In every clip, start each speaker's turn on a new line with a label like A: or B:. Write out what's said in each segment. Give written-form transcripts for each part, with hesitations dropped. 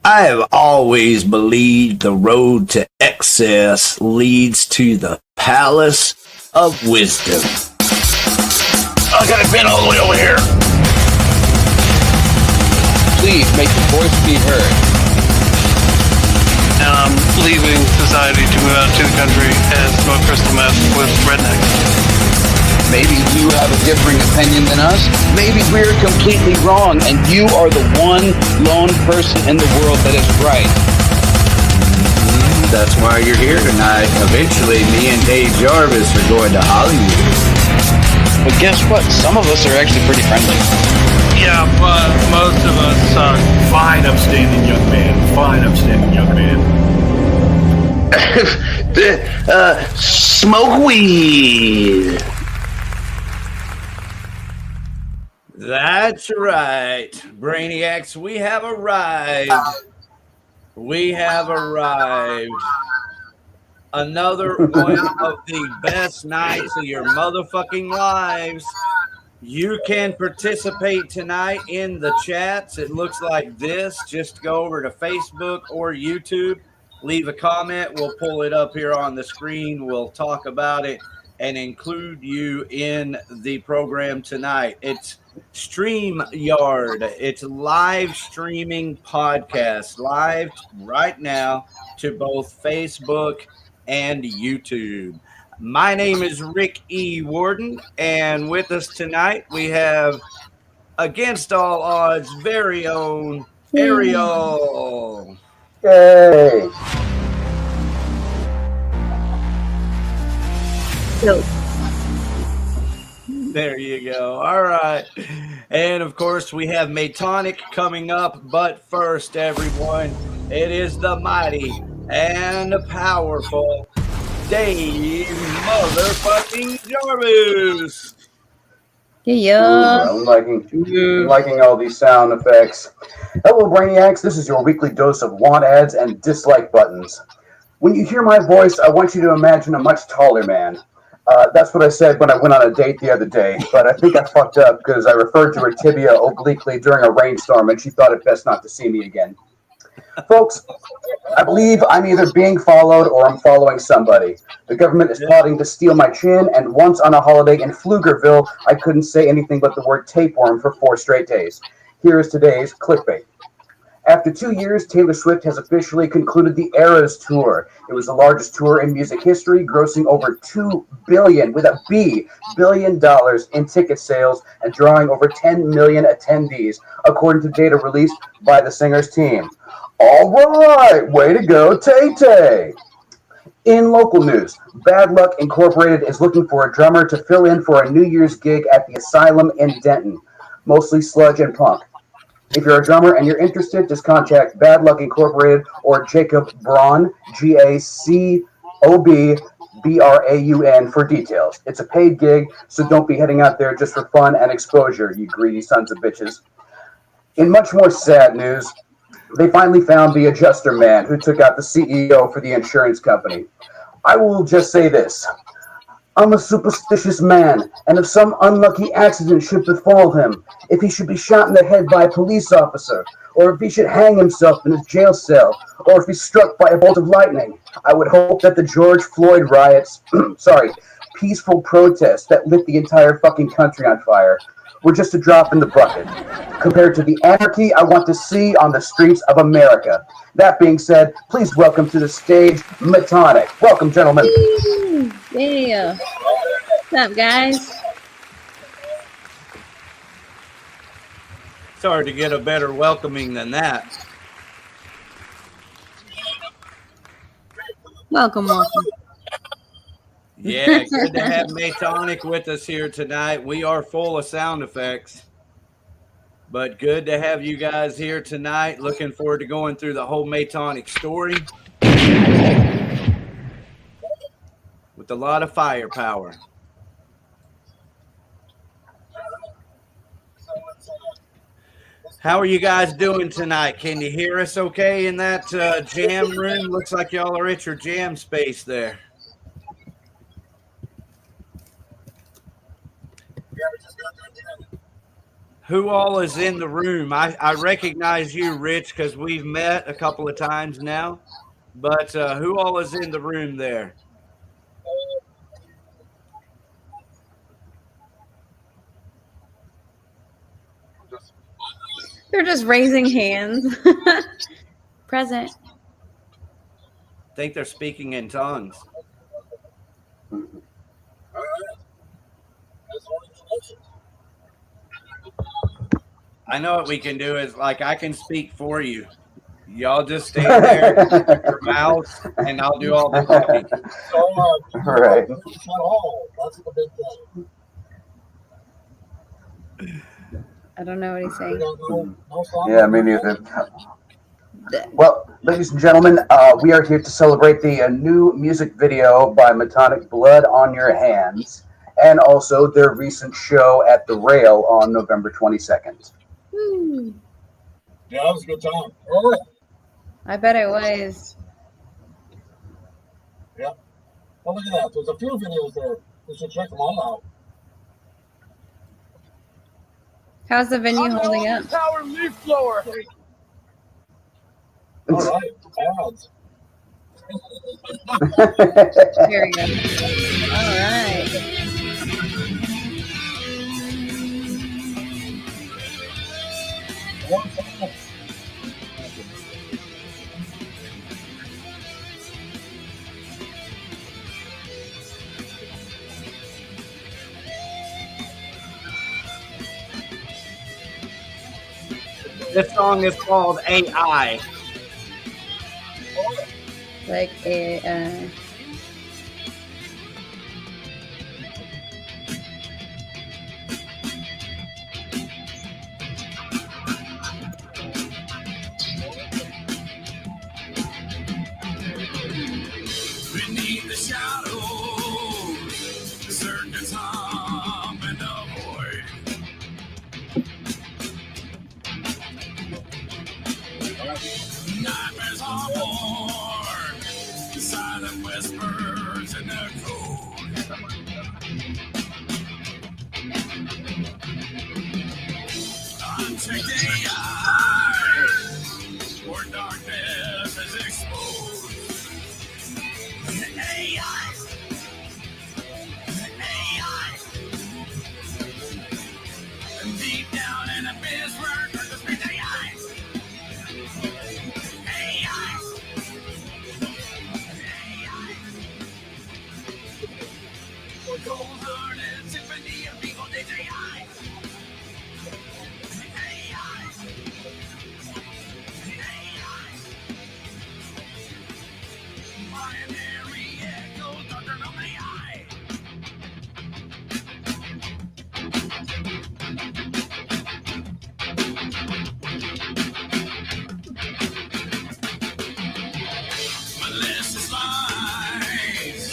A: I have always believed the road to excess leads to the palace of wisdom.
B: I got a pin all the way over here.
C: Please make your voice be heard.
D: And I'm leaving society to move out to the country and smoke crystal meth with rednecks.
C: Maybe you have a differing opinion than us. Maybe we're completely wrong, and you are the one lone person in the world that is right.
A: That's why you're here tonight. Eventually, me and Dave Jarvis are going to Hollywood.
C: But guess what? Some of us are actually pretty friendly.
D: Yeah, but most of us suck.
B: Fine, upstanding young man. Fine, upstanding young man. Smoke weed.
A: That's right, Brainiacs. We have arrived. We have arrived. Another one of the best nights of your motherfucking lives. You can participate tonight in the chats. It looks like this. Just go over to Facebook or YouTube. Leave a comment. We'll pull it up here on the screen. We'll talk about it and include you in the program tonight. It's StreamYard. It's live streaming podcast, live right now to both Facebook and YouTube. My name is Rick E. Warden, and with us tonight we have, against all odds, very own Ariel.
E: Yay!
A: There you go. All right. And of course, we have Metonic coming up. But first, everyone, it is the mighty and powerful Dave motherfucking Jarvis.
E: Yeah. I'm liking all these sound effects. Hello, Brainiacs. This is your weekly dose of want ads and dislike buttons. When you hear my voice, I want you to imagine a much taller man. That's what I said when I went on a date the other day, but I think I fucked up because I referred to her tibia obliquely during a rainstorm, and she thought it best not to see me again. Folks, I believe I'm either being followed or I'm following somebody. The government is plotting to steal my chin, and once on a holiday in Pflugerville, I couldn't say anything but the word tapeworm for 4 straight days. Here is today's clickbait. After 2 years, Taylor Swift has officially concluded the Eras Tour. It was the largest tour in music history, grossing over $2 billion, with a B, billion dollars in ticket sales and drawing over 10 million attendees, according to data released by the singer's team. All right, way to go, Tay-Tay. In local news, Bad Luck Incorporated is looking for a drummer to fill in for a New Year's gig at the Asylum in Denton, mostly sludge and punk. If you're a drummer and you're interested, just contact Bad Luck Incorporated or Jacob Braun, GACOB BRAUN for details. It's a paid gig, so don't be heading out there just for fun and exposure, you greedy sons of bitches. In much more sad news, they finally found the adjuster man who took out the CEO for the insurance company. I will just say this. I'm a superstitious man, and if some unlucky accident should befall him, if he should be shot in the head by a police officer, or if he should hang himself in his jail cell, or if he's struck by a bolt of lightning, I would hope that the George Floyd riots, peaceful protests that lit the entire fucking country on fire, were just a drop in the bucket, compared to the anarchy I want to see on the streets of America. That being said, please welcome to the stage, Metonic. Welcome, gentlemen.
F: Yeah. What's up, guys?
A: It's hard to get a better welcoming than that.
F: Welcome.
A: Yeah, good to have Metonic with us here tonight. We are full of sound effects, but good to have you guys here tonight. Looking forward to going through the whole Metonic story with a lot of firepower. How are you guys doing tonight? Can you hear us okay in that jam room? Looks like y'all are at your jam space there. who all is in the room. I recognize you, Rich, because we've met a couple of times now. But who all is in the room there?
F: They're just raising hands. Present.
A: I think they're speaking in tongues. I know what we can do is, like, I can speak for you. Y'all just stand there, your mouths, and I'll do all the talking.
E: Right.
F: I don't know what he's saying.
E: Yeah, me neither. Well, ladies and gentlemen, we are here to celebrate the new music video by Metonic, Blood on Your Hands, and also their recent show at the Rail on November 22nd.
G: Yeah, that was a good time. All right.
F: I bet it was.
G: Yeah. Oh, look at that. There's a few videos there. You should check them all out.
F: How's the venue holding up?
G: Power leaf blower. All right. Ads.
F: Very good. All right.
A: This song is called AI.
F: Like a.
B: Beneath the shadows, surgeons hum in the void. Nightmares are born, silent whispers in the cold. Unchecked AI, where darkness is exposed. AI. Deep down in the abyss where darkness meets AI. Cold-hearted symphony of people did AI. Binary echoes doctrine of AI. Malicious lies,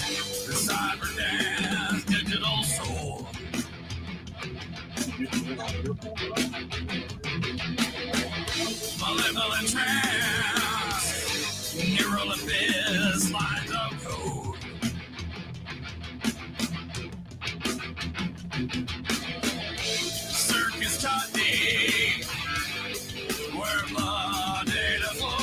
B: the cyber dance, digital soul. Malevolent trance, neural abyss, lines of code. Circus taught me where blood data flows.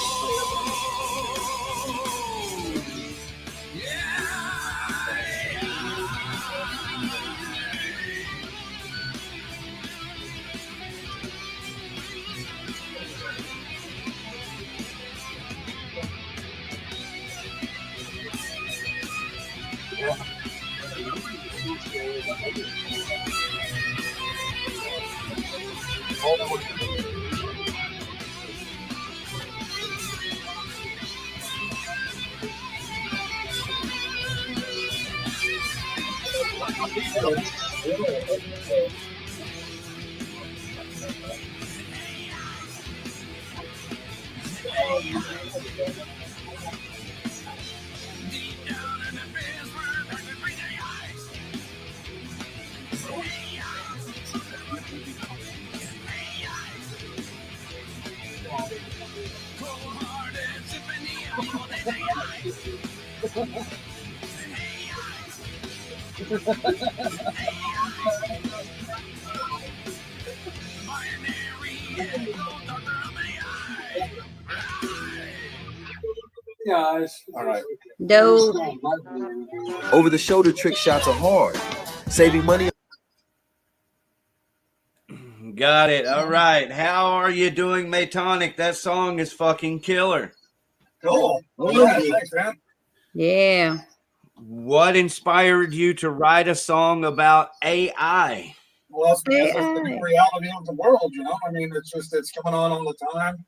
G: Yeah, all right.
F: Dope.
H: Over-the-shoulder trick shots are hard. Saving money.
A: Got it. All right. How are you doing, Metonic? That song is fucking killer.
G: Cool. Thanks, man.
F: Yeah.
A: What inspired you to write a song about AI?
G: Well, it's because it's the new reality of the world, you know. I mean, it's coming on all the time.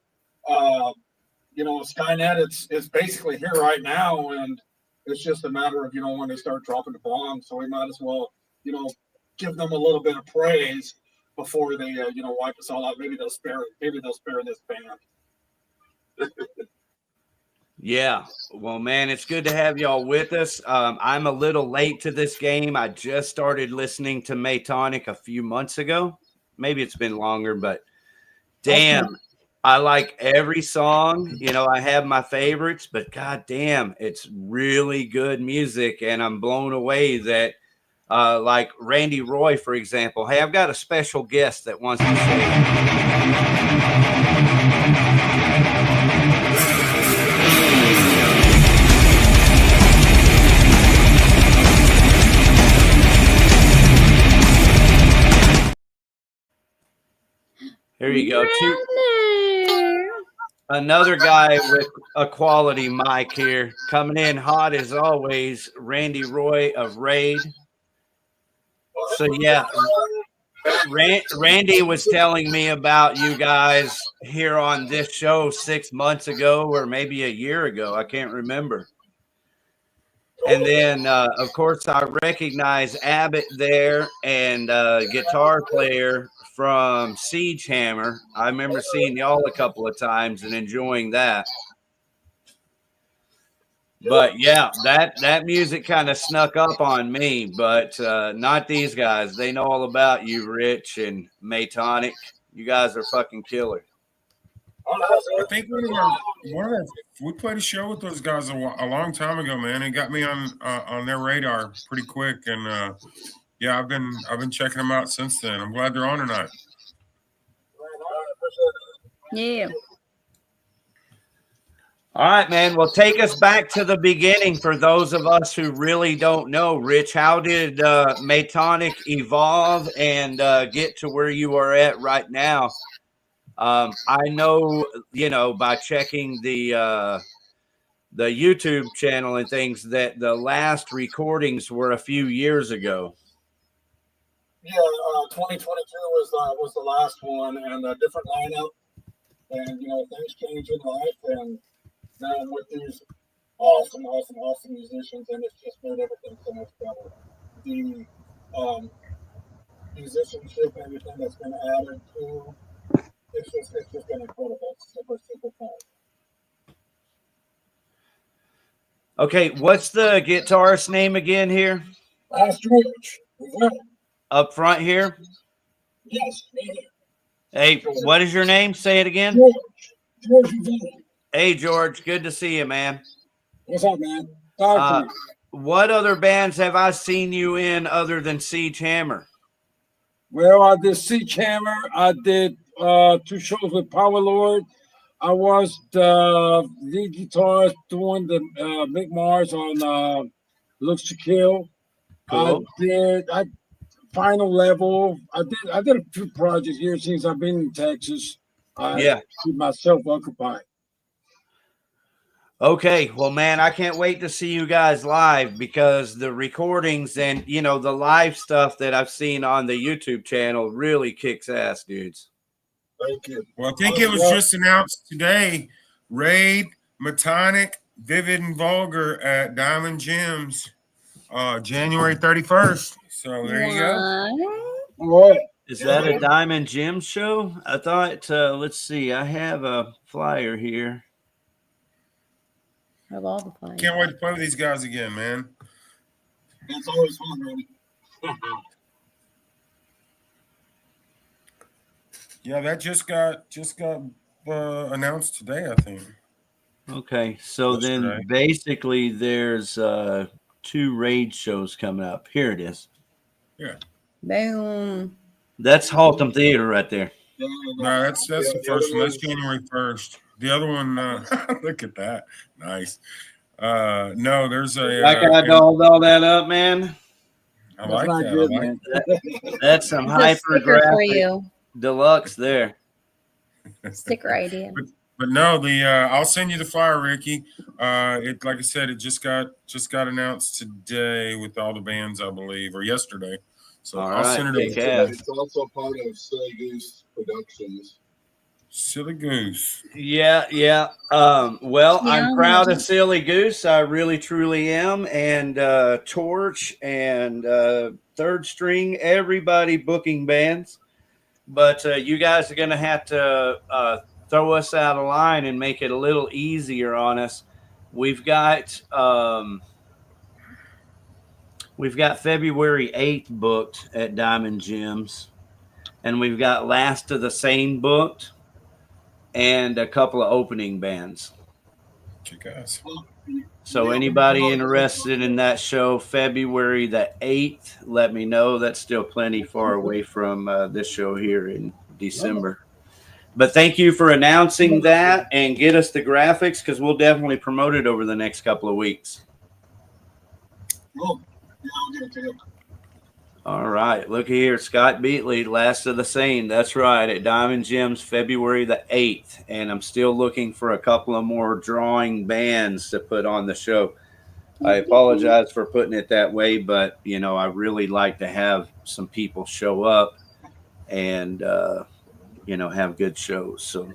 G: You know, Skynet, it's basically here right now, and it's just a matter of, you know, when they start dropping the bombs. So we might as well, you know, give them a little bit of praise before they, you know, wipe us all out. Maybe they'll spare this band.
A: Yeah. Well, man, it's good to have y'all with us. I'm a little late to this game. I just started listening to Metonic a few months ago. Maybe it's been longer, but damn, I like every song. You know, I have my favorites, but god damn, it's really good music. And I'm blown away that like Randy Roy, for example. Hey, I've got a special guest that wants to say. Here you go. Another guy with a quality mic here. Coming in hot as always, Randy Roy of Raid. So, yeah, Randy was telling me about you guys here on this show 6 months ago or maybe a year ago. I can't remember. And then, of course, I recognize Abbott there and guitar player from Siege Hammer. I remember seeing y'all a couple of times and enjoying that. But yeah, that music kind of snuck up on me, but not these guys. They know all about you, Rich and Metonic. You guys are fucking killer.
I: I think we played a show with those guys a long time ago, man. It got me on their radar pretty quick, and yeah, I've been checking them out since then. I'm glad they're on tonight.
F: Yeah.
A: All right, man. Well, take us back to the beginning for those of us who really don't know. Rich, how did Metonic evolve and get to where you are at right now? I know, you know, by checking the YouTube channel and things that the last recordings were a few years ago.
G: Yeah, 2022 was the last one, and a different lineup. And you know, things change in life, and now I'm with these awesome musicians, and it's just made everything so much better. The musicianship, everything that's been added to, it's just been incredible. It's super fun.
A: Okay, what's the guitarist's name again here?
G: George.
A: Up front here?
G: Yes.
A: Hey, what is your name? Say it again.
G: George.
A: Hey, George. Good to see you, man.
G: What's up, man?
A: What other bands have I seen you in other than Siege Hammer?
G: Well, I did Siege Hammer. I did 2 shows with Power Lord. I was the lead guitarist doing the Mick Mars on Looks to Kill. Cool. I Final Level. I did a few projects here since I've been in Texas. I keep myself occupied.
A: Okay, well, man, I can't wait to see you guys live because the recordings and, you know, the live stuff that I've seen on the YouTube channel really kicks ass, dudes.
G: Thank you.
I: Well, I think it was just announced today. Raid, Metonic, Vivid, and Vulgar at Diamond Gems, January 31st. So there you go.
G: All right.
A: Is that a Diamond Gem show? I thought, let's see, I have a flyer here.
F: I have all the flyers.
I: Can't wait to play with these guys again, man.
G: It's always fun, baby.
I: Yeah, that just got announced today, I think.
A: Okay, so then basically there's 2 Raid shows coming up. Here it is.
I: Yeah.
F: Boom.
A: That's Haltom Theater right there.
I: No, that's the first one. That's January 1st. The other one, look at that. Nice. No, there's a.
A: Like I dolled all that up, man.
I: I like that.
A: That's some
F: It's a sticker for
A: hypergraphic
F: you.
A: deluxe there.
F: Sticker idea.
I: But no, I'll send you the flyer, Ricky. It like I said, it just got announced today with all the bands, I believe, or yesterday. So I'll send it over.
J: It's also part of Silly Goose Productions.
I: Silly Goose.
A: Yeah. Well, I'm proud of Silly Goose. I really, truly am. And Torch and Third String, everybody booking bands. But you guys are going to have to throw us out of line and make it a little easier on us. We've got February 8th booked at Diamond Gems, and we've got Last of the Sane booked, and a couple of opening bands.
I: You guys.
A: So anybody interested in that show, February the 8th, let me know. That's still plenty far away from this show here in December. But thank you for announcing that, and get us the graphics, because we'll definitely promote it over the next couple of weeks. All right. Look here. Scott Beatley, Last of the Sane. That's right. At Diamond Gems, February the 8th. And I'm still looking for a couple of more drawing bands to put on the show. I apologize for putting it that way, but, you know, I really like to have some people show up and, you know, have good shows. So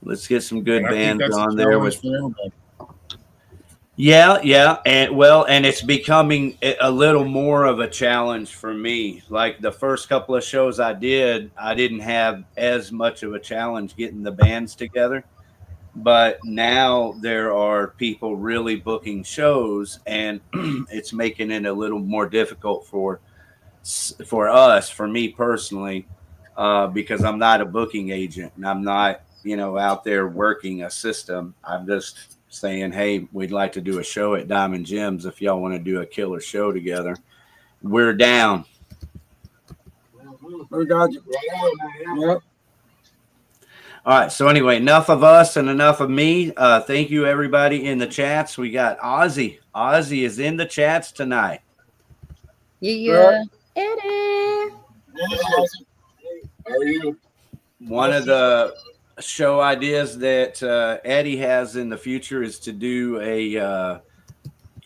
A: let's get some good bands on there with. Yeah, and it's becoming a little more of a challenge for me. Like the first couple of shows I didn't have as much of a challenge getting the bands together. But now there are people really booking shows, and it's making it a little more difficult for us, for me personally, because I'm not a booking agent and I'm not, you know, out there working a system. I'm just saying, hey, we'd like to do a show at Diamond Gems. If y'all want to do a killer show together, we're down.
G: We got you. Yep.
A: All right. So anyway, enough of us and enough of me. Thank you, everybody in the chats. We got Ozzy. Ozzy is in the chats tonight.
F: Yeah. Eddie.
J: How are you?
A: One of the show ideas that Eddie has in the future is to do a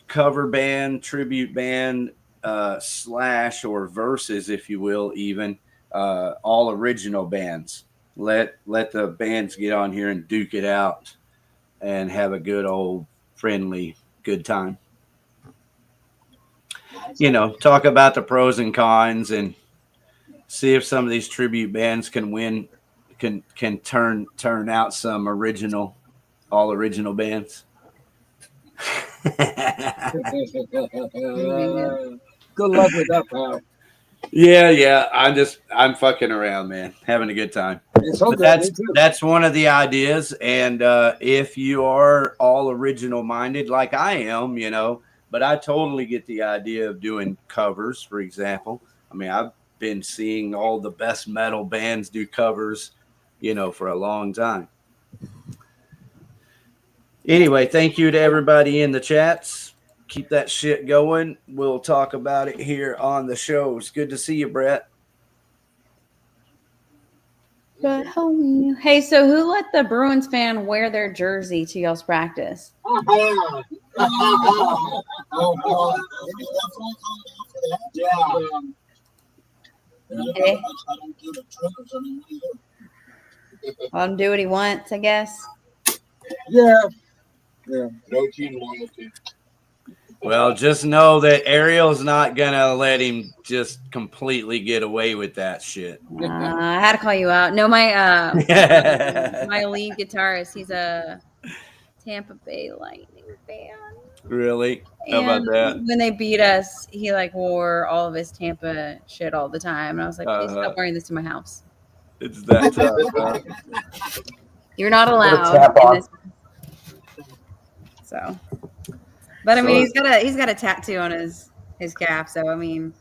A: cover band, tribute band, slash or verses, if you will, even all original bands. Let the bands get on here and duke it out and have a good old friendly good time. You know, talk about the pros and cons and see if some of these tribute bands can win. Can turn out some all original bands.
G: Good luck with that, pal.
A: Yeah. I'm fucking around, man. Having a good time.
G: So
A: that's one of the ideas. And if you are all original minded, like I am, you know, but I totally get the idea of doing covers, for example. I mean, I've been seeing all the best metal bands do covers, you know, for a long time. Anyway, thank you to everybody in the chats. Keep that shit going. We'll talk about it here on the show. It's good to see you, Brett.
F: But homie. Hey, so who let the Bruins fan wear their jersey to y'all's practice? Okay. Let him do what he wants, I guess.
G: Yeah.
J: No team loyalty.
A: Well, just know that Ariel's not gonna let him just completely get away with that shit.
F: I had to call you out. No, my my lead guitarist, he's a Tampa Bay Lightning fan.
A: Really? How about that?
F: When they beat us, he like wore all of his Tampa shit all the time, and I was like, please stop wearing this to my house.
A: It's that tough.
F: You're not allowed. In this. So, but I mean, he's got a tattoo on his calf, so I mean,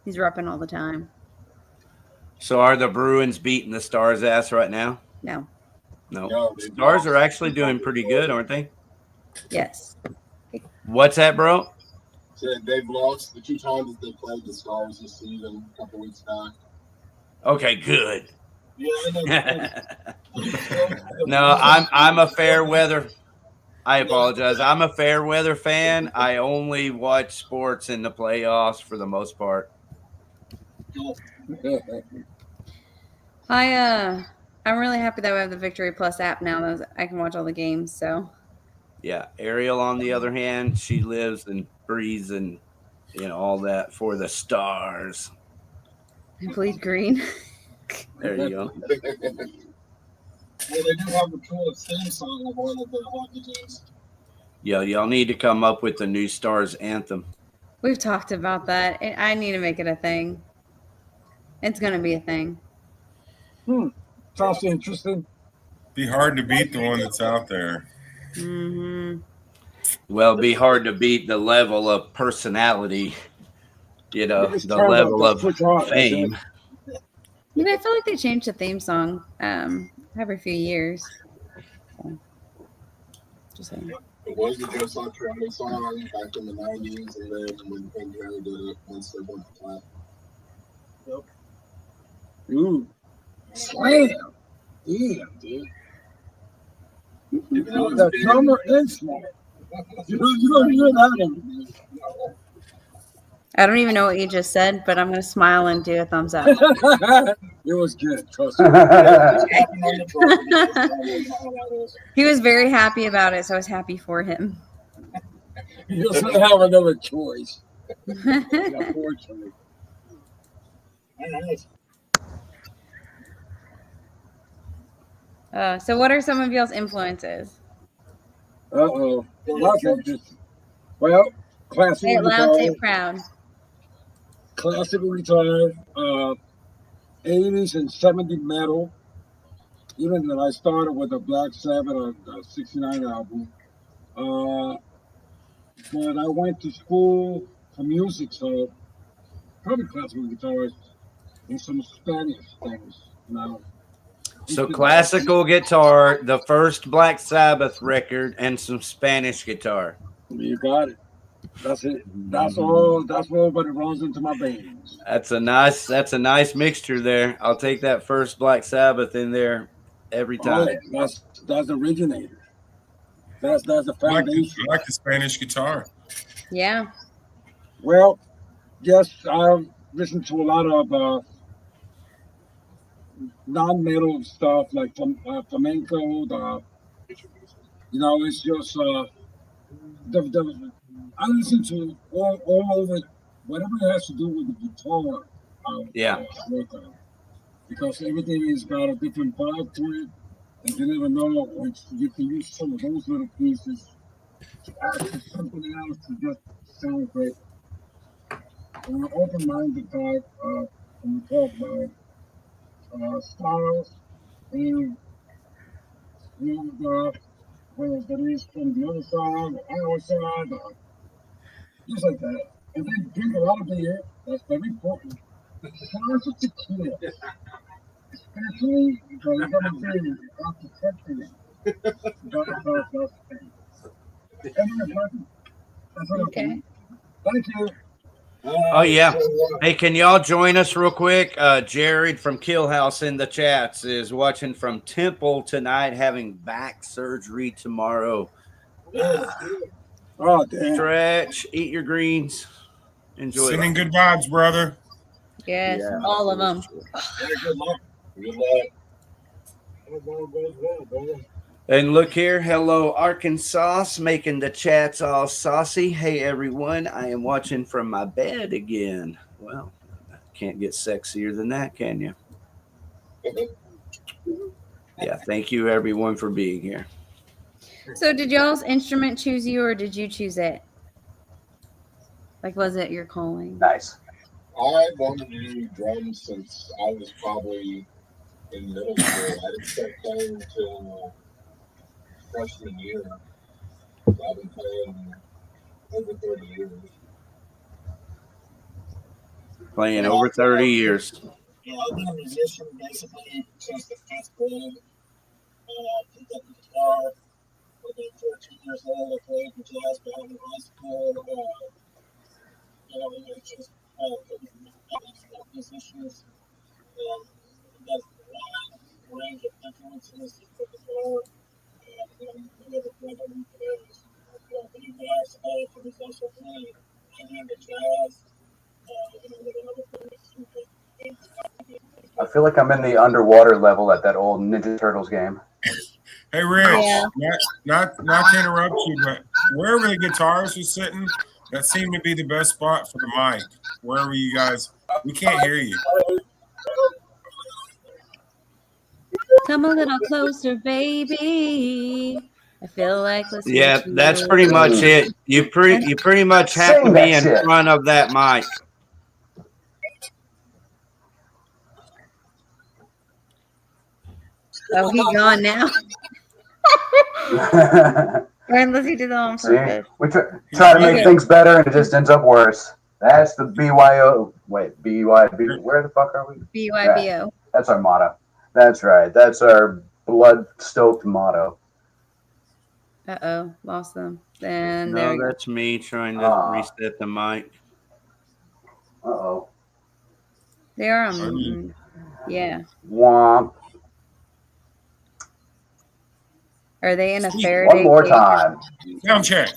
F: he's repping all the time.
A: So are the Bruins beating the Stars' ass right now?
F: No.
A: No. Stars are actually doing pretty good, aren't they?
F: Yes.
A: What's that, bro?
J: Said they've lost the 2 times that they played the Stars this season a couple weeks back.
A: Okay, good.
J: Yeah,
A: No, I'm a fair weather. I apologize. I'm a fair weather fan. I only watch sports in the playoffs for the most part.
F: I'm really happy that we have the Victory Plus app now. I can watch all the games. So
A: Yeah, Ariel, on the other hand, she lives and breathes and all that for the Stars.
F: I bleed green.
A: There you go.
J: Well, they do have a cool theme song of one of the hockey teams.
A: Yeah, y'all need to come up with the new Stars anthem.
F: We've talked about that. I need to make it a thing. It's gonna be a thing.
G: Sounds interesting.
I: Be hard to beat the one that's out there.
F: Mm-hmm.
A: Well, it'd be hard to beat the level of personality, the level of fame.
F: I feel like they change the theme song every few years. So, just saying.
J: It was the Joe Satriani song back in the 90s, and then when Pink Harry did it, once they went flat.
G: Yep. Ooh. Slam. Damn, dude. The drummer is smart. You don't hear that anymore.
F: I don't even know what you just said, but I'm gonna smile and do a thumbs up.
G: It was good. Trust me.
F: He was very happy about it, so I was happy for him.
G: He doesn't have another choice. Unfortunately.
F: So what are some of y'all's influences?
G: Uh-oh. Well, classical
F: Say it loud, say
G: guitar.
F: it proud.
G: Classical guitar, 80s and 70s metal. Even when I started with the Black Sabbath, 69 album. But I went to school for music, so probably classical guitars and some Spanish things now.
A: So classical guitar, the first Black Sabbath record, and some Spanish guitar.
G: You got it. That's it. That's all but it runs into my veins.
A: That's a nice mixture there. I'll take that first Black Sabbath in there every time.
G: Oh, that's the originator. That's the foundation.
I: I like the Spanish guitar.
F: Yeah.
G: Well, yes, I've listened to a lot of non-metal stuff like flamenco. It's just I listen to all over whatever has to do with the guitar.
A: Yeah.
G: Because everything has got a different vibe to it, and you never know which you can use some of those little pieces to add to something else to just sound great. I'm an open-minded type when we talk about styles and whether it is from the other side or our side, just like that. And then drink a lot of beer. That's very important. Lots of tequila. Especially because I'm going to say after Texas.
F: Okay.
G: Thank you.
A: Oh, yeah. Hey, can y'all join us real quick? Jared from Killhouse in the chats is watching from Temple tonight, having back surgery tomorrow.
G: Oh, damn.
A: Stretch, eat your greens. Enjoy.
I: Sending good vibes, brother.
F: Yes, all of them.
J: Good luck. Good luck.
A: And look here. Hello, Arkansas, making the chats all saucy. Hey, everyone. I am watching from my bed again. Well, can't get sexier than that, can you? Yeah, thank you, everyone, for being here.
F: So did y'all's instrument choose you, or did you choose it? Like, was it your calling?
E: Nice.
J: I wanted to do drums since I was probably in middle school. I didn't start playing until freshman year. So I've been playing over 30 years.
A: Playing over 30 years.
J: I've been a musician basically since the 5th grade. Picked up the guitar when I was 14 years old. I played the jazz band in high school. It's just musicians. That's a wide range of influences for the guitar. Whatever brother is, he bass, but he's also playing the jazz.
E: I feel like I'm in the underwater level at that old Ninja Turtles game.
I: Hey, Rich,
F: Yeah.
I: not to interrupt you, but wherever the guitars are sitting, that seemed to be the best spot for the mic. Wherever you guys, we can't hear you.
F: Come a little closer, baby. I feel like listening.
A: Yeah,
F: to
A: that's
F: you.
A: pretty much it. You pretty much have to be in front of that mic.
F: Oh, he's gone now. Or unless he did that on
E: See,
F: purpose.
E: we try to make things better, and it just ends up worse. That's the BYO. Wait, BYB. Where the fuck are we?
F: BYBO.
E: Yeah, that's our motto. That's right. That's our blood-stoked motto.
F: Uh-oh, lost them. And
A: No,
F: there we go.
A: that's me trying to reset the mic.
E: Uh-oh.
F: They are yeah.
E: Womp.
F: Are they in a Faraday
E: One more
F: cage?
E: time.
I: Sound check.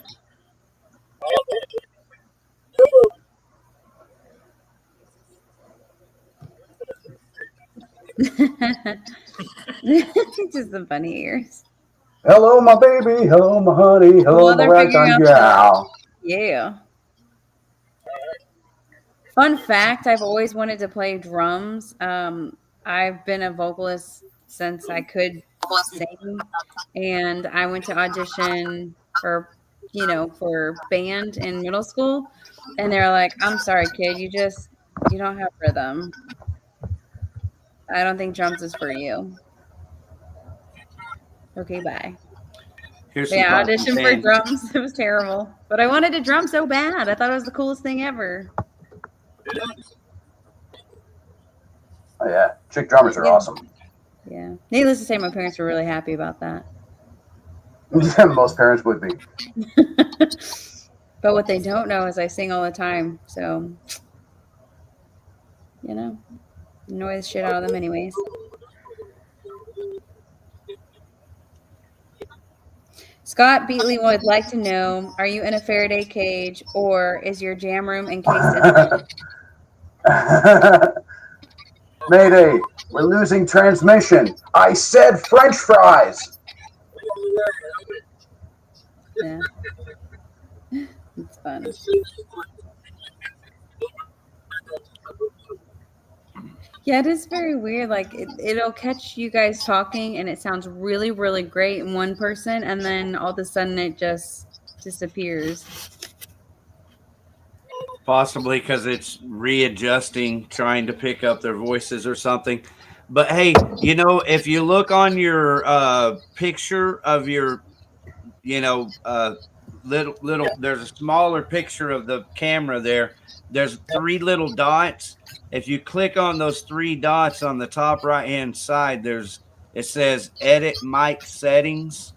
F: Just the bunny ears.
E: Hello, my baby. Hello, my honey. Hello,
F: Well,
E: my
F: they're figuring
E: ragtime
F: out
E: gal.
F: Yeah. Fun fact, I've always wanted to play drums. I've been a vocalist since I could sing, and I went to audition for band in middle school, and they're like, I'm sorry, kid, you don't have rhythm. I don't think drums is for you. Okay, bye.
A: Here's
F: Yeah,
A: some
F: audition for drums. It was terrible. But I wanted to drum so bad. I thought it was the coolest thing ever.
E: Oh, yeah. Chick drummers are awesome.
F: Yeah. Needless to say, my parents were really happy about that.
E: Most parents would be.
F: But what they don't know is I sing all the time. So, annoy the shit out of them anyways. Scott Beatley would like to know, are you in a Faraday cage or is your jam room encased in
E: Mayday, we're losing transmission. I said French fries.
F: Yeah. It's fun. Yeah, it is very weird. Like it'll catch you guys talking and it sounds really, really great in one person, and then all of a sudden it just disappears.
A: Possibly because it's readjusting, trying to pick up their voices or something. But hey, if you look on your picture of your, little, there's a smaller picture of the camera there. There's 3 little dots. If you click on those 3 dots on the top right-hand side, it says edit mic settings.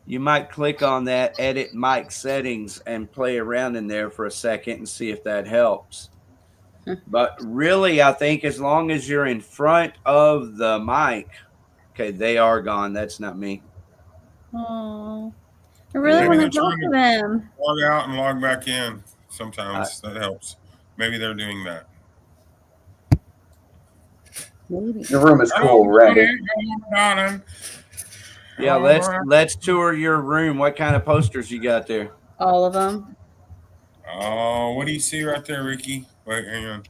A: You might click on that, edit mic settings, and play around in there for a second and see if that helps. But really, I think as long as you're in front of the mic, okay, they are gone. That's not me.
F: Oh, I really want to talk to them.
I: Log out and log back in. Sometimes that helps. Maybe they're doing that.
F: Maybe.
E: Your room is cool, Randy.
A: Yeah, let's tour your room. What kind of posters you got there?
F: All of them.
I: Oh, what do you see right there, Ricky? Wait, hang on.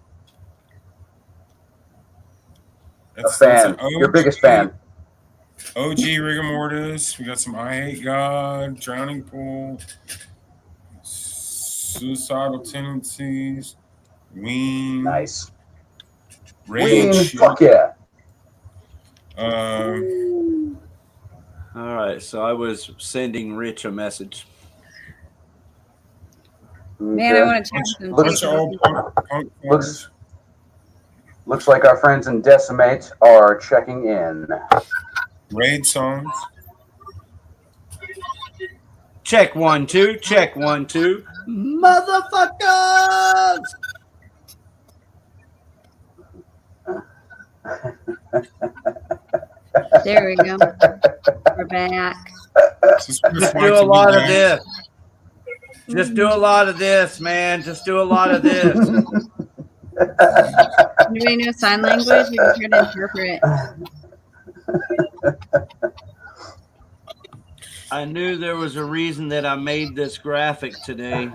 E: A fan. Your biggest fan.
I: OG Rigor Mortis. We got some I Hate God, Drowning Pool, Suicidal Tendencies, Ween.
E: Nice.
I: Rage.
E: Fuck yeah.
A: All right, so I was sending Rich a message.
F: Man, I want to check some.
I: Bunch of old punk
E: Looks like our friends in Decimate are checking in.
I: Raid songs.
A: Check 1 2. Check 1 2. Motherfuckers!
F: There we go. We're back.
A: Just do a lot of this. Just do a lot of this, man. Just do a lot of this.
F: Anybody know sign language? You can try to interpret.
A: I knew there was a reason that I made this graphic today.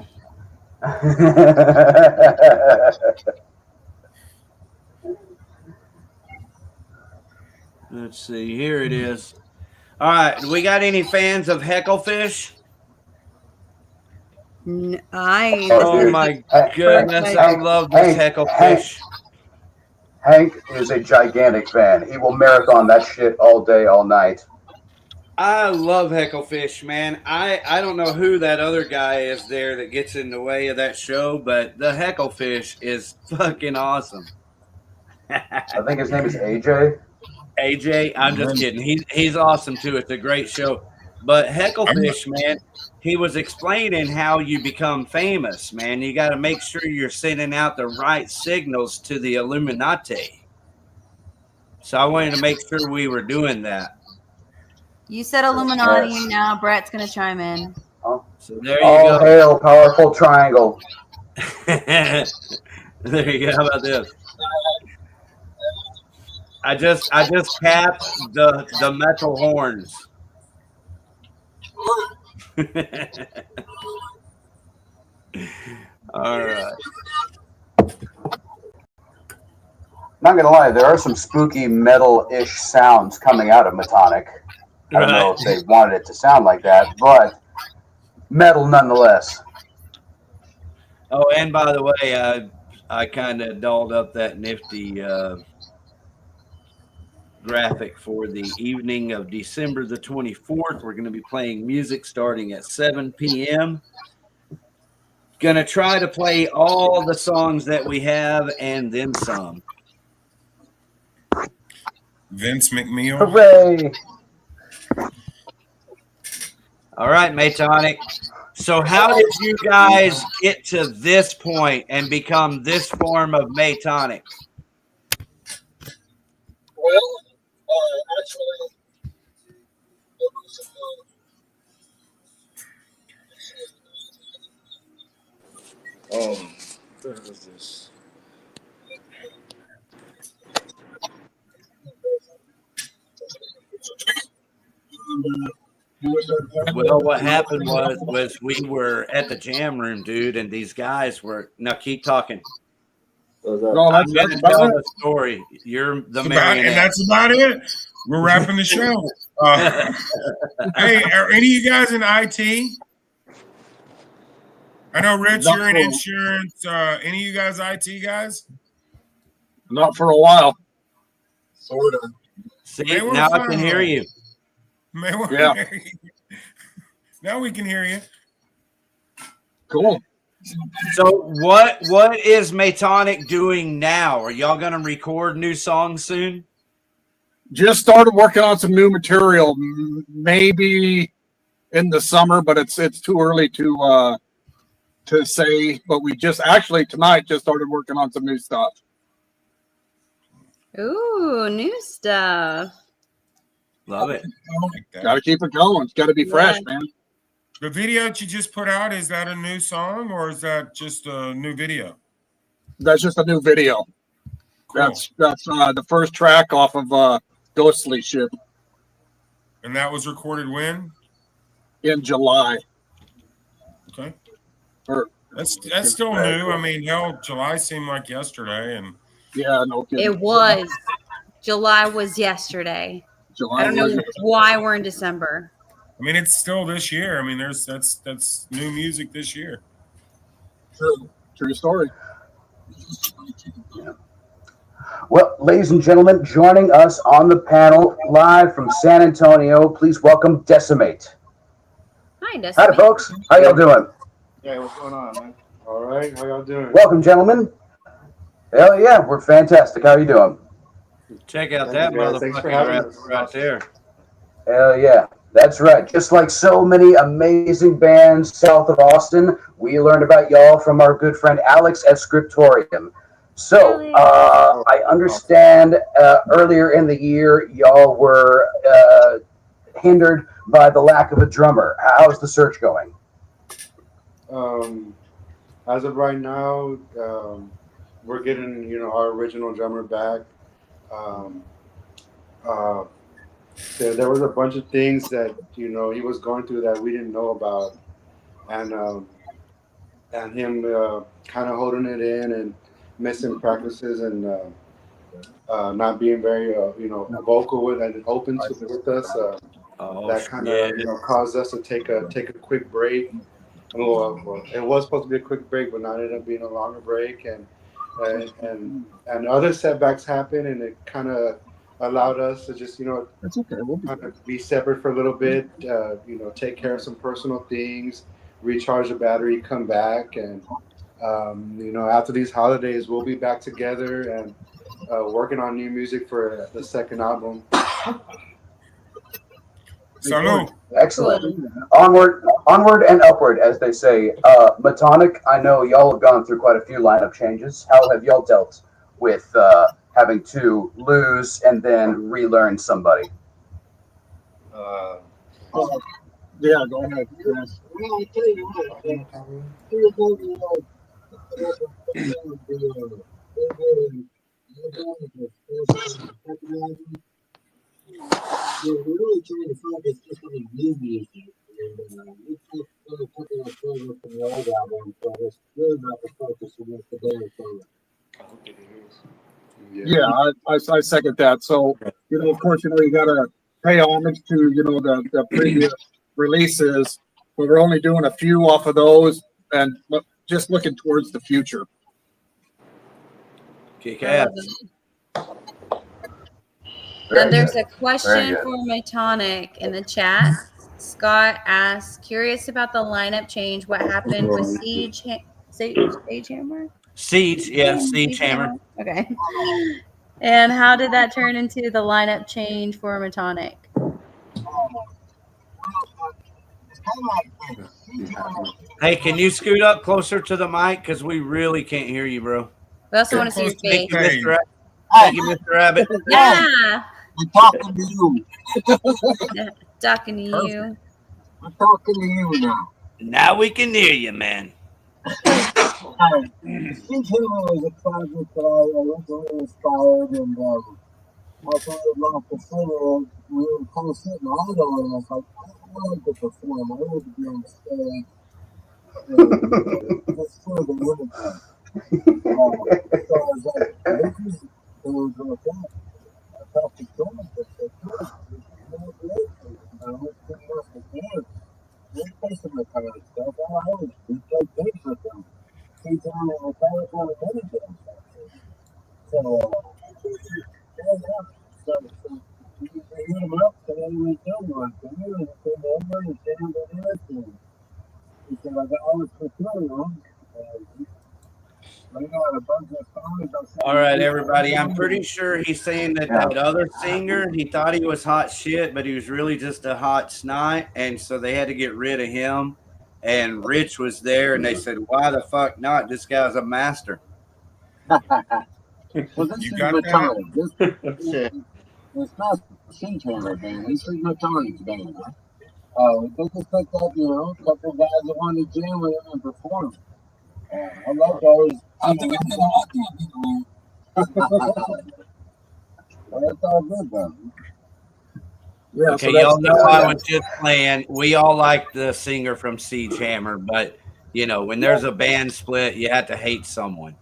A: Let's see. Here it is. All right. We got any fans of Hecklefish?
F: Oh
A: my goodness. I love this Hecklefish.
E: Hank is a gigantic fan. He will marathon that shit all day, all night.
A: I love Hecklefish, man. I don't know who that other guy is there that gets in the way of that show, but the Hecklefish is fucking awesome.
E: I think his name is AJ.
A: AJ, I'm just kidding. He's awesome too. It's a great show. But Hecklefish, man, he was explaining how you become famous, man. You got to make sure you're sending out the right signals to the Illuminati. So I wanted to make sure we were doing that.
F: You said Illuminati, and now Brett's going to chime in.
E: Oh,
A: so there you
E: all
A: go.
E: Hail, powerful triangle.
A: There you go. How about this? I just tapped the metal horns. All right.
E: Not gonna lie, there are some spooky metal-ish sounds coming out of Metonic. I don't know if they wanted it to sound like that, but metal nonetheless.
A: Oh, and by the way, I kind of dolled up that nifty graphic for the evening of December the 24th. We're going to be playing music starting at 7 p.m. Going to try to play all the songs that we have and then some.
I: Vince McNeil.
E: Hooray!
A: All right, Metonic. So how did you guys get to this point and become this form of Metonic?
J: Well, actually, it was
G: Where is this?
A: Well, what happened was we were at the jam room, dude, and these guys were. Now keep talking.
G: No,
A: I'm going to tell the story. You're the marionette.
I: And that's about it. We're wrapping the show. Hey, are any of you guys in IT? I know, Rich,
G: Not
I: you're in
G: for-
I: insurance. Any of you guys IT guys?
G: Not for a while.
J: sort of.
A: See,
I: They were
A: now I
I: fine.
A: can hear you.
G: Yeah.
I: Now we can hear you.
G: Cool.
A: So what is Metonic doing now? Are y'all going to record new songs soon?
G: Just started working on some new material, maybe in the summer, but it's too early to say. But we just actually tonight just started working on some new stuff.
F: Ooh, new stuff.
A: Love it.
G: Got to keep it going. It's got to be fresh,
F: Yeah.
G: man.
I: The video that you just put out, is that a new song or is that just a new video?
G: That's just a new video.
I: Cool.
G: That's the first track off of Ghostly Ship
I: And that was recorded when?
G: in July.
I: Okay.
G: Or,
I: That's still new. I mean, hell, July seemed like yesterday, and
G: yeah, no kidding.
F: It was. July was yesterday.
G: July
F: I don't know
G: was-
F: why we're in December.
I: I mean, it's still this year. I mean, that's new music this year.
G: True story.
E: Well, ladies and gentlemen, joining us on the panel live from San Antonio, please welcome Decimate.
F: Hi, Dustin.
E: Hi, folks. How y'all doing?
K: Hey, what's going on, man? All right, how y'all doing?
E: Welcome, gentlemen. Hell yeah, we're fantastic. How you doing?
A: Check out
K: Thank
A: that
K: you, guys. Thanks for
A: motherfucking
K: having
A: rapper
K: us.
A: right there.
E: Hell yeah. That's right. Just like so many amazing bands south of Austin, we learned about y'all from our good friend Alex at Scriptorium. So, I understand earlier in the year y'all were hindered by the lack of a drummer. How's the search going?
K: As of right now, we're getting our original drummer back. Uh, there was a bunch of things that he was going through that we didn't know about, and him kind of holding it in and missing practices and not being very vocal with and open to with us. That kind of caused us to take a quick break. Well, it was supposed to be a quick break, but now it ended up being a longer break, and other setbacks happened, and it kind of allowed us to just kind of be separate for a little bit, take care of some personal things, recharge the battery, come back, and after these holidays we'll be back together and working on new music for the second album.
I: Salud.
E: Excellent. Onward and upward, as they say. Metonic, I know y'all have gone through quite a few lineup changes. How have y'all dealt with having to lose and then relearn somebody?
J: Yeah, go ahead, Chris. Well, I tell you what, we're really trying to focus just on the new music, and we took a couple of songs from the old album, so it's really not the focus of the band.
G: Yeah, I second that. So, of course, you got to pay homage to, the previous releases, but we're only doing a few off of those and just looking towards the future.
A: Kick ass.
F: And there's a question for Metonic in the chat. Scott asks, curious about the lineup change. What happened with Siege Hammer?
A: Siege, yeah, Siege Hammer.
F: Okay. And how did that turn into the lineup change for Metonic?
A: Hey, can you scoot up closer to the mic? Because we really can't hear you, bro.
F: We also want to see your face.
A: Thank you, Mr. Thank you, Mr. Rabbit.
F: Yeah.
J: I'm talking to you.
F: Talking to you.
J: I'm talking to you now.
A: Now we can hear you, man.
J: Siege Hammer was a project that I originally inspired, and after I left the city, we were kind of sitting idle, and I was like, I wanted to perform, I wanted to be on stage, and just share the imagery. So I was like, this is okay. I talked to John, I said, they play some Metonic stuff. We play gigs with them. Siege Hammer and Metonic on many gigs. So, we hit him up, and then we tell him, like, come here, and he came over and jammed with us, and he said, I got all this material, and I got a bunch of songs.
A: All right, everybody. I'm pretty sure he's saying that that other singer, he thought he was hot shit, but he was really just a hot snot, and so they had to get rid of him. And Rich was there, and they said, "Why the fuck not? This guy's a master."
J: Well, this is Metonic. It's not Siege Hammer band. This is Metonic's band. They just picked up, a couple guys that wanted to jam with him and perform. I love those. I think it's all good, though.
G: Yeah,
A: okay, y'all know I was just playing. We all like the singer from Siege Hammer, but when there's a band split, you have to hate someone.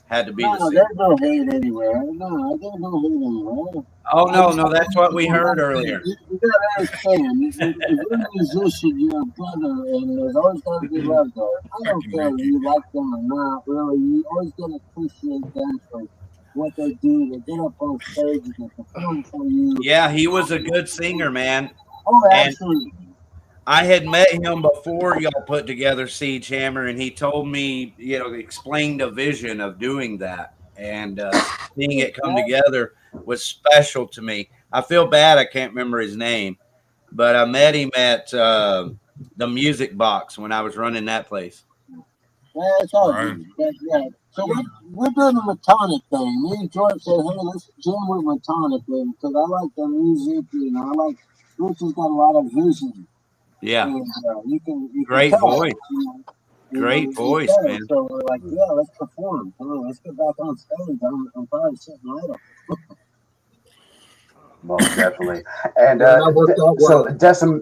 A: Had to be the singer.
J: There's no hate anywhere. No, there's no hate anywhere.
A: Oh no, that's what we heard earlier.
J: You gotta understand, if you're a musician, you're a brother, and there's always gotta be love there. I don't care if you like them or not, really. You always gotta appreciate them for what they do. They get up on stage and they perform for you.
A: Yeah, he was a good singer, man.
J: Oh, absolutely.
A: And I had met him before y'all put together Siege Hammer, and he told me, explained a vision of doing that. and seeing it come together was special to me. I feel bad I can't remember his name, but I met him at the Music Box when I was running that place.
L: Yeah, it's all good. Yeah. So we're doing the Metonic thing. Me and George said, hey, let's jam with Metonic because I like the music. You know, I like Rich has got a lot of vision.
A: Yeah.
L: And, you can
A: great
L: tell,
A: voice. Great voice, man.
L: So we're like, yeah, let's perform. Come on, let's get back on stage. I'm probably sitting idle.
E: Most definitely. And so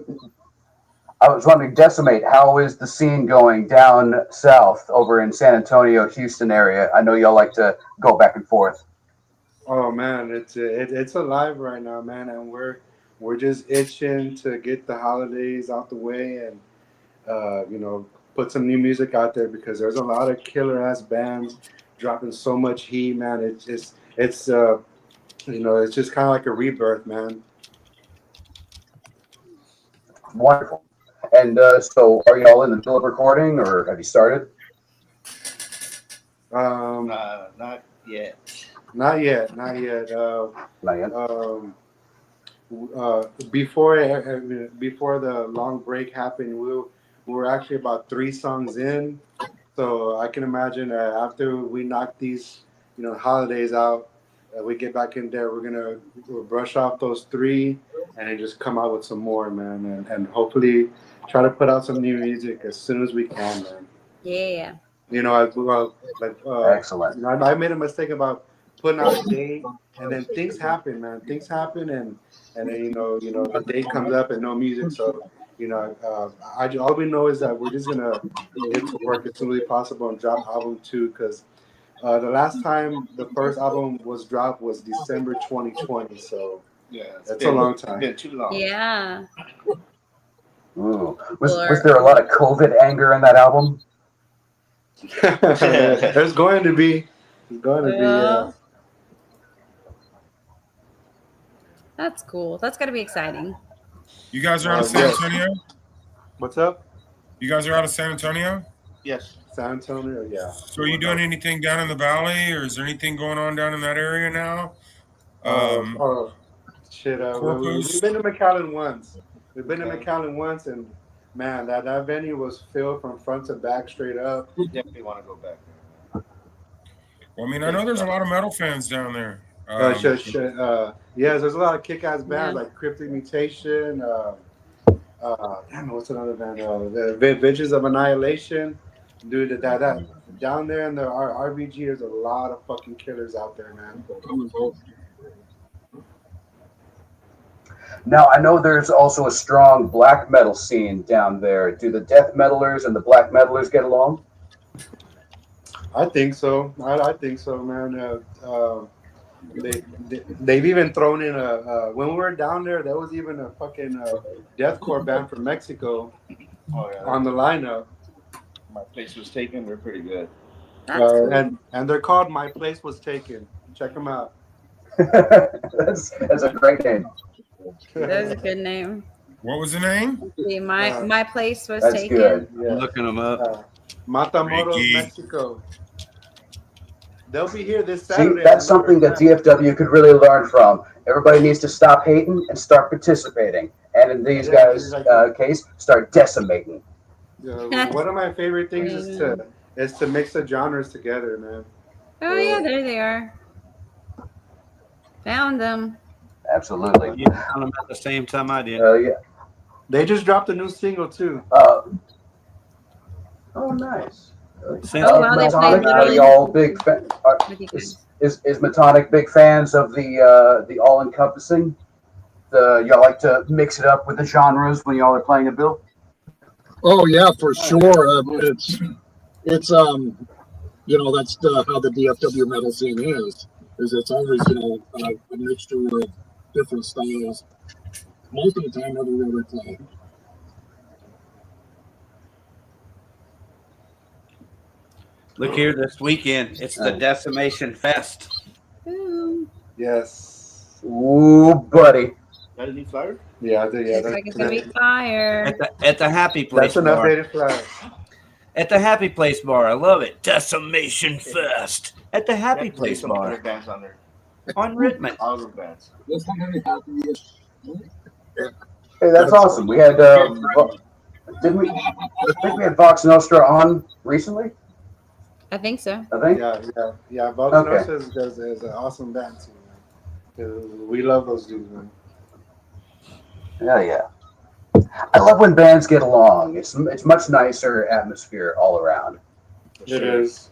E: I was wondering, Decimate, how is the scene going down south over in San Antonio, Houston area? I know y'all like to go back and forth.
K: Oh man, it's alive right now, man, and we're just itching to get the holidays out the way and you know, put some new music out there because there's a lot of killer ass bands dropping so much heat, man. It's you know, it's just kind of like a rebirth, man.
E: Wonderful. And so are y'all in the middle of recording or have you started?
M: Not yet.
K: Not yet.
E: Not yet.
K: Before the long break happened, we were actually about 3 songs in. So I can imagine after we knock these, you know, holidays out, we get back in there, we'll brush off those 3 and then just come out with some more, man, and hopefully try to put out some new music as soon as we can, man.
F: Yeah.
K: You know,
E: excellent.
K: You know, I made a mistake about putting out a date, and then things happen, man. Things happen, and then you know the date comes up and no music. So you know, all we know is that we're just gonna get to work as soon as possible and drop album 2 because the last time the first album was dropped was December 2020. So
M: yeah,
K: that's a long time.
M: It's been too long.
F: Yeah.
E: Ooh. Was there a lot of COVID anger in that album?
K: There's going to be. There's going to be. Yeah.
F: That's cool. That's got to be exciting.
I: You guys are out of San Antonio?
K: What's up?
I: You guys are out of San Antonio?
K: Yes. San Antonio, yeah.
I: So are you doing anything down in the valley, or is there anything going on down in that area now?
K: Shit. We've been to McAllen once. And man, that venue was filled from front to back, straight up.
M: Definitely want to go back there.
I: Well, I mean, I know there's a lot of metal fans down there.
K: Yes, there's a lot of kick-ass bands like Cryptic Mutation. Damn, what's another band? The Visions of Annihilation. Dude, that down there in the RBG, there's a lot of fucking killers out there, man.
E: Now, I know there's also a strong black metal scene down there. Do the death metalers and the black metalers get along?
K: I think so. I think so, man. They've even thrown in when we were down there, there was even a fucking deathcore band from Mexico on the lineup.
M: My Place Was Taken. They're pretty good.
K: And they're called My Place Was Taken. Check them out.
E: That's a great name.
F: That's a good name.
I: What was the name?
F: See, my place was
E: that's
F: taken.
E: Good.
A: Yeah. I'm looking them up.
K: Matamoros, Mexico. They'll be here this Saturday.
E: See, that's something that DFW could really learn from. Everybody needs to stop hating and start participating. And in these guys' case, start decimating.
K: One of my favorite things is to mix the genres together, man.
F: Oh yeah, there they are. Found them.
E: Absolutely.
A: You found them at the same time I did.
E: Yeah.
K: They just dropped a new single too.
E: Oh, nice.
F: Metonic,
E: are y'all big fans? Is Metonic big fans of the all-encompassing? Y'all like to mix it up with the genres when y'all are playing a bill?
L: Oh yeah, for sure. It's you know, that's how the DFW metal scene is it's always, you know, a mixture of different styles. Most of the time, everywhere we play.
A: Look here this weekend. It's the Decimation Fest.
F: Ooh.
K: Yes.
E: Ooh, buddy.
M: Got a new flyer?
K: Yeah,
F: Looks like it's gonna be fire.
A: At the Happy Place.
K: That's an updated flyer.
A: At the Happy Place Bar. I love it. Decimation Fest at the Happy Place
M: some
A: Bar.
M: other bands on there.
A: On Rittman.
M: All the bands.
E: Hey, that's awesome. We had, didn't we? I think we had Vox Nostra on recently.
F: I think so.
E: I think.
K: Yeah. Vox Nostra is an awesome band too, man. We love those dudes, man.
E: Yeah, yeah. I love when bands get along. It's much nicer atmosphere all around.
K: It is.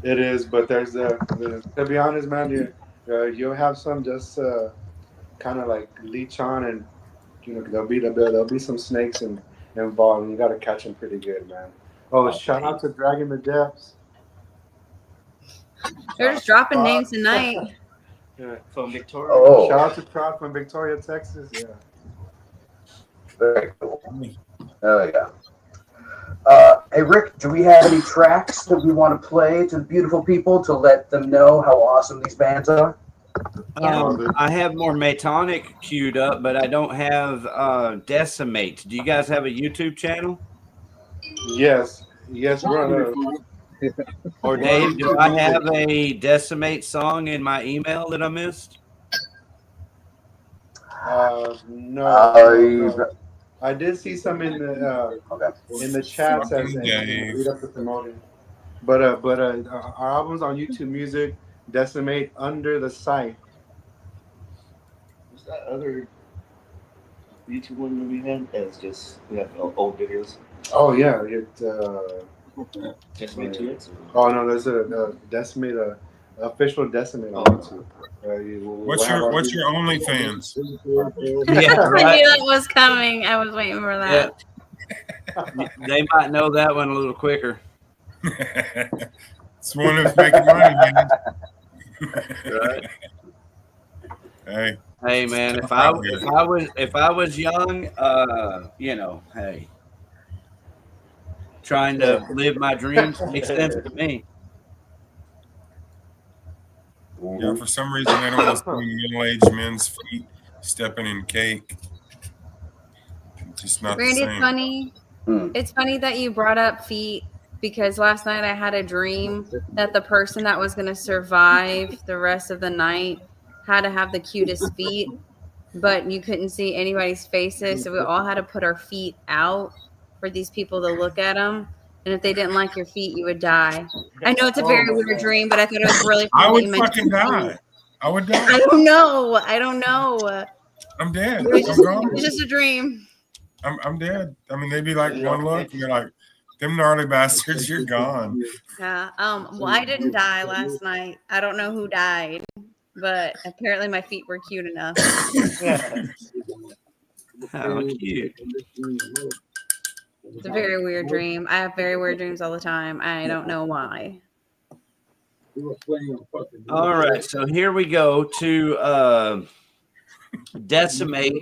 K: It is, but there's to be honest, man, you'll have some just kind of like leech on, and there'll be some snakes involved, and you got to catch them pretty good, man. Oh, shout out to Dragon the Depths.
F: They're just dropping names tonight.
K: Yeah.
M: From Victoria.
E: Oh.
K: Shout out to Crowd from Victoria, Texas. Yeah.
E: Very cool. Oh yeah. Hey Rick, do we have any tracks that we want to play to the beautiful people to let them know how awesome these bands are?
A: I have more Metonic queued up, but I don't have Decimate. Do you guys have a YouTube channel?
K: Yes, brother.
A: Or Dave, do I have a Decimate song in my email that I missed?
K: No. I did see some in the chats as lead up to promoting. But our album's on YouTube Music, Decimate Under the Sight.
M: What's that other YouTube one we had? It's just we have old videos.
K: Oh yeah,
M: Decimate 2X.
K: Oh no, there's a Decimate, official Decimate on YouTube.
I: What's your OnlyFans?
A: Yeah, right.
F: I knew that was coming. I was waiting for that.
A: Yeah. They might know that one a little quicker.
I: It's one that's making money, man.
A: Right.
I: Hey,
A: man, if I was young, hey, trying to live my dreams makes sense to me.
I: Yeah, for some reason they don't want to see middle-aged men's feet stepping in cake. It's just not
F: Randy,
I: the same.
F: it's funny. It's funny that you brought up feet, because last night I had a dream that the person that was going to survive the rest of the night had to have the cutest feet, but you couldn't see anybody's faces, so we all had to put our feet out for these people to look at them. And if they didn't like your feet, you would die. I know it's a very weird dream, but I thought it was really funny.
I: I would fucking die. I would die.
F: I don't know.
I: I'm dead.
F: It's just a dream.
I: I'm dead. I mean, they'd be like one look, and you're like, them gnarly bastards, you're gone.
F: Yeah. Well, I didn't die last night. I don't know who died, but apparently my feet were cute enough.
A: How cute.
F: It's a very weird dream. I have very weird dreams all the time. I don't know why.
A: All right, so here we go to Decimate.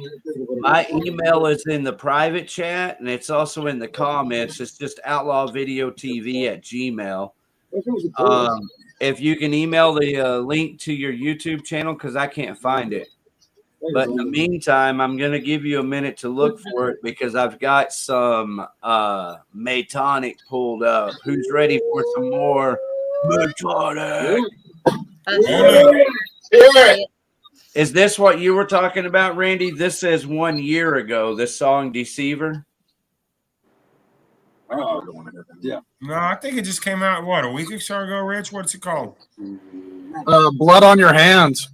A: My email is in the private chat, and it's also in the comments. It's just OutlawVideoTV@gmail. If you can email the link to your YouTube channel, because I can't find it. But in the meantime, I'm going to give you a minute to look for it, because I've got some Metonic pulled up. Who's ready for some more Metonic? Is this what you were talking about, Randy? This says 1 year ago, this song Deceiver.
I: Yeah. No, I think it just came out, what, a week or so ago, Rich? What's it called?
L: Blood on Your Hands.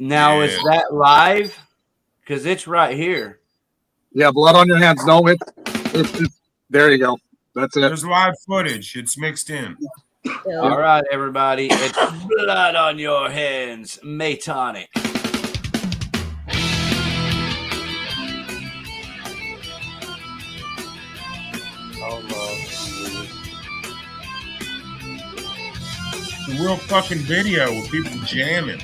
A: Now, is that live? Because it's right here.
L: Yeah, Blood on Your Hands. No, it's there you go. That's it.
I: There's live footage. It's mixed in.
A: All right, everybody. It's Blood on Your Hands, Metonic.
I: The real fucking video with people jamming.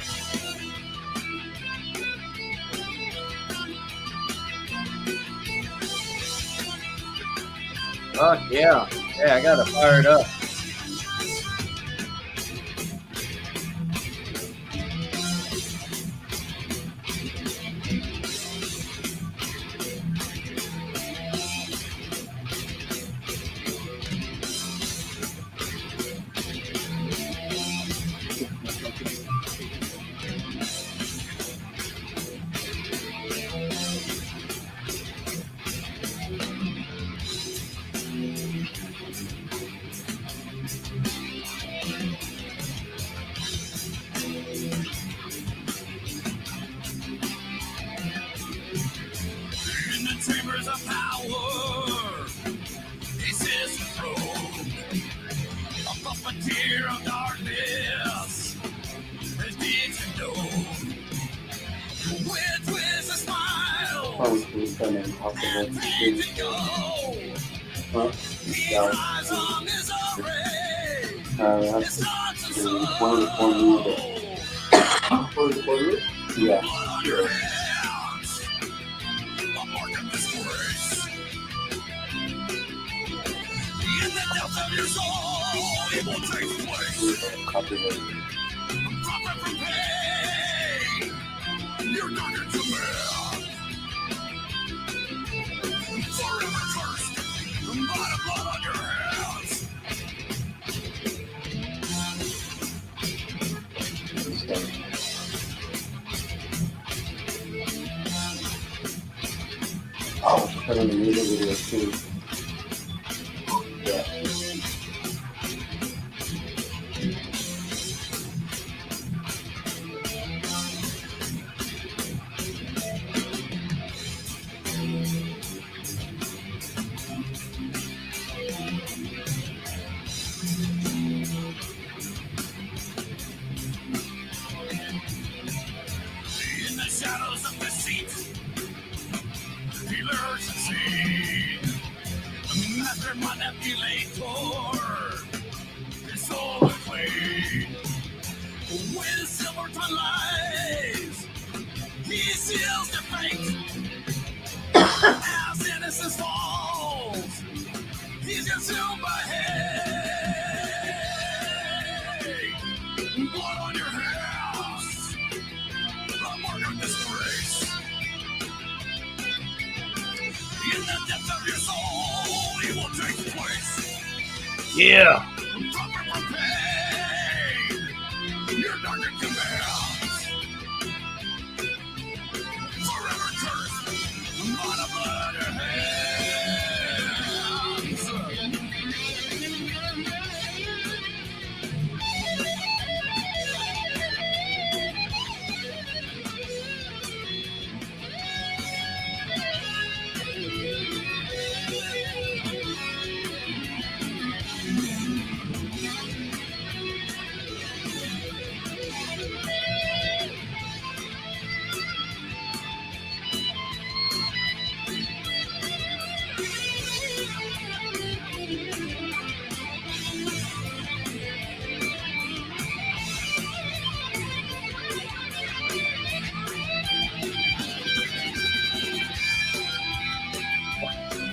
A: Fuck yeah. Yeah, I got to fire it up.
K: Huh? Yeah. That's one of the 4 rules. One of the 4 rules? Yeah. Sure. Copyright.
B: You're not into me. Forever cursed. Blood on your hands.
K: Oh, put on the music video too. Yeah.
B: In the shadows of deceit, he lures and seed. Master manipulator, his soul is clean. With silver tongue lies, he seals the fate. As innocence falls, he's consumed by hate. Blood on your hands, the mark of disgrace. In the depth of your soul, it will take place.
A: Yeah.
B: Proper for pain, your darker commands. Forever cursed, by the blood on your hands.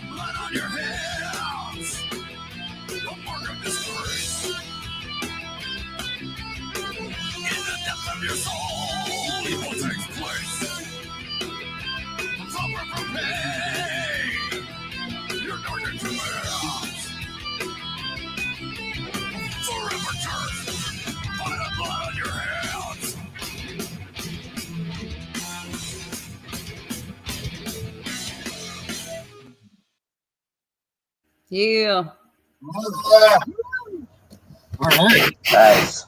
B: Blood on your hands, the mark of disgrace. In the depth of your soul, evil takes place. Proper for pain, your darker commands. Forever cursed, by the blood on your hands.
F: Yeah.
L: All right.
E: Nice.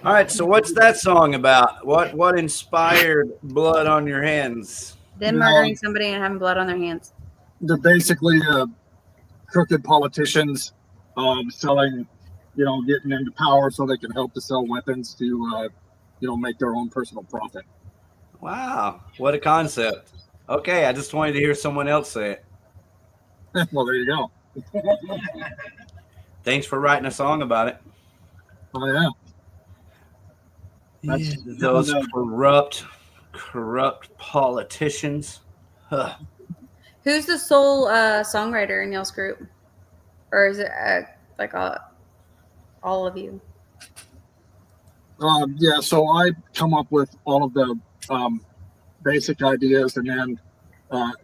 A: All right. So what's that song about? What inspired Blood on Your Hands?
F: Them murdering somebody and having blood on their hands.
L: They're basically crooked politicians selling, getting into power so they can help to sell weapons to, make their own personal profit.
A: Wow. What a concept. Okay. I just wanted to hear someone else say it.
L: Well, there you go.
A: Thanks for writing a song about it.
L: Oh, yeah.
A: Yeah, those corrupt politicians. Huh.
F: Who's the sole songwriter in y'all's group? Or is it like all of you?
L: Yeah, so I come up with all of the basic ideas, and then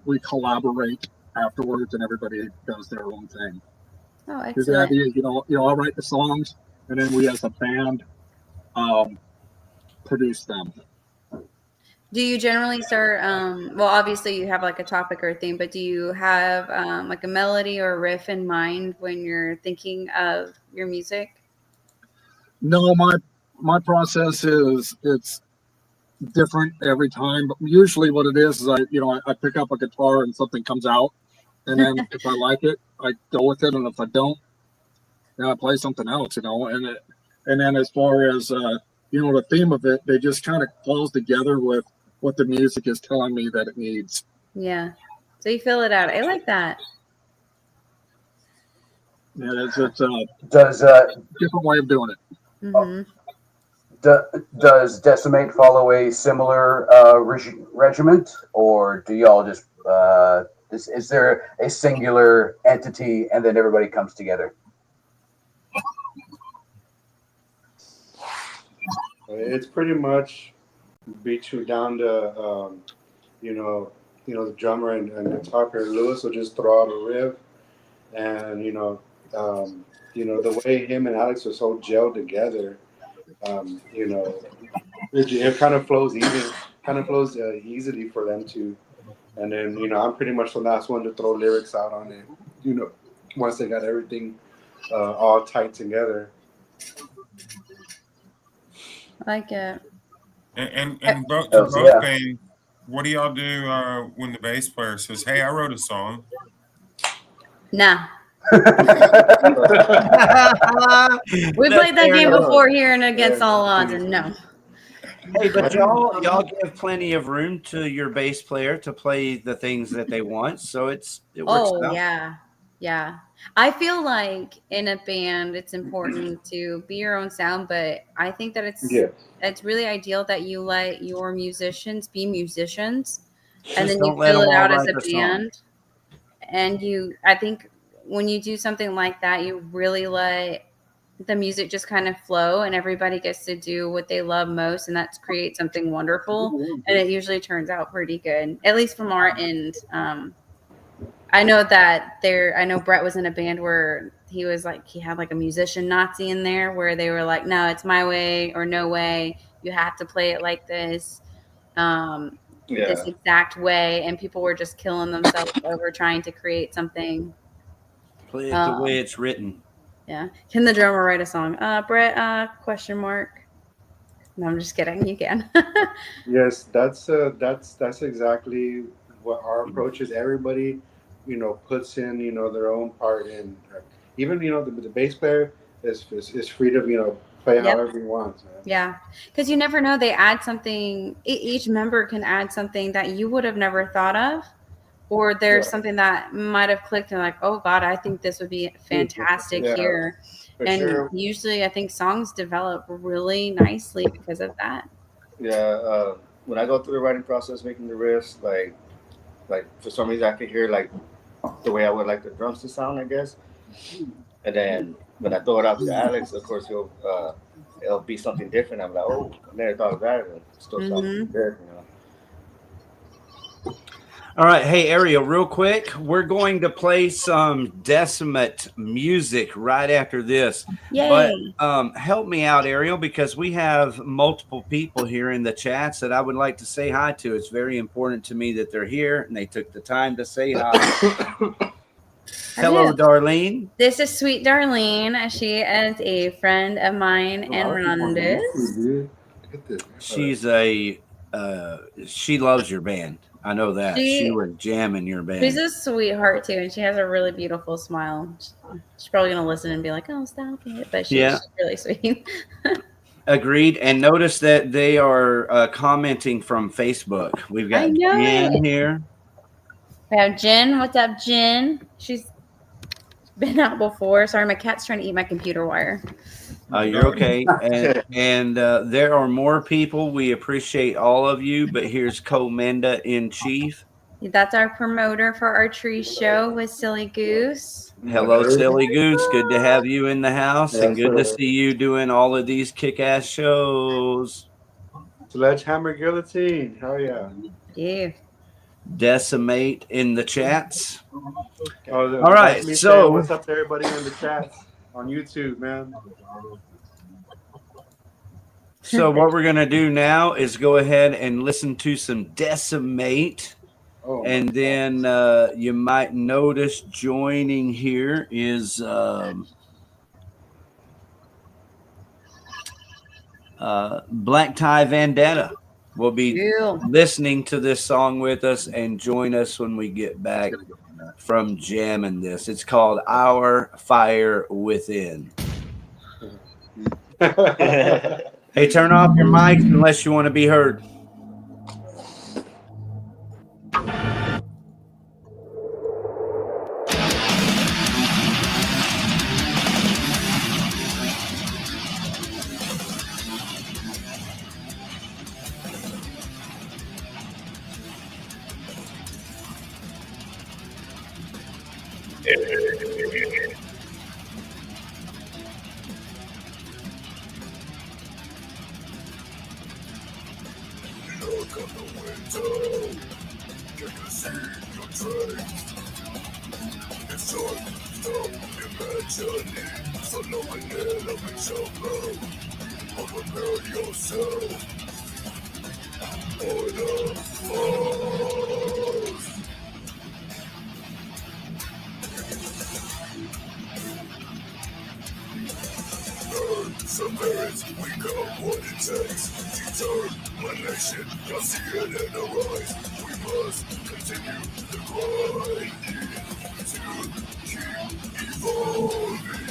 L: we collaborate afterwards, and everybody does their own thing.
F: Oh,
L: Because the
F: excellent.
L: idea is, I'll write the songs, and then we as a band produce them.
F: Do you generally start, well, obviously you have like a topic or a theme, but do you have like a melody or a riff in mind when you're thinking of your music?
L: No, my process is it's different every time, but usually what it is I pick up a guitar and something comes out, and then if I like it, I go with it, and if I don't, then I play something else, and then as far as the theme of it, they just kind of falls together with what the music is telling me that it needs.
F: Yeah. So you fill it out. I like that.
L: Yeah, it's a
E: Does
L: different way of doing it.
F: Mm-hmm.
E: does Decimate follow a similar regiment, or do y'all just is there a singular entity and then everybody comes together?
K: It's pretty much beat you down to the drummer and guitar player Lewis will just throw out a riff, and the way him and Alex are so gelled together, it kind of flows easily for them to. And then I'm pretty much the last one to throw lyrics out on it. Once they got everything all tight together.
F: I like it.
I: And both bands, what do y'all do when the bass player says, "Hey, I wrote a song"?
F: Nah. We played that game before here and Against All Odds, and no.
A: Hey, but y'all give plenty of room to your bass player to play the things that they want, so it works out.
F: Yeah. I feel like in a band, it's important to be your own sound, but I think that it's really ideal that you let your musicians be musicians, and then you fill it out as a band. And I think when you do something like that, you really let the music just kind of flow, and everybody gets to do what they love most, and that's create something wonderful. And it usually turns out pretty good, at least from our end. I know Brett was in a band where he had like a musician Nazi in there, where they were like, no, it's my way or no way. You have to play it like this, this exact way. And people were just killing themselves over trying to create something.
A: Play it the way it's written.
F: Yeah. Can the drummer write a song? Brett, question mark. No, I'm just kidding. You can.
K: Yes, that's exactly what our approach is. Everybody, puts in, their own part, and even, the bass player is free to, play however he wants. Man.
F: Yeah, because you never know. They add something. Each member can add something that you would have never thought of, or there's something that might have clicked and like, oh God, I think this would be fantastic here. And usually, I think songs develop really nicely because of that.
M: Yeah, when I go through the writing process, making the riffs, like for some reason I could hear like the way I would like the drums to sound, I guess. And then when I throw it out to Alex, of course it'll be something different. I'm like, oh, I never thought of that. It still sounds good,
A: All right. Hey, Ariel, real quick, we're going to play some Decimate music right after this.
F: Yay.
A: But help me out, Ariel, because we have multiple people here in the chats that I would like to say hi to. It's very important to me that they're here and they took the time to say hi. Hello, Darlene.
F: This is sweet Darlene. She is a friend of mine and Rhonda's.
A: She's she loves your band. I know that. She was jamming your band.
F: She's a sweetheart too, and she has a really beautiful smile. She's probably gonna listen and be like, "Oh, stop it," but she's really sweet.
A: Agreed. And notice that they are commenting from Facebook. We've got Jen here.
F: We have Jen. What's up, Jen? She's been out before. Sorry, my cat's trying to eat my computer wire.
A: You're okay. And there are more people. We appreciate all of you. But here's Comenda in Chief.
F: That's our promoter for our tree show with Silly Goose.
A: Hello, Silly Goose. Good to have you in the house, and good to see you doing all of these kick-ass shows.
K: Sledgehammer Guillotine. Hell yeah.
F: Yeah.
A: Decimate in the chats.
K: All
A: right. So
K: what's up to everybody in the chats on YouTube, man?
A: So what we're going to do now is go ahead and listen to some Decimate. And then you might notice joining here is Black Tie Vendetta. Will be listening to this song with us and join us when we get back from jamming this. It's called Our Fire Within. Hey, turn off your mics unless you want to be heard.
B: Look on the window. Can you see your train? It's time to stop imagining. So no one hell of a jumbo. But prepare yourself for the falls. Perseverance, we got what it takes. Determination, I see it in our eyes. We must continue the grind to keep evolving.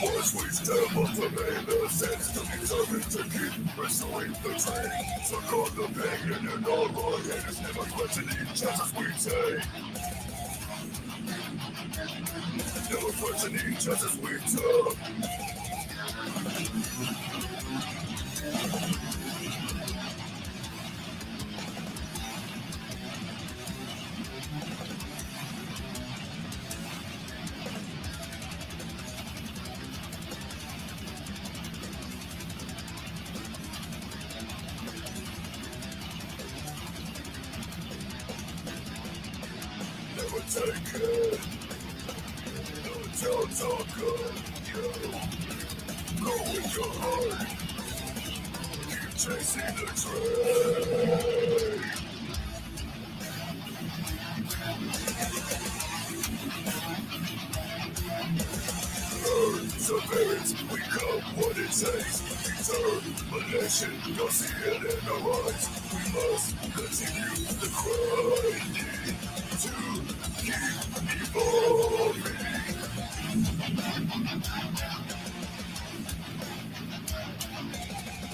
B: Once we step up to make the sense to be determined to keep pursuing the train. So call the pain in all our hands, never questioning chances we take. Never questioning chances we took. Never take it. Don't talk yo. Go with your heart. Keep chasing the train. Perseverance, we got what it takes. Determination, you'll see it in our eyes. We must continue the grind to keep evolving.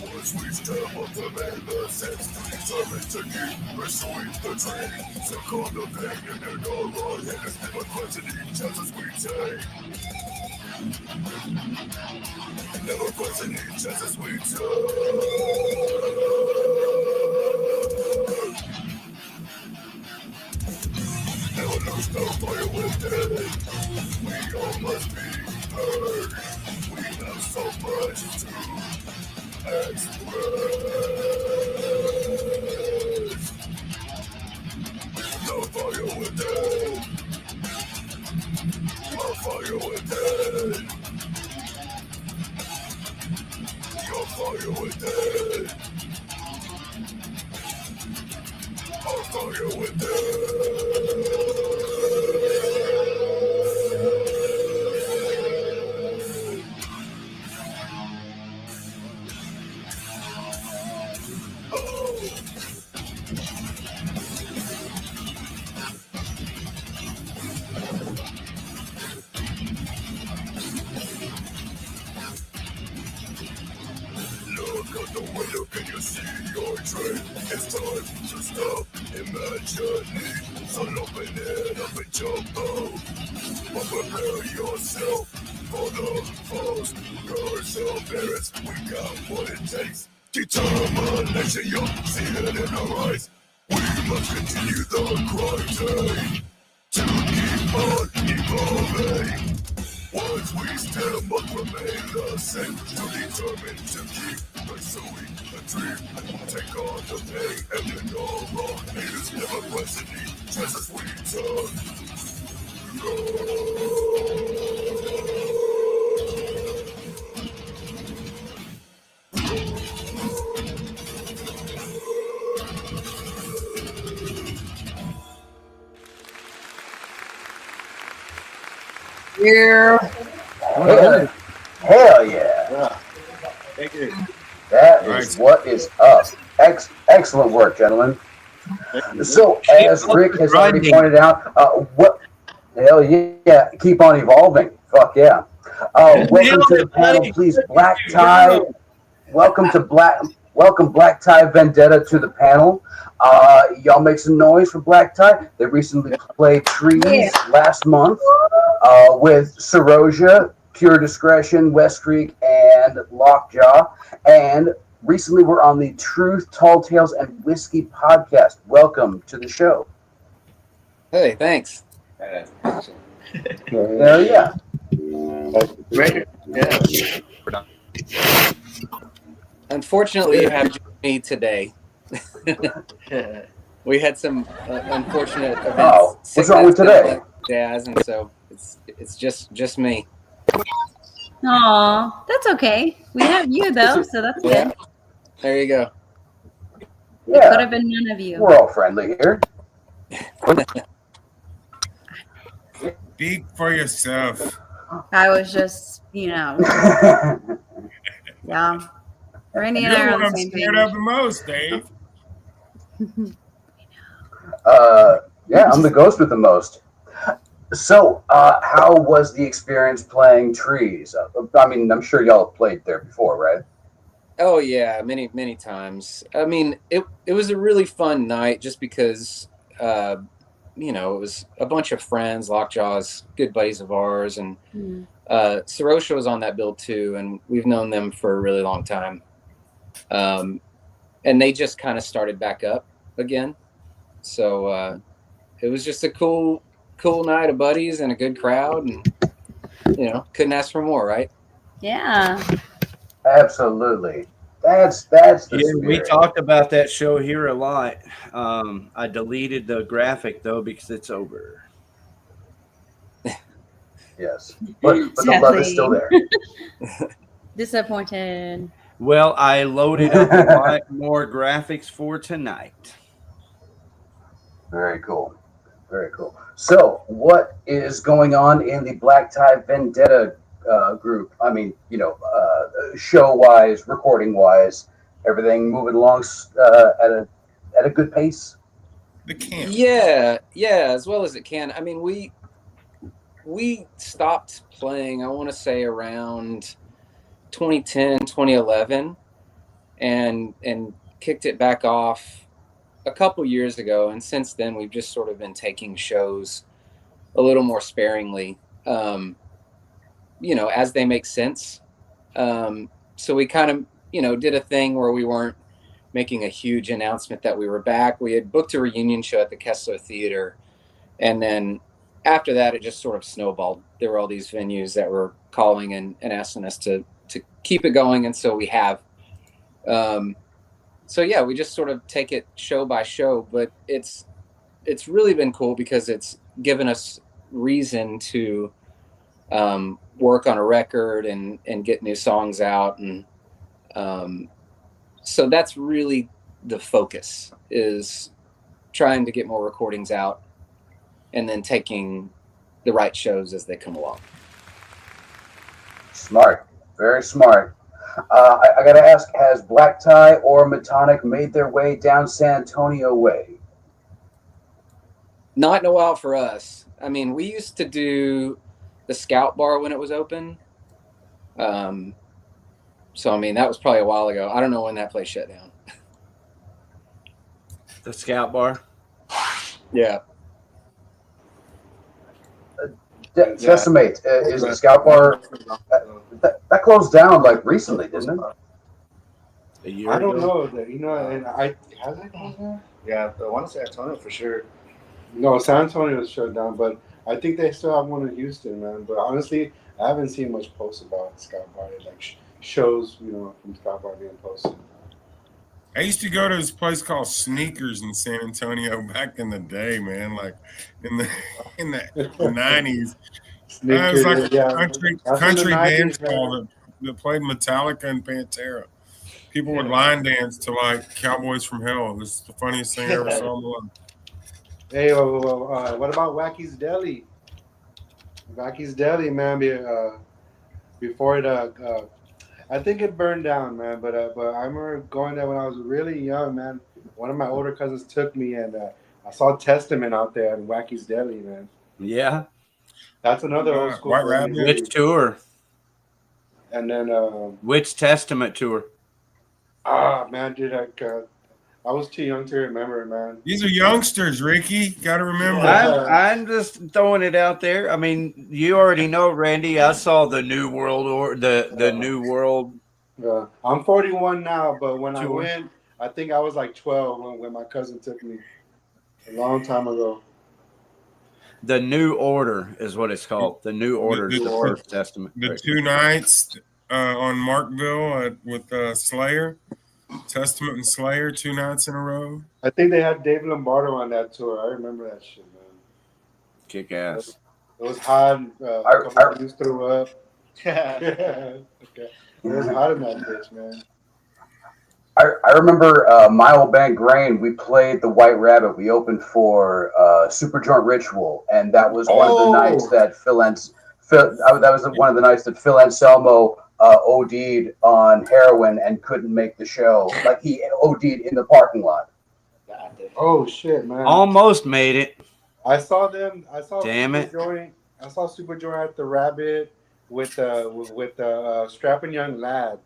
B: Once we step up to make the sense, determined to keep pursuing the train. So call the pain in all our hands, never questioning chances we take. Never questioning chances we took. Never lose no fire with it. We all must be heard. We have so much to express. No fire with it. No fire with it. Your fire with it. Our fire with it. Look out the window, can you see your train? It's time to stop imagining. So open it up and jump out. But prepare yourself for the falls. Perseverance, we got what it takes. Determination, you'll see it in our eyes. We must continue the grind to keep on evolving. Once we step up, remain the same. Too determined to keep pursuing a dream. Take on the pain and then all wrong. Haters never questioning chances we took.
E: Yeah. Hell yeah.
M: Thank you.
E: That is what is up. Excellent work, gentlemen. So, as Rick has already pointed out, what? Hell yeah. Keep on evolving. Fuck yeah. Welcome to the panel, please. Black Tie. Welcome Black Tie Vendetta to the panel. Y'all make some noise for Black Tie. They recently played Trees last month with Serosia, Pure Discretion, West Creek, and Lockjaw. And recently were on the Truth, Tall Tales, and Whiskey podcast. Welcome to the show.
N: Hey, thanks.
E: Yeah.
N: Unfortunately, you have joined me today. We had some unfortunate events.
E: Oh, what's wrong with today?
N: Jazz, and so it's just me.
F: Aw, that's okay. We have you though, so that's good.
N: There you go.
F: It could have been none of you.
E: We're all friendly here.
I: Speak for yourself.
F: I was just, yeah. Randy and I
I: You're
F: are
I: the
F: on
I: one
F: the
I: I'm
F: same
I: scared
F: page.
I: of the most, Dave.
E: Yeah, I'm the ghost with the most. So, how was the experience playing Trees? I mean, I'm sure y'all have played there before, right?
N: Oh yeah, many times. I mean, it was a really fun night just because it was a bunch of friends, Lockjaw's good buddies of ours, and Sarosha was on that bill too, and we've known them for a really long time. And they just kind of started back up again. So it was just a cool night of buddies and a good crowd, and couldn't ask for more, right?
F: Yeah.
E: Absolutely. That's the spirit.
A: We talked about that show here a lot. I deleted the graphic though because it's over.
E: Yes, but the love is still there.
F: Disappointed.
A: Well, I loaded up a lot more graphics for tonight.
E: Very cool. Very cool. So, what is going on in the Black Tie Vendetta group? I mean, show-wise, recording-wise, everything moving along at a good pace?
I: The camp.
N: Yeah, as well as it can. I mean, we stopped playing, I want to say around 2010, 2011, and kicked it back off a couple years ago. And since then, we've just sort of been taking shows a little more sparingly, as they make sense. So we kind of, did a thing where we weren't making a huge announcement that we were back. We had booked a reunion show at the Kessler Theater. And then after that, it just sort of snowballed. There were all these venues that were calling and asking us to keep it going. And so we have. So yeah, we just sort of take it show by show, but it's really been cool because it's given us reason to work on a record and get new songs out. And so that's really the focus, is trying to get more recordings out and then taking the right shows as they come along.
E: Smart. Very smart. I got to ask, has Black Tie or Metonic made their way down San Antonio way?
N: Not in a while for us. I mean, we used to do the Scout Bar when it was open. So, I mean, that was probably a while ago. I don't know when that place shut down.
A: The Scout Bar?
N: Yeah.
E: Decimate, is the Scout Bar, that closed down like recently, didn't it?
A: A year
K: I don't
A: ago?
K: know. And has it closed down?
M: Yeah, I want to say Antonio for sure.
K: No, San Antonio was shut down, but I think they still have one in Houston, man. But honestly, I haven't seen much posts about Scout Bar, like shows, from Scout Bar being posted.
I: I used to go to this place called Sneakers in San Antonio back in the day, man. Like in the 90s. It was like a country dance hall that played Metallica and Pantera. People would line dance to like Cowboys from Hell. It was the funniest thing I ever saw in my life.
K: Hey, what about Wacky's Deli? Wacky's Deli, man. Before it, I think it burned down, man. But I remember going there when I was really young, man. One of my older cousins took me, and I saw Testament out there at Wacky's Deli, man.
A: Yeah.
K: That's another old school.
A: White Rabbit. Which tour?
K: And then
A: which Testament tour?
K: Man, dude, I was too young to remember, man.
I: These are youngsters, Ricky. Got to remember.
A: I'm just throwing it out there. I mean, you already know, Randy. I saw the New World or the New World
K: I'm 41 now, but when I went, I think I was like 12 when my cousin took me a long time ago.
A: The New Order is what it's called. The New Order is the First Testament.
I: The 2 nights on Markville with Slayer, Testament and Slayer, 2 nights in a row.
K: I think they had Dave Lombardo on that tour. I remember that shit, man.
A: Kick ass.
K: It was hot. A couple of dudes threw up. Okay. It was hot in that bitch, man.
E: I remember my old band Grain. We played the White Rabbit. We opened for Superjoint Ritual, and that was one of the nights that one of the nights that Phil Anselmo OD'd on heroin and couldn't make the show. Like he OD'd in the parking lot.
K: Oh shit, man!
A: Almost made it.
K: I saw them. I saw.
A: Damn it!
K: I saw Superjoint at the Rabbit with Strapping Young Lad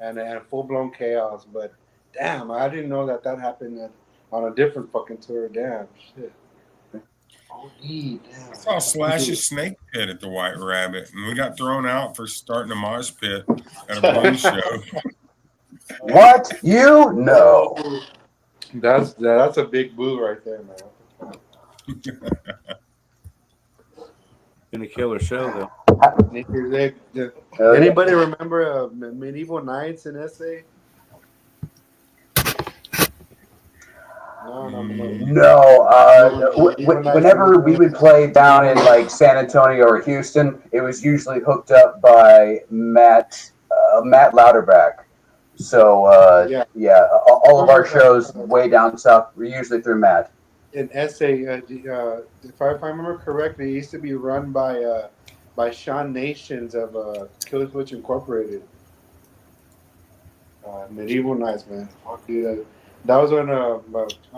K: and Full Blown Chaos. But damn, I didn't know that happened on a different fucking tour. Damn shit.
I: I saw Slash's Snake Pit at the White Rabbit, and we got thrown out for starting a mosh pit at a blues show.
E: What? You know?
K: That's a big boo right there, man.
A: Been a killer show though.
K: Anybody remember Medieval Nights in SA?
E: No. Whenever we would play down in like San Antonio or Houston, it was usually hooked up by Matt Louderback. So all of our shows way down south were usually through Matt.
K: In SA, if I remember correctly, it used to be run by Sean Nations of Killer Switch Incorporated. Medieval Nights, man. Fuck, dude. That was when I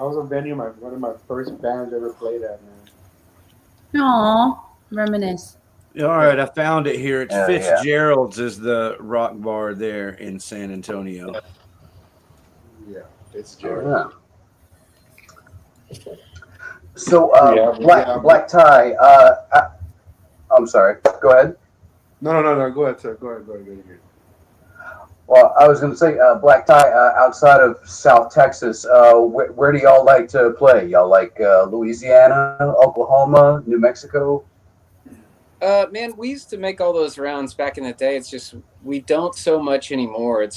K: was a venue. One of my first bands ever played at, man.
F: Aw, reminisce.
A: All right, I found it here. It's Fitzgerald's is the rock bar there in San Antonio.
K: Yeah, Fitzgerald.
E: So, Black Tie. I'm sorry. Go ahead.
K: No. Go ahead, sir. Go ahead.
E: Well, I was going to say, Black Tie, outside of South Texas, where do y'all like to play? Y'all like Louisiana, Oklahoma, New Mexico?
N: Man, we used to make all those rounds back in the day. It's just we don't so much anymore.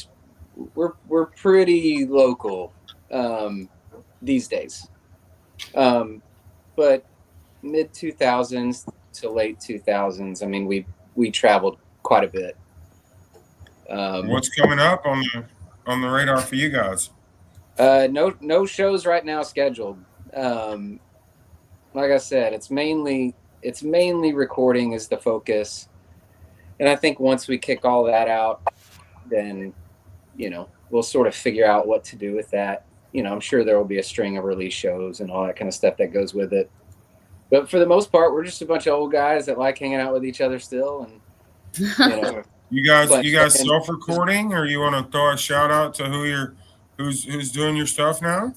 N: We're pretty local these days. But mid 2000s to late 2000s, I mean, we traveled quite a bit.
I: What's coming up on the radar for you guys?
N: No shows right now scheduled. Like I said, it's mainly recording is the focus, and I think once we kick all that out, then we'll sort of figure out what to do with that. I'm sure there will be a string of release shows and all that kind of stuff that goes with it. But for the most part, we're just a bunch of old guys that like hanging out with each other still, and
I: You guys self-recording, or you want to throw a shout out to who's doing your stuff now?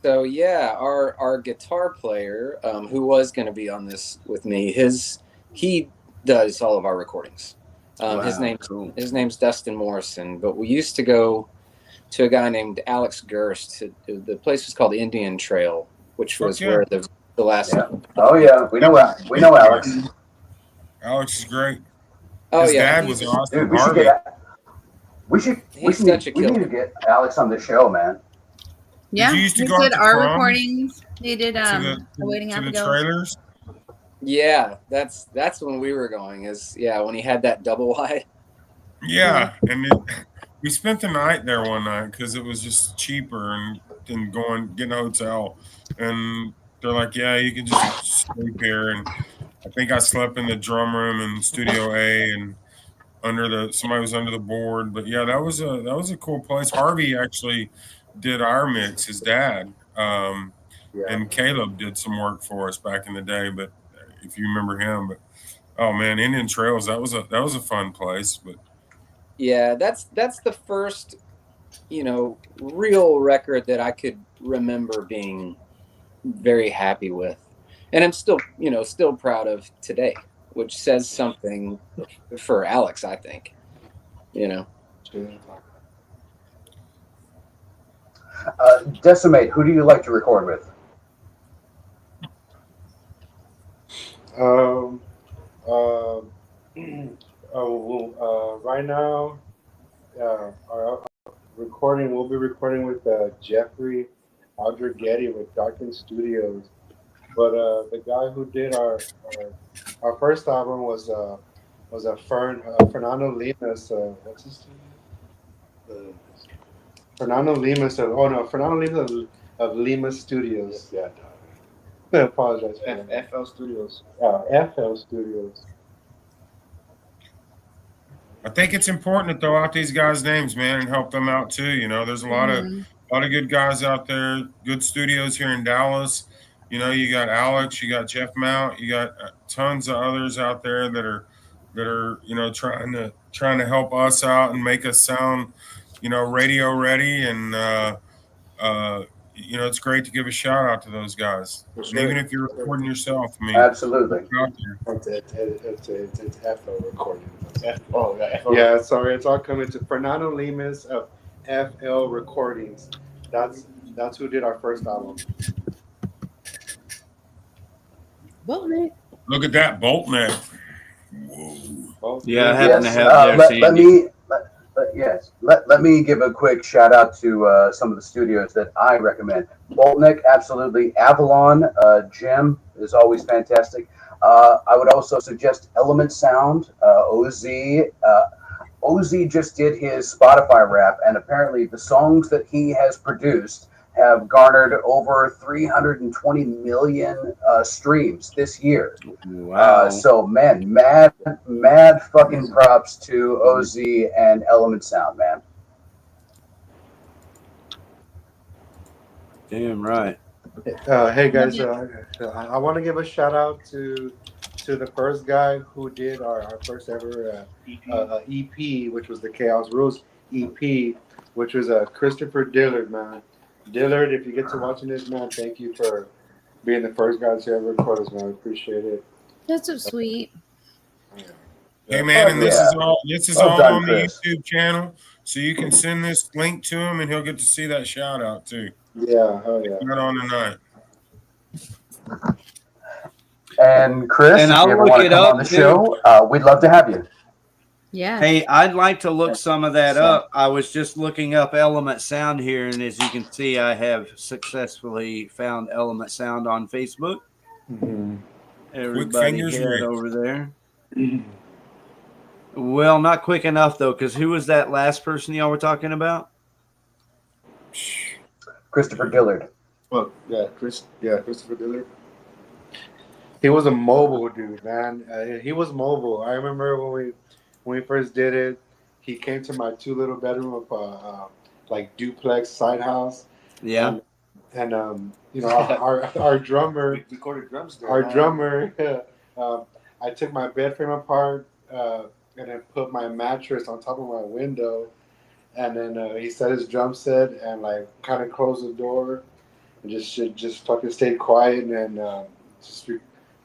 N: So yeah, our guitar player, who was going to be on this with me, he does all of our recordings. His name's Dustin Morrison, but we used to go to a guy named Alex Gerst. The place was called Indian Trail, which was where the last.
E: Yeah. Oh yeah, we know Alex.
I: Alex is great.
N: Oh,
I: his
N: yeah.
I: dad was awesome.
E: Dude, we need to get Alex on the show, man.
F: Yeah,
I: he
F: did our recordings. He did Waiting
I: to the trailers.
N: Yeah, that's when we were going. When he had that double wide.
I: Yeah, and we spent the night there one night because it was just cheaper than getting a hotel. And they're like, "Yeah, you can just sleep here." And I think I slept in the drum room in Studio A and somebody was under the board. But yeah, that was a cool place. Harvey actually did our mix, his dad, and Caleb did some work for us back in the day. But if you remember him, but oh man, Indian Trails, that was a fun place. But
N: yeah, that's the first real record that I could remember being very happy with, and I'm still proud of today, which says something for Alex, I think.
E: Decimate, who do you like to record with?
K: Right now, our recording. We'll be recording with Jeffrey Aldrighetti with Darken Studios. But the guy who did our first album was Fernando Limas. What's his name? Fernando Limas. Fernando Limas of Limas Studios. Yeah. I apologize.
M: FL Studios.
K: FL Studios.
I: I think it's important to throw out these guys' names, man, and help them out too. You know, there's a lot of good guys out there, good studios here in Dallas. You know, you got Alex, you got Jeff Mount, you got tons of others out there that are you know trying to help us out and make us sound, you know, radio ready. And you know, it's great to give a shout out to those guys.
K: For
I: And
K: sure.
I: even if you're recording yourself, I mean,
E: Absolutely.
K: It's FL recording. Yeah, sorry, it's all coming to Fernando Limas of FL Recordings. That's who did our first album.
F: Boltneck.
I: look at that bolt neck.
K: Whoa.
A: Yeah, I happen to have their Sandy.
E: Let me give a quick shout out to some of the studios that I recommend. Boltnick, absolutely. Avalon, Jim is always fantastic. I would also suggest Element Sound, OZ. OZ just did his Spotify rap, and apparently the songs that he has produced have garnered over 320 million streams this year.
A: Wow.
E: So, man, mad fucking props to OZ and Element Sound, man.
A: Damn right.
K: Hey guys, I want to give a shout out to the first guy who did our first ever EP, which was the Chaos Rules EP, which was Christopher Dillard, man. Dillard, if you get to watching this, man, thank you for being the first guy to ever record us, man. I appreciate it.
F: That's so sweet.
I: Hey man, and this is all
E: done,
I: on the
E: Chris.
I: YouTube channel, so you can send this link to him, and he'll get to see that shout out too.
K: Yeah, hell yeah.
I: Not on tonight.
E: And Chris,
A: And
E: if
A: I'll
E: you ever
A: look
E: want to
A: it
E: come
A: up,
E: on the
A: too.
E: show, we'd love to have you.
F: Yeah.
A: Hey, I'd like to look some of that up. I was just looking up Element Sound here, and as you can see, I have successfully found Element Sound on Facebook. Everybody
I: fingers,
A: head
I: Rick.
A: over there. Well, not quick enough though, because who was that last person y'all were talking about?
E: Christopher Dillard.
M: Oh, yeah, Christopher Dillard.
K: He was a mobile dude, man. He was mobile. I remember when we first did it, he came to my 2 little bedroom of like duplex side house.
A: Yeah.
K: And you know, our drummer
M: We recorded drums there.
K: our
M: man.
K: drummer I took my bed frame apart and then put my mattress on top of my window, and then he set his drum set and like kind of closed the door and just fucking stayed quiet and just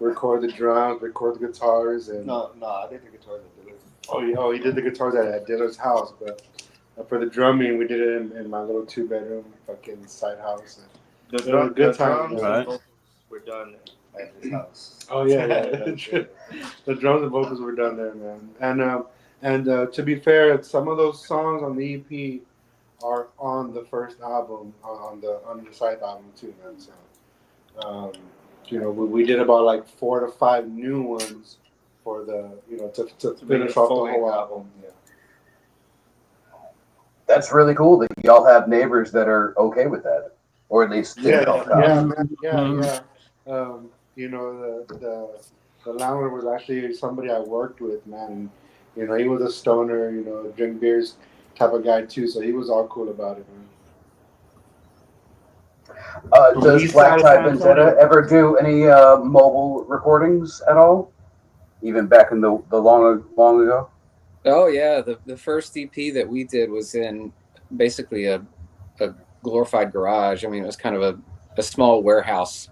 K: record the drums, record the guitars, and
M: No, I did the guitars at Dillard's.
K: he did the guitars at Dillard's house, but for the drumming we did it in my little 2-bedroom fucking side house. And it was a good time.
M: drums
A: Right.
M: and vocals were done at his house.
K: Oh yeah. The drums and vocals were done there, man. And to be fair, some of those songs on the EP are on the first album, on the side album too, man. So, you know, we did about like 4 to 5 new ones for the, you know, to finish off the whole album. Yeah.
E: That's really cool that y'all have neighbors that are okay with that, or at least think y'all have.
K: Yeah. You know, the landlord was actually somebody I worked with, man. And, you know, he was a stoner, you know, drink beers type of guy too, so he was all cool about it, man.
E: Does Black Tie Vendetta ever do any mobile recordings at all? Even back in the long ago?
N: Oh yeah, the first EP that we did was in basically a glorified garage. I mean, it was kind of a small warehouse.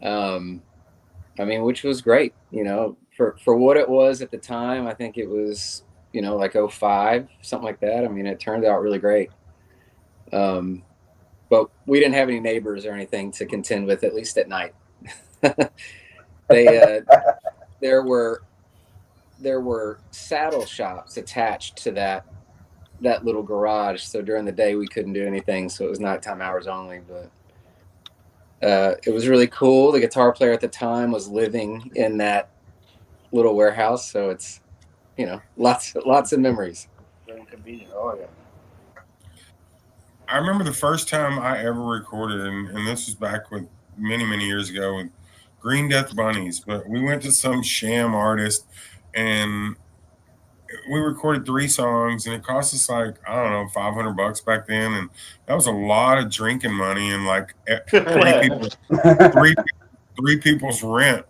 N: I mean, which was great, you know, for what it was at the time. I think it was, you know, like 05, something like that. I mean, it turned out really great. But we didn't have any neighbors or anything to contend with, at least at night. There were saddle shops attached to that little garage. So during the day we couldn't do anything. So it was nighttime hours only, but it was really cool. The guitar player at the time was living in that little warehouse. So it's, lots of memories.
M: Very convenient. Oh yeah.
I: I remember the first time I ever recorded, and this was back with many years ago with Green Death Bunnies, but we went to some sham artist and we recorded 3 songs, and it cost us like, I don't know, $500 back then, and that was a lot of drinking money and like three people's rent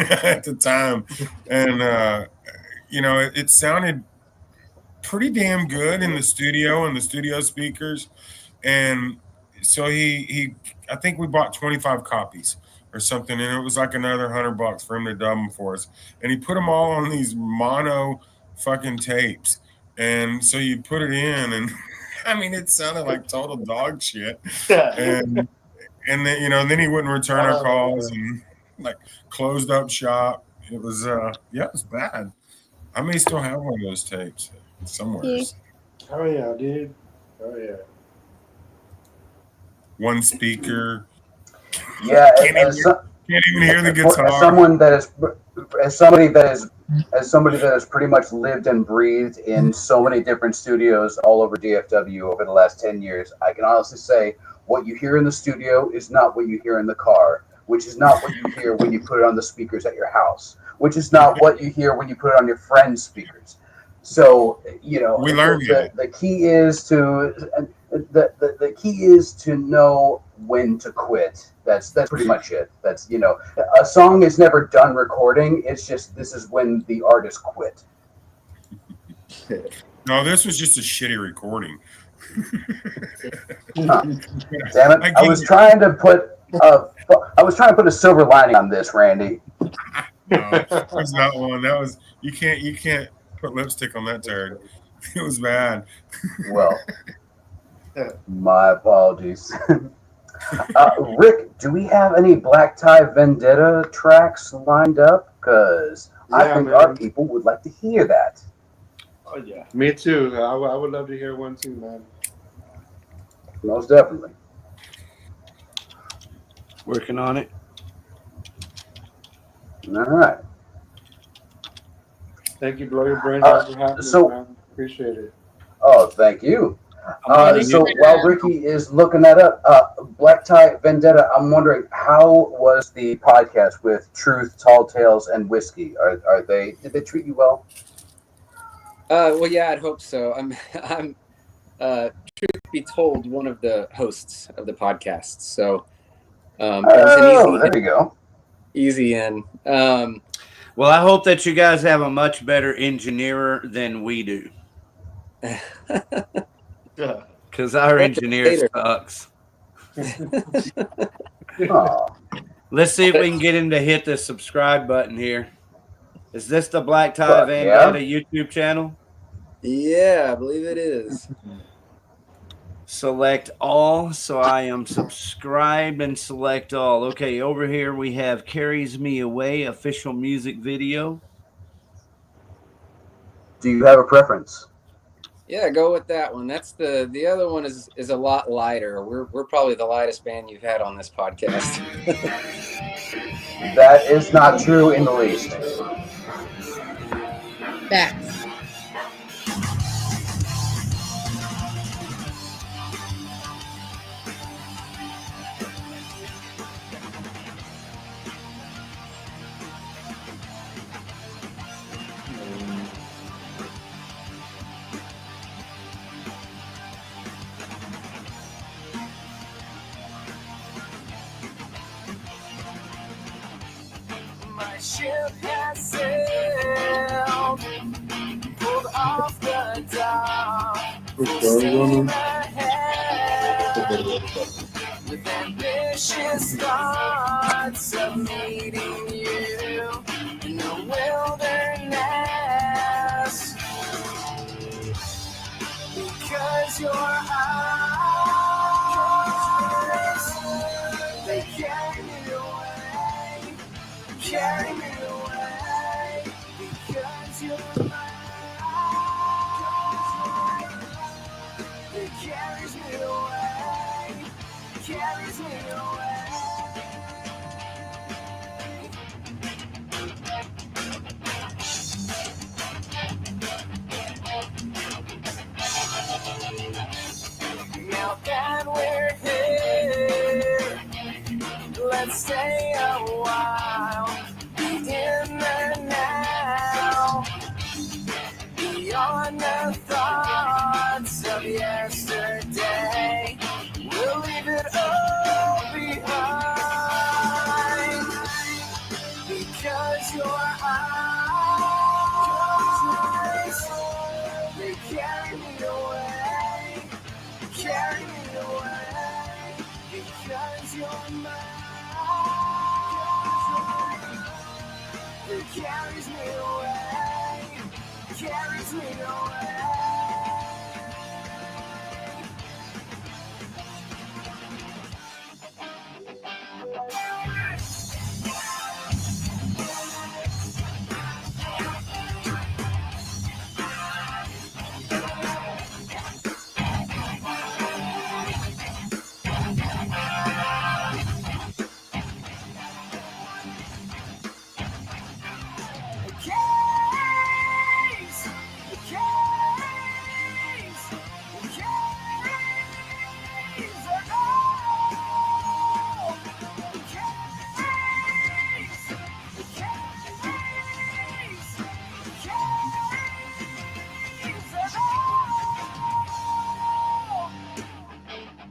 I: at the time. And it sounded pretty damn good in the studio and the studio speakers. And so I think we bought 25 copies or something, and it was like another $100 for him to dub them for us. And he put them all on these mono fucking tapes. And so you put it in, and I mean, it sounded like total dog shit. And then, then he wouldn't return our calls and like closed up shop. It was, it was bad. I may still have one of those tapes somewhere.
K: Oh yeah, dude. Oh yeah.
I: One speaker.
E: Yeah,
I: can't even hear the guitar.
E: As somebody that has pretty much lived and breathed in so many different studios all over DFW over the last 10 years, I can honestly say what you hear in the studio is not what you hear in the car, which is not what you hear when you put it on the speakers at your house, which is not what you hear when you put it on your friend's speakers. So, we learned the key is to the key is to know when to quit. That's pretty much it. That's, a song is never done recording. It's just, this is when the artist quit.
I: No, this was just a shitty recording.
E: Damn it! I was trying to put a silver lining on this, Randy.
I: No, there's not one. That was you can't put lipstick on that turd. It was bad.
E: Well, my apologies. Rick, do we have any Black Tie Vendetta tracks lined up? Because I think our people would like to hear that.
K: Oh yeah, me too. I would love to hear one too, man.
E: Most definitely.
A: Working on it.
E: All right.
K: Thank you, Blow Your Brains out for having us, man. Appreciate it.
E: Oh, thank you. So while Ricky is looking that up, Black Tie Vendetta, I'm wondering, how was the podcast with Truth, Tall Tales, and Whiskey? Did they treat you well?
N: Well, yeah, I'd hope so. I'm truth be told, one of the hosts of the podcast. So it was an
E: there you go.
N: Easy in.
A: Well, I hope that you guys have a much better engineer than we do. Because our engineer sucks. Let's see if we can get him to hit the subscribe button here. Is this the Black Tie Vendetta YouTube channel?
N: Yeah, I believe it is.
A: Select all. So I am subscribed and select all. Okay, over here we have Carries Me Away official music video.
E: Do you have a preference?
N: Yeah, go with that one. That's the other one is a lot lighter. We're probably the lightest band you've had on this podcast.
E: That is not true in the least.
F: Facts.
B: My ship has sailed, pulled off the dock, steam ahead, with ambitious thoughts of meeting you in the wilderness, because your eyes carry me away, because you're mine. It carries me away, carries me away. Now that we're here, let's stay a while in the now, beyond the thoughts of yesterday. We'll leave it all behind, because your eyes, they carry me away, carry me away, because you're mine. It carries me away, carries me away.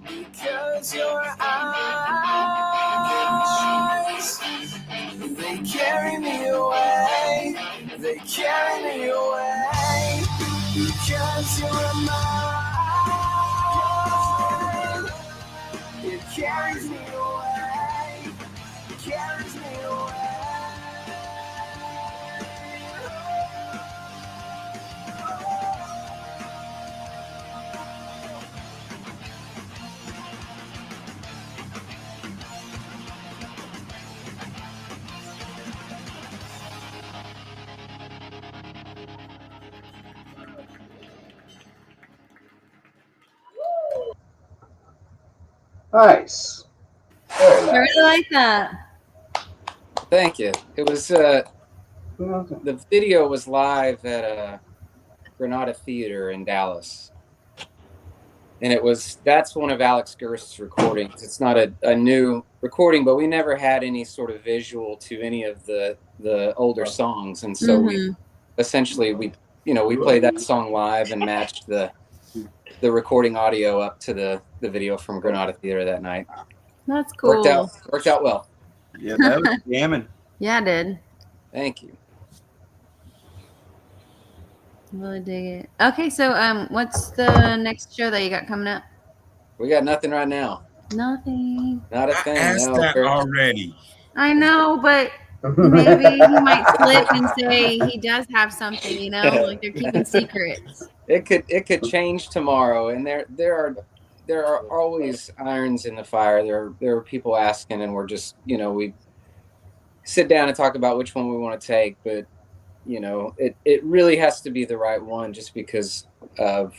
B: Because your eyes, they carry me away, they carry me away, because you're mine. It carries me away, carries me away.
E: Nice. Very
F: I
E: nice.
F: really like that.
N: Thank you. It was the video was live at Granada Theater in Dallas, and that's one of Alex Gerst's recordings. It's not a new recording, but we never had any sort of visual to any of the older songs, and so we essentially we played that song live and matched the recording audio up to the video from Granada Theater that night.
F: That's cool.
N: Worked out well.
A: Yeah, that was jamming.
F: Yeah, I did.
N: Thank you.
F: Really dig it. Okay, so what's the next show that you got coming up?
N: We got nothing right now.
F: Nothing.
N: Not a thing.
I: I asked
N: no,
I: that
N: Kurt.
I: already.
F: I know, but maybe he might slip and say he does have something, you know, like they're keeping secrets.
N: It could change tomorrow, and there are always irons in the fire. There are people asking, and we're just we sit down and talk about which one we want to take, but it really has to be the right one, just because of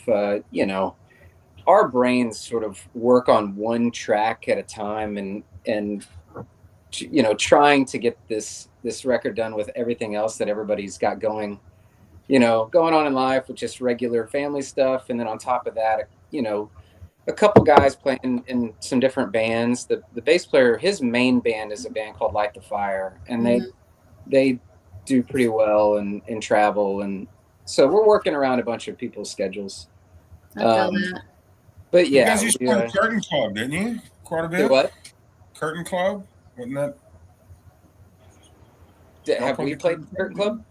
N: our brains sort of work on one track at a time, and trying to get this record done with everything else that everybody's got going on in life, with just regular family stuff, and then on top of that, a couple guys playing in some different bands. The bass player, his main band is a band called Light the Fire, and they do pretty well and travel, and so we're working around a bunch of people's schedules.
F: I feel that.
N: But yeah,
I: you guys used to play Curtain Club, didn't you? Quite a bit.
N: Do what?
I: Curtain Club, wasn't that?
N: Have we played Curtain Club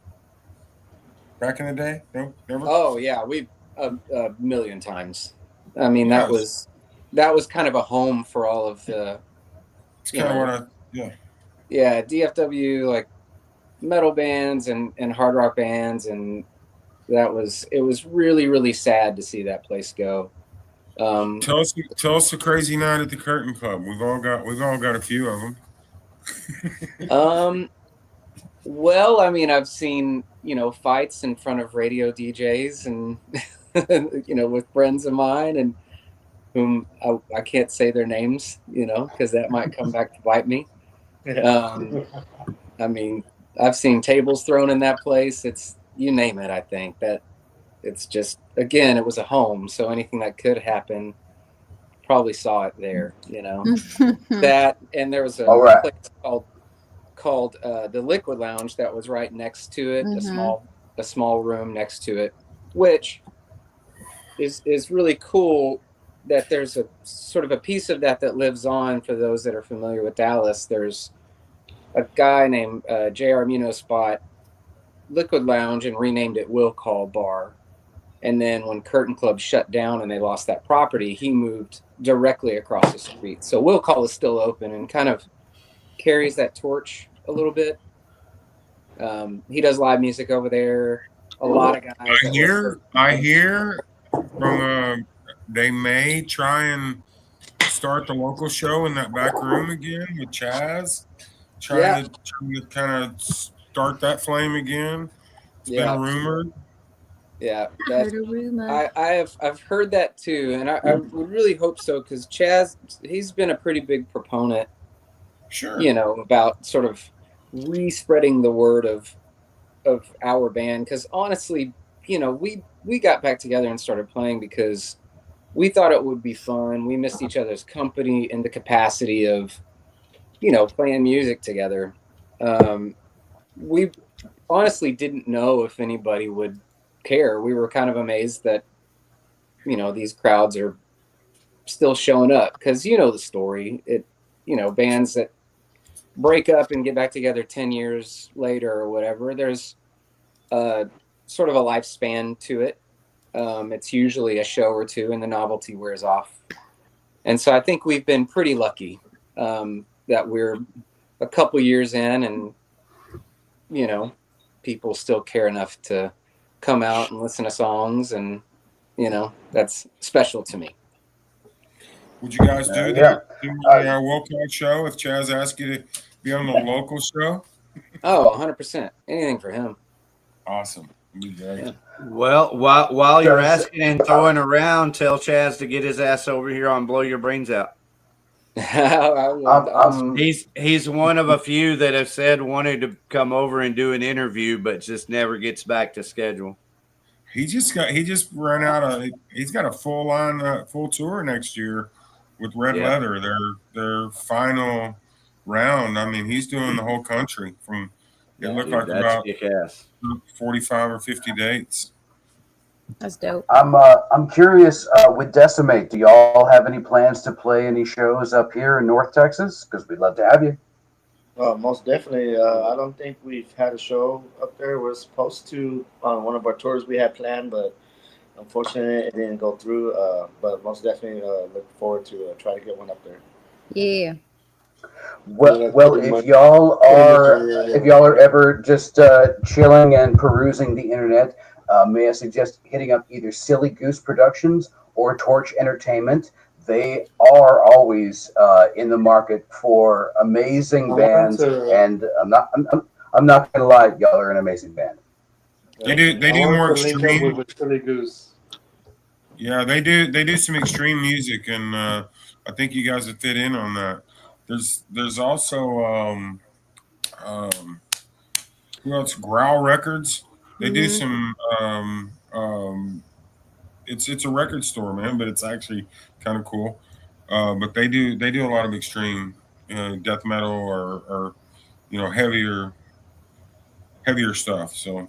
I: Back in the day? No, never.
N: Oh yeah, we've a million times. I mean, that was kind of a home for all of the.
I: It's kind of what
N: yeah, DFW, like metal bands and hard rock bands, and it was really, really sad to see that place go.
I: Tell us the crazy night at the Curtain Club. We've all got a few of them.
N: Well, I mean, I've seen, fights in front of radio DJs and, with friends of mine and whom I can't say their names, because that might come back to bite me. I mean, I've seen tables thrown in that place. It's, you name it, I think. That it's just, again, it was a home. So anything that could happen, probably saw it there, That, and there was a place called the Liquid Lounge that was right next to it, a small room next to it, which is really cool that there's a sort of a piece of that lives on for those that are familiar with Dallas. There's a guy named J.R. Munoz bought Liquid Lounge and renamed it Will Call Bar. And then when Curtain Club shut down and they lost that property, he moved directly across the street. So Will Call is still open and kind of carries that torch a little bit. He does live music over there. A lot of guys.
I: I hear from they may try and start the local show in that back room again with Chaz. Trying to kind of start that flame again. It's been rumored.
N: Yeah, I've heard that too, and I would really hope so, because Chaz, he's been a pretty big proponent.
I: Sure.
N: About sort of re-spreading the word of our band, because honestly, we got back together and started playing because we thought it would be fun. We missed each other's company in the capacity of playing music together. We honestly didn't know if anybody would care. We were kind of amazed that these crowds are still showing up, because the story. Bands that break up and get back together 10 years later or whatever, there's sort of a lifespan to it. It's usually a show or two and the novelty wears off. And so I think we've been pretty lucky that we're a couple years in and, people still care enough to come out and listen to songs, and, that's special to me.
I: Would you guys do that? Will Call show if Chaz asked you to be on the local show?
N: Oh, 100%. Anything for him.
I: Awesome.
N: Yeah.
A: Well, while you're asking and throwing around, tell Chaz to get his ass over here on Blow Your Brains Out. He's one of a few that have said wanted to come over and do an interview, but just never gets back to schedule.
I: He just ran out he's got a full tour next year with Red Leather. Their final round. I mean, he's doing the whole country from about 45 or 50 dates.
F: That's dope.
E: I'm curious, with Decimate, do y'all have any plans to play any shows up here in North Texas? Because we'd love to have you.
M: Most definitely. I don't think we've had a show up there. We're supposed to on one of our tours we had planned, but unfortunately it didn't go through. But most definitely look forward to try to get one up there.
F: Yeah.
E: Well, if y'all are ever just chilling and perusing the internet, may I suggest hitting up either Silly Goose Productions or Torch Entertainment. They are always in the market for amazing bands, and I'm not gonna lie, y'all are an amazing band.
I: They do more extreme
K: with Silly Goose.
I: Yeah, they do some extreme music, and I think you guys would fit in on that. There's also who else? Growl Records. They do some it's a record store, man, but it's actually kind of cool. But they do a lot of extreme death metal or heavier stuff. So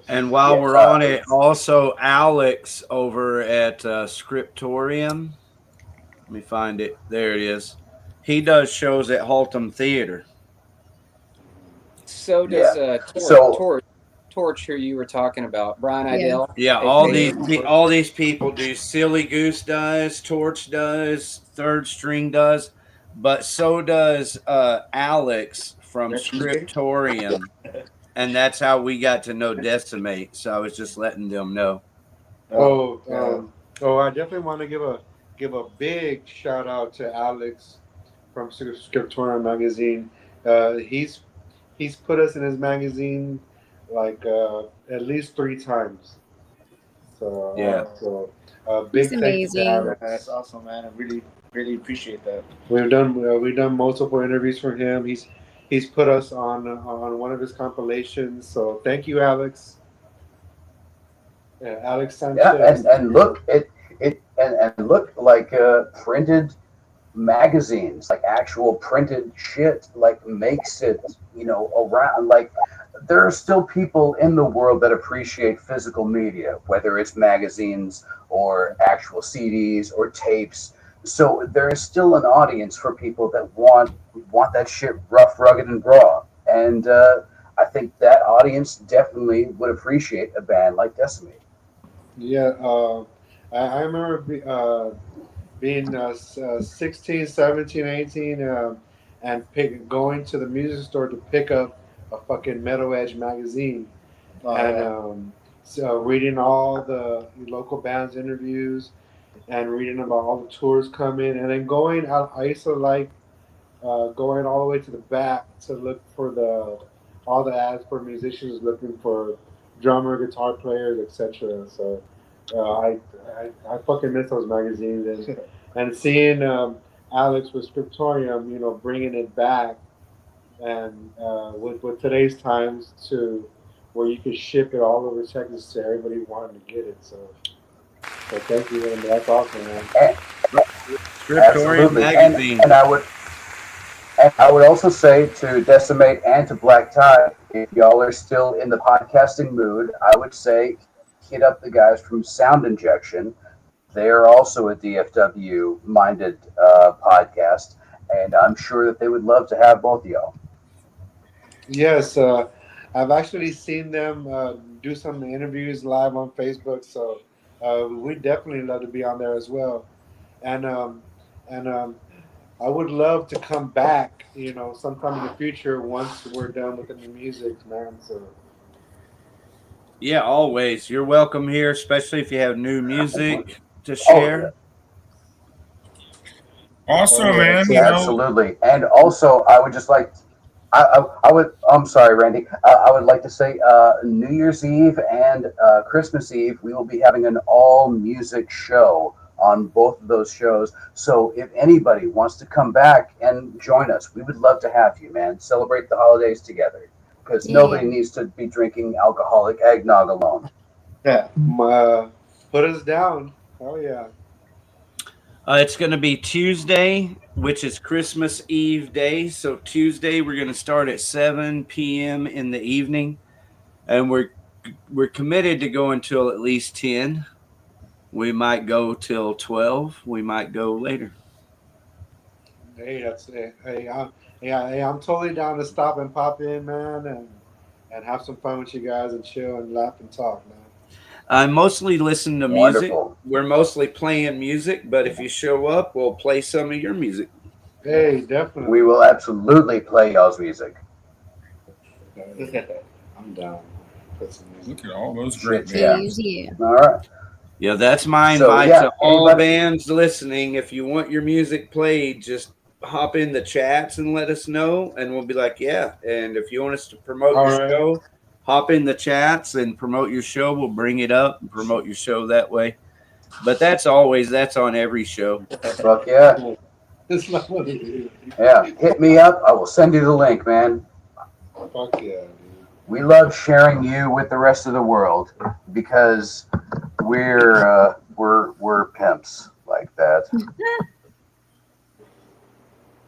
A: and while we're on it, also Alex over at Scriptorium. Let me find it. There it is. He does shows at Haltom Theater.
N: So does Torch, who you were talking about, Brian Idell.
A: Yeah, all these people do. Silly Goose does, Torch does, Third String does, but so does Alex from Scriptorium, and that's how we got to know Decimate. So I was just letting them know.
K: I definitely want to give a big shout out to Alex from Scriptorium magazine. he's put us in his magazine like at least 3 times. So
A: Yeah.
K: big
F: He's
K: thank you to
F: amazing.
K: Alex.
M: That's awesome, man. I really appreciate that.
K: We've done multiple interviews for him. He's put us on one of his compilations. So thank you, Alex. Yeah, Alex Sanchez.
E: Yeah, and look, and look like printed magazines, like actual printed shit, like makes it, around. Like there are still people in the world that appreciate physical media, whether it's magazines or actual CDs or tapes. So there is still an audience for people that want that shit rough, rugged, and raw. And I think that audience definitely would appreciate a band like Decimate.
K: Yeah, I remember being 16, 17, 18, and going to the music store to pick up a fucking Metal Edge magazine, so reading all the local bands' interviews and reading about all the tours coming, and then going out. I used to like going all the way to the back to look for all the ads for musicians looking for drummer, guitar players, etc. So I fucking miss those magazines, and seeing Alex with Scriptorium, bringing it back, and with today's times to where you could ship it all over Texas to everybody wanting to get it. So thank you, man. That's awesome, man.
E: Absolutely. And I would also say to Decimate and to Black Tie, if y'all are still in the podcasting mood, I would say hit up the guys from Sound Injection. They are also a DFW-minded podcast, and I'm sure that they would love to have both of y'all.
K: Yes, I've actually seen them do some interviews live on Facebook, so we definitely love to be on there as well. And I would love to come back, sometime in the future once we're done with the new music, man. So
A: yeah, always. You're welcome here, especially if you have new music to share.
I: Also, man,
E: absolutely. And also, I would just like, I'm sorry, Randy. I would like to say New Year's Eve and Christmas Eve, we will be having an all music show on both of those shows. So if anybody wants to come back and join us, we would love to have you, man. Celebrate the holidays together, because nobody needs to be drinking alcoholic eggnog alone.
K: Yeah, put us down. Oh yeah.
A: It's going to be Tuesday, which is Christmas Eve day. So Tuesday, we're going to start at 7 p.m. in the evening, and we're committed to go until at least 10. We might go till 12. We might go later.
K: Hey, that's it. Hey, I'm totally down to stop and pop in, man, and have some fun with you guys and chill and laugh and talk, man.
A: I mostly listen to music. We're mostly playing music, but if you show up, we'll play some of your music.
K: Hey, definitely.
E: We will absolutely play y'all's music.
K: I'm down.
I: Look at all those great
E: bands. All right.
A: Yeah, that's my invite to all bands listening. If you want your music played, just hop in the chats and let us know, and we'll be like, yeah. And if you want us to promote your show, hop in the chats and promote your show. We'll bring it up and promote your show that way. But that's on every show.
E: Fuck yeah. Yeah, hit me up. I will send you the link, man.
K: Fuck yeah, dude.
E: We love sharing you with the rest of the world because we're pimps like that.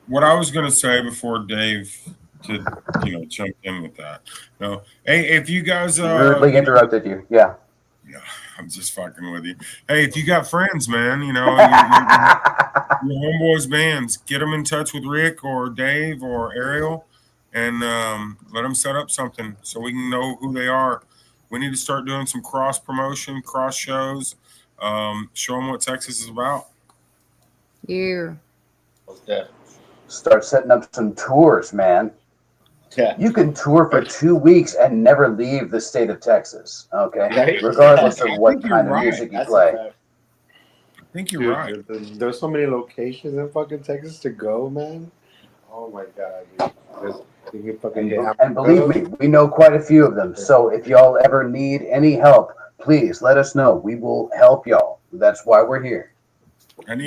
I: What I was going to say before Dave to jump in with that. No, hey, if you guys
E: rudely interrupted you, yeah.
I: Yeah, I'm just fucking with you. Hey, if you got friends, man, your homeboys bands, get them in touch with Rick or Dave or Ariel, and let them set up something so we can know who they are. We need to start doing some cross promotion, cross shows, show them what Texas is about.
F: Yeah.
E: Start setting up some tours, man.
M: Yeah.
E: You can tour for 2 weeks and never leave the state of Texas, okay? Regardless of what kind of music you play.
I: I think you're right.
K: There's so many locations in fucking Texas to go, man. Oh my god, dude. You can fucking get
E: And believe me, we know quite a few of them. So if y'all ever need any help, please let us know. We will help y'all. That's why we're here.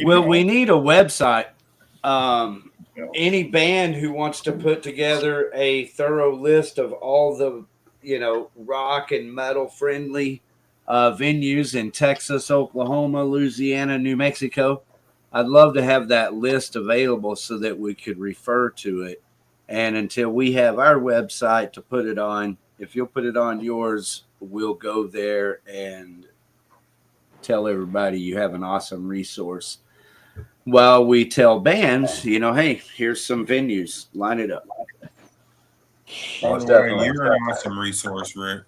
A: Well, we need a website. Any band who wants to put together a thorough list of all the, rock and metal friendly venues in Texas, Oklahoma, Louisiana, New Mexico, I'd love to have that list available so that we could refer to it. And until we have our website to put it on, if you'll put it on yours, we'll go there and tell everybody you have an awesome resource. While we tell bands, hey, here's some venues, line it up.
I: By the way, you're an awesome resource, Rick.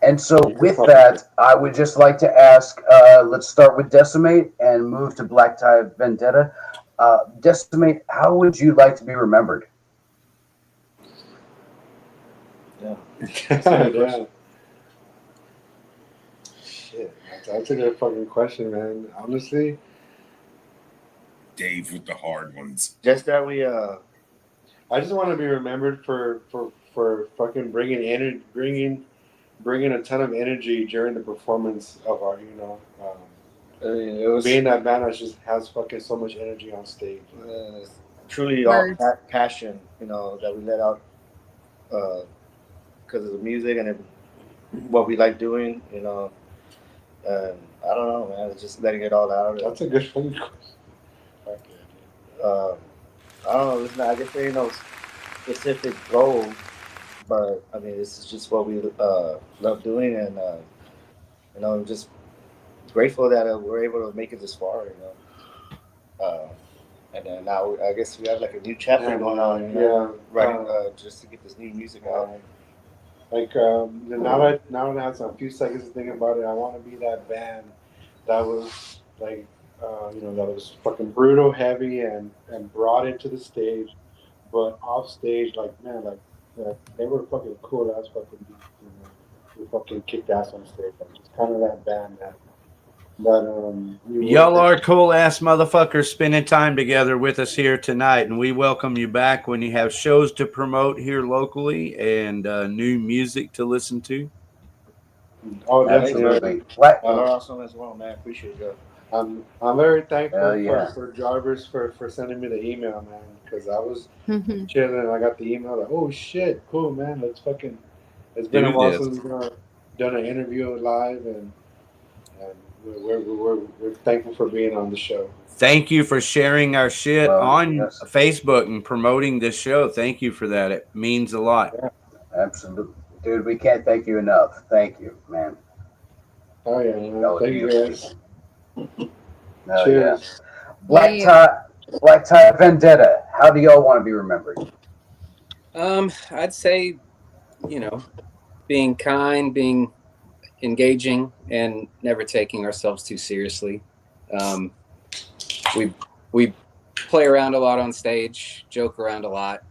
E: And so with that, I would just like to ask, let's start with Decimate and move to Black Tie Vendetta. Decimate, how would you like to be remembered?
K: Yeah. Yeah. Shit, that's a good fucking question, man. Honestly,
I: Dave with the hard ones.
M: Just that we
K: I just want to be remembered for fucking bringing a ton of energy during the performance of our, I mean, it was being that band that just has fucking so much energy on stage.
M: Truly all that passion, that we let out because of the music and what we like doing, and I don't know, man, it's just letting it all out.
K: That's a good one.
M: I don't know. I guess there ain't no specific goal, but I mean, this is just what we love doing, and I'm just grateful that we're able to make it this far, and then now I guess we have like a new chapter going on, writing just to get this new music out.
K: Like now that I have a few seconds to think about it, I want to be that band that was like. That was fucking brutal, heavy, and brought into the stage, but off stage, they were fucking cool ass fucking dudes, we fucking kicked ass on stage. Like, just kind of that band that
A: y'all are cool ass motherfuckers spending time together with us here tonight, and we welcome you back when you have shows to promote here locally and new music to listen to.
K: Oh, definitely.
M: Y'all are awesome as well, man. Appreciate you.
K: I'm very thankful for Jarvis for sending me the email, man, because I was chilling and I got the email like, oh shit, cool, man, it's been a while since we've done an interview live, and we're thankful for being on the show.
A: Thank you for sharing our shit on Facebook and promoting this show. Thank you for that. It means a lot.
E: Yeah, absolutely. Dude, we can't thank you enough. Thank you, man.
K: Oh yeah, man. Thank you guys.
E: Cheers. Yeah. Black Tie Vendetta. How do y'all want to be remembered?
N: I'd say, being kind, being engaging, and never taking ourselves too seriously. We play around a lot on stage, joke around a lot,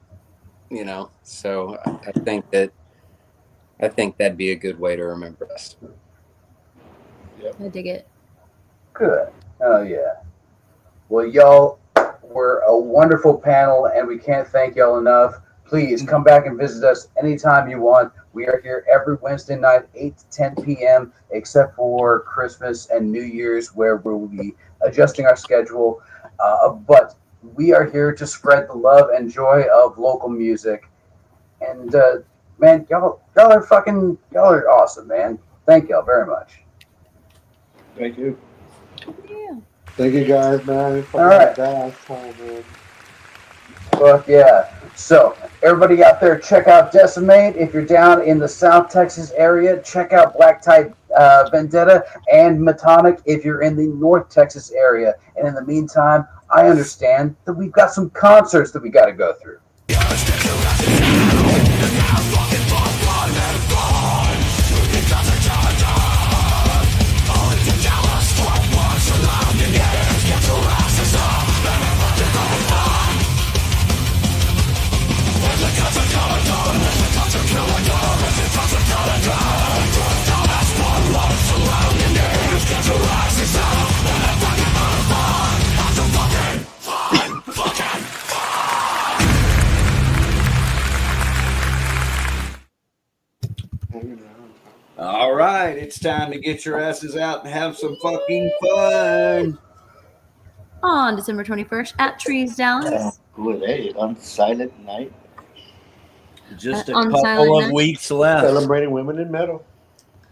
N: So I think that'd be a good way to remember us.
F: Yep. I dig it.
E: Good. Oh, yeah. Well, y'all were a wonderful panel, and we can't thank y'all enough. Please come back and visit us anytime you want. We are here every Wednesday night, 8 to 10 p.m., except for Christmas and New Year's, where we'll be adjusting our schedule. But we are here to spread the love and joy of local music. And, man, y'all are awesome, man. Thank y'all very much.
K: Thank you.
F: Yeah.
K: Thank you guys, man.
E: All right.
K: Time, man.
E: Fuck yeah. So, everybody out there, check out Decimate. If you're down in the South Texas area, check out Black Tie Vendetta and Metonic if you're in the North Texas area. And in the meantime, I understand that we've got some concerts that we got to go through.
B: Fucking
A: right, it's time to get your asses out and have some fucking fun.
F: On December 21st at Trees, Dallas.
M: Who are they? On Silent Night?
A: Just a
F: On
A: couple
F: Silent
A: of
F: Night.
A: weeks left.
K: Celebrating women in metal.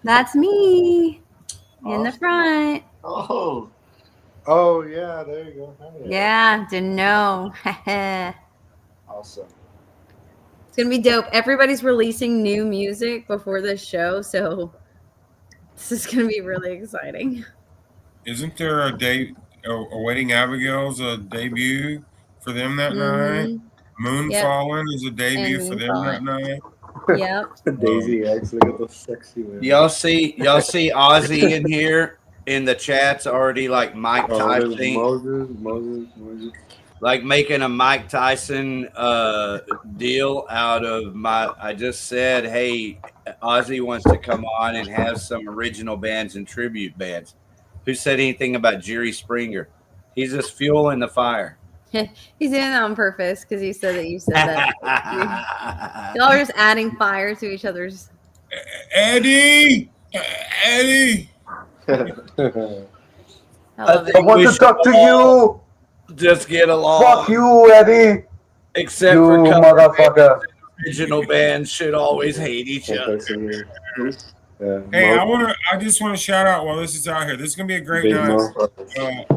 F: That's me in the front.
M: Oh.
K: Oh, yeah, there you go. Oh,
F: Yeah, didn't know.
M: Awesome.
F: It's going to be dope. Everybody's releasing new music before this show, so this is going to be really exciting.
I: Isn't there a Awaiting Abigail's a debut for them that night? Moon
F: Yep.
I: Fallen is a debut
F: And
I: for
F: Moon
I: them
F: Fallen.
I: that night.
F: Yep.
K: Daisy X, look at those sexy women.
A: Y'all see Ozzy in here in the chat's already like Mike Tyson.
K: Moses.
A: Like making a Mike Tyson deal out of I just said, hey, Ozzy wants to come on and have some original bands and tribute bands. Who said anything about Jerry Springer? He's just fueling the fire.
F: He's doing that on purpose because he said that you said that. Y'all are just adding fire to each other's.
I: Eddie!
A: I
E: want to talk to you.
A: Just get along.
E: Fuck you, Eddie.
A: Except
E: you
A: for
E: motherfucker.
A: Original bands should always hate each other.
I: Hey, I just want to shout out while this is out here. This is gonna be a great night.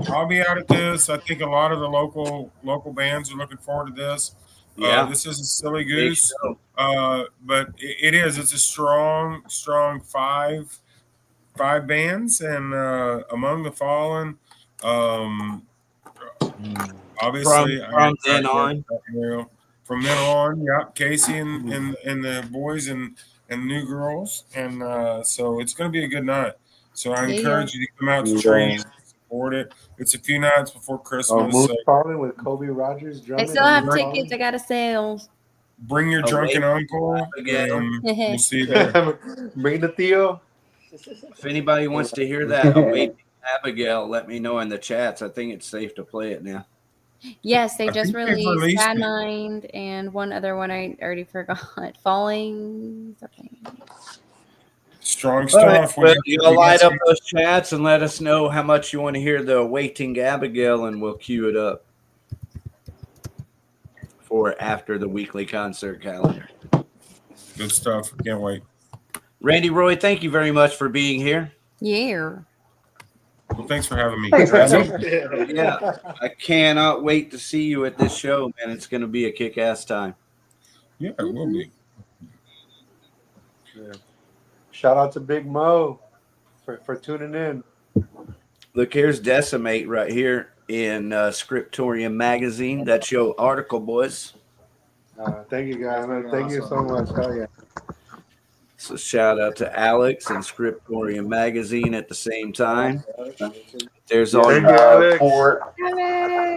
I: I'll be out at this. I think a lot of the local bands are looking forward to this.
A: Yeah.
I: This is a silly goose, but it is. It's a strong five bands, and Among the Fallen. Obviously, from then on, yeah, Casey and the boys and new girls, and so it's going to be a good night. So I encourage you to come out to Trees, support it. It's a few nights before Christmas.
K: Moon Fallen with Kobe Rogers drumming.
F: I still have tickets. I got a sale.
I: Bring your drunken uncle. We'll see you there.
K: Bring the Theo.
A: If anybody wants to hear that Awaiting Abigail, let me know in the chats. I think it's safe to play it now.
F: Yes, they just released Bad
A: it.
F: Mind and one other one I already forgot. Falling something.
I: Strong stuff.
A: Right, you'll light up those chats and let us know how much you want to hear the Awaiting Abigail, and we'll queue it up for after the weekly concert calendar.
I: Good stuff. Can't wait.
A: Randy Roy, thank you very much for being here.
F: Yeah.
I: Well, thanks for having me.
E: Thanks, Randy.
A: Yeah, I cannot wait to see you at this show, man. It's going to be a kick-ass time.
I: Yeah, it will be.
K: Yeah. Shout out to Big Mo for tuning in.
A: Look, here's Decimate right here in Scriptorium Magazine. That's your article, boys.
K: Thank you, guys. Man. Thank you so much. Hell yeah.
A: So shout out to Alex and Scriptorium Magazine at the same time. There's all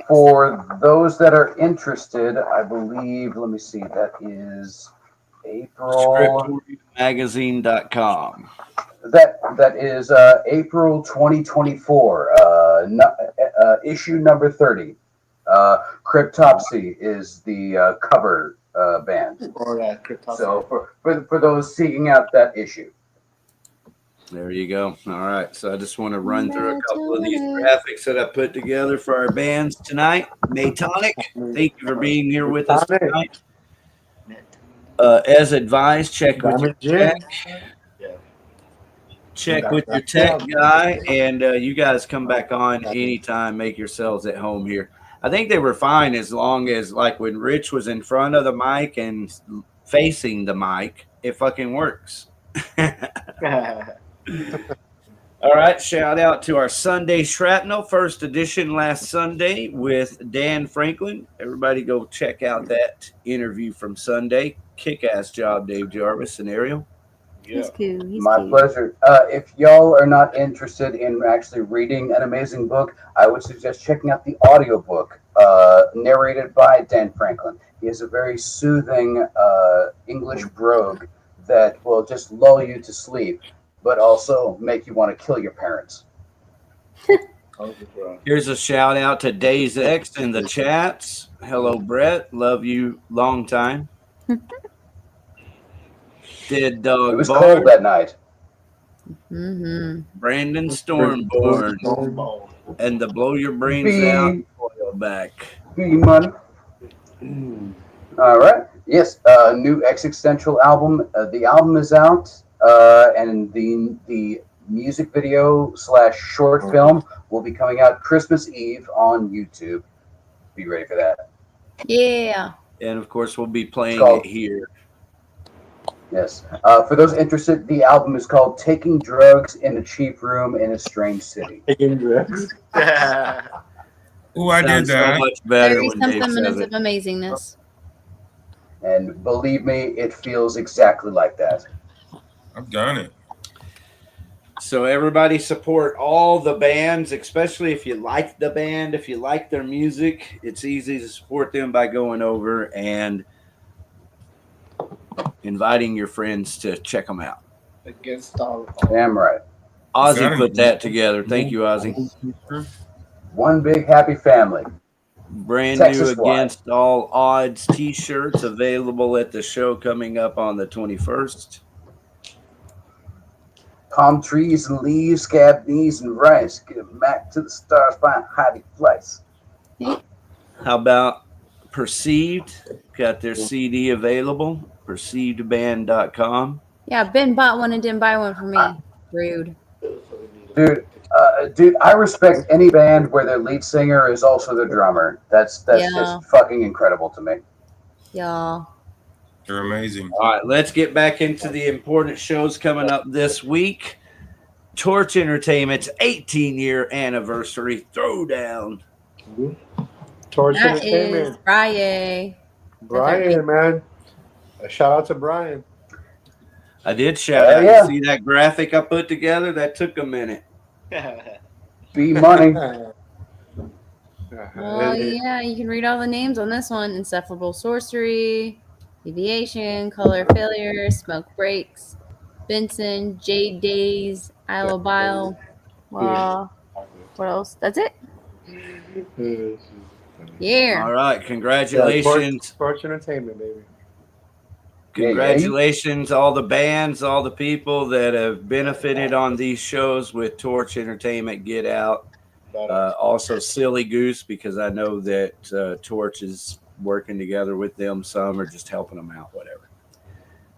E: for those that are interested, I believe, let me see, that is April.
A: Scriptoriummagazine.com.
E: That is April 2024, issue number 30. Cryptopsy is the cover band. So for those seeking out that issue.
A: There you go. All right. So I just want to run through a couple of these graphics that I put together for our bands tonight. Metonic, thank you for being here with us tonight. As advised, check with your tech. Check with your tech guy, and you guys come back on anytime. Make yourselves at home here. I think they were fine as long as, like, when Rich was in front of the mic and facing the mic, it fucking works. All right, shout out to our Sunday Shrapnel, first edition last Sunday with Dan Franklin. Everybody go check out that interview from Sunday. Kick-ass job, Dave Jarvis and Ariel.
F: He's cool.
E: My pleasure. If y'all are not interested in actually reading an amazing book, I would suggest checking out the audiobook narrated by Dan Franklin. He has a very soothing English brogue that will just lull you to sleep, but also make you want to kill your parents.
A: Here's a shout out to Days X in the chats. Hello, Brett. Love you long time. Dead Dog
E: It was
A: Bar.
E: cold that night.
A: Brandon Stormborn, and the Blow Your Brains Out oil back.
E: Money. All right. Yes. New existential album. The album is out, and the music video / short film will be coming out Christmas Eve on YouTube. Be ready for that.
F: Yeah.
A: And of course, we'll be playing it here.
E: Yes. For those interested, the album is called "Taking Drugs in a Cheap Room in a Strange City."
K: Taking drugs.
I: Oh, I did that.
A: So much better
F: 30
A: when Dave
F: something
A: says
F: minutes
A: it.
F: of amazingness.
E: And believe me, it feels exactly like that.
I: I've done it.
A: So everybody support all the bands, especially if you like the band, if you like their music. It's easy to support them by going over and inviting your friends to check them out.
M: Against all.
E: Damn right.
A: Ozzy put that together. Thank you, Ozzy.
E: One big happy family.
A: Brand
E: Texas
A: new Against All Odds t-shirts available at the show coming up on the 21st.
E: Palm trees and leaves, scab knees and rice. Get it back to the stars, find Heidi Fleiss.
A: How about Perceived? Got their CD available. PerceivedBand.com.
F: Yeah, Ben bought one and didn't buy one for me. Rude.
E: Dude, I respect any band where their lead singer is also the drummer. That's just fucking incredible to me.
F: Y'all.
I: They're amazing.
A: All right, let's get back into the important shows coming up this week. Torch Entertainment's 18-year anniversary throwdown.
K: Torch
F: That
K: Entertainment.
F: is Friday.
K: Brian, man. A shout out to Brian.
A: I did shout out. You see that graphic I put together? That took a minute.
E: Be money.
F: Oh, yeah, you can read all the names on this one. Insufferable Sorcery, Deviation, Color Failure, Smoke Breaks, Benson, Jade Days, Isle of Bile. What else? That's it? Yeah.
A: All right, congratulations.
K: Torch Entertainment, baby.
A: Congratulations, all the bands, all the people that have benefited on these shows with Torch Entertainment. Get Out. Also Silly Goose, because I know that Torch is working together with them some, or just helping them out, whatever.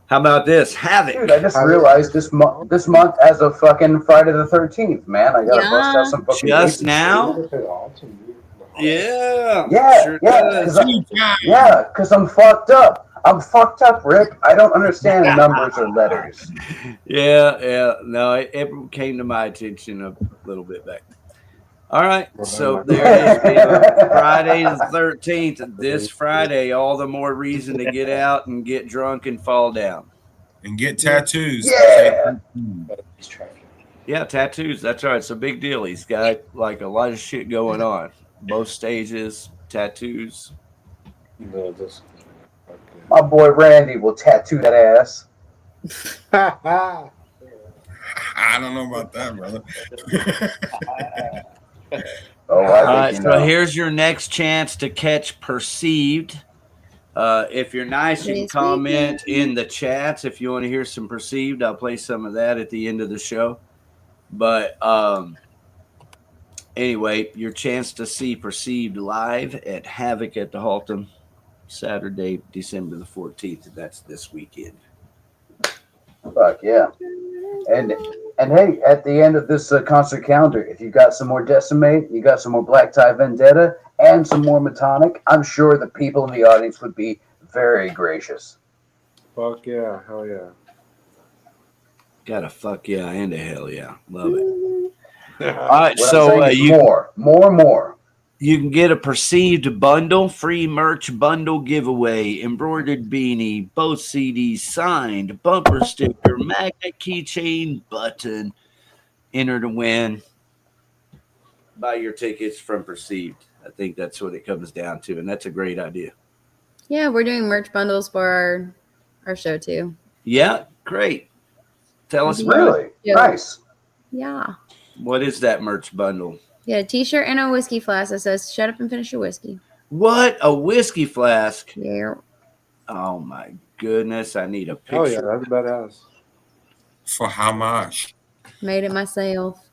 A: How about this? Havoc.
E: Dude, I just realized this month as of fucking Friday the 13th, man. I gotta bust out some fucking
A: just
E: dates.
A: now? Yeah.
E: Yeah, because I'm fucked up. I'm fucked up, Rick. I don't understand numbers or letters.
A: Yeah. No, it came to my attention a little bit back. All right, so there it is. Friday the 13th. This Friday, all the more reason to get out and get drunk and fall down.
I: And get tattoos.
A: Yeah, tattoos. That's right. It's a big deal. He's got like a lot of shit going on. Both stages, tattoos.
E: My boy Randy will tattoo that ass.
I: I don't know about that, brother.
A: All right, so here's your next chance to catch Perceived. If you're nice, you can comment in the chats if you want to hear some Perceived. I'll play some of that at the end of the show. But anyway, your chance to see Perceived live at Havoc at the Haltom, Saturday, December the 14th. That's this weekend.
E: Fuck yeah. And hey, at the end of this concert calendar, if you got some more Decimate, you got some more Black Tie Vendetta, and some more Metonic, I'm sure the people in the audience would be very gracious.
K: Fuck yeah. Hell yeah.
A: Got a fuck yeah and a hell yeah. Love it. All right,
E: What
A: so
E: I'm saying is
A: you
E: more.
A: You can get a Perceived bundle, free merch bundle giveaway, embroidered beanie, both CDs signed, bumper sticker, magnet keychain, button. Enter to win. Buy your tickets from Perceived. I think that's what it comes down to, and that's a great idea.
F: Yeah, we're doing merch bundles for our show too.
A: Yeah, great. Tell us about
E: Really?
A: it.
E: Nice.
F: Yeah.
A: What is that merch bundle?
F: Yeah, a t-shirt and a whiskey flask that says "Shut up and finish your whiskey."
A: What? A whiskey flask?
F: Yeah.
A: Oh my goodness! I need a picture.
K: Oh yeah, that's badass.
I: For how much?
F: Made it myself.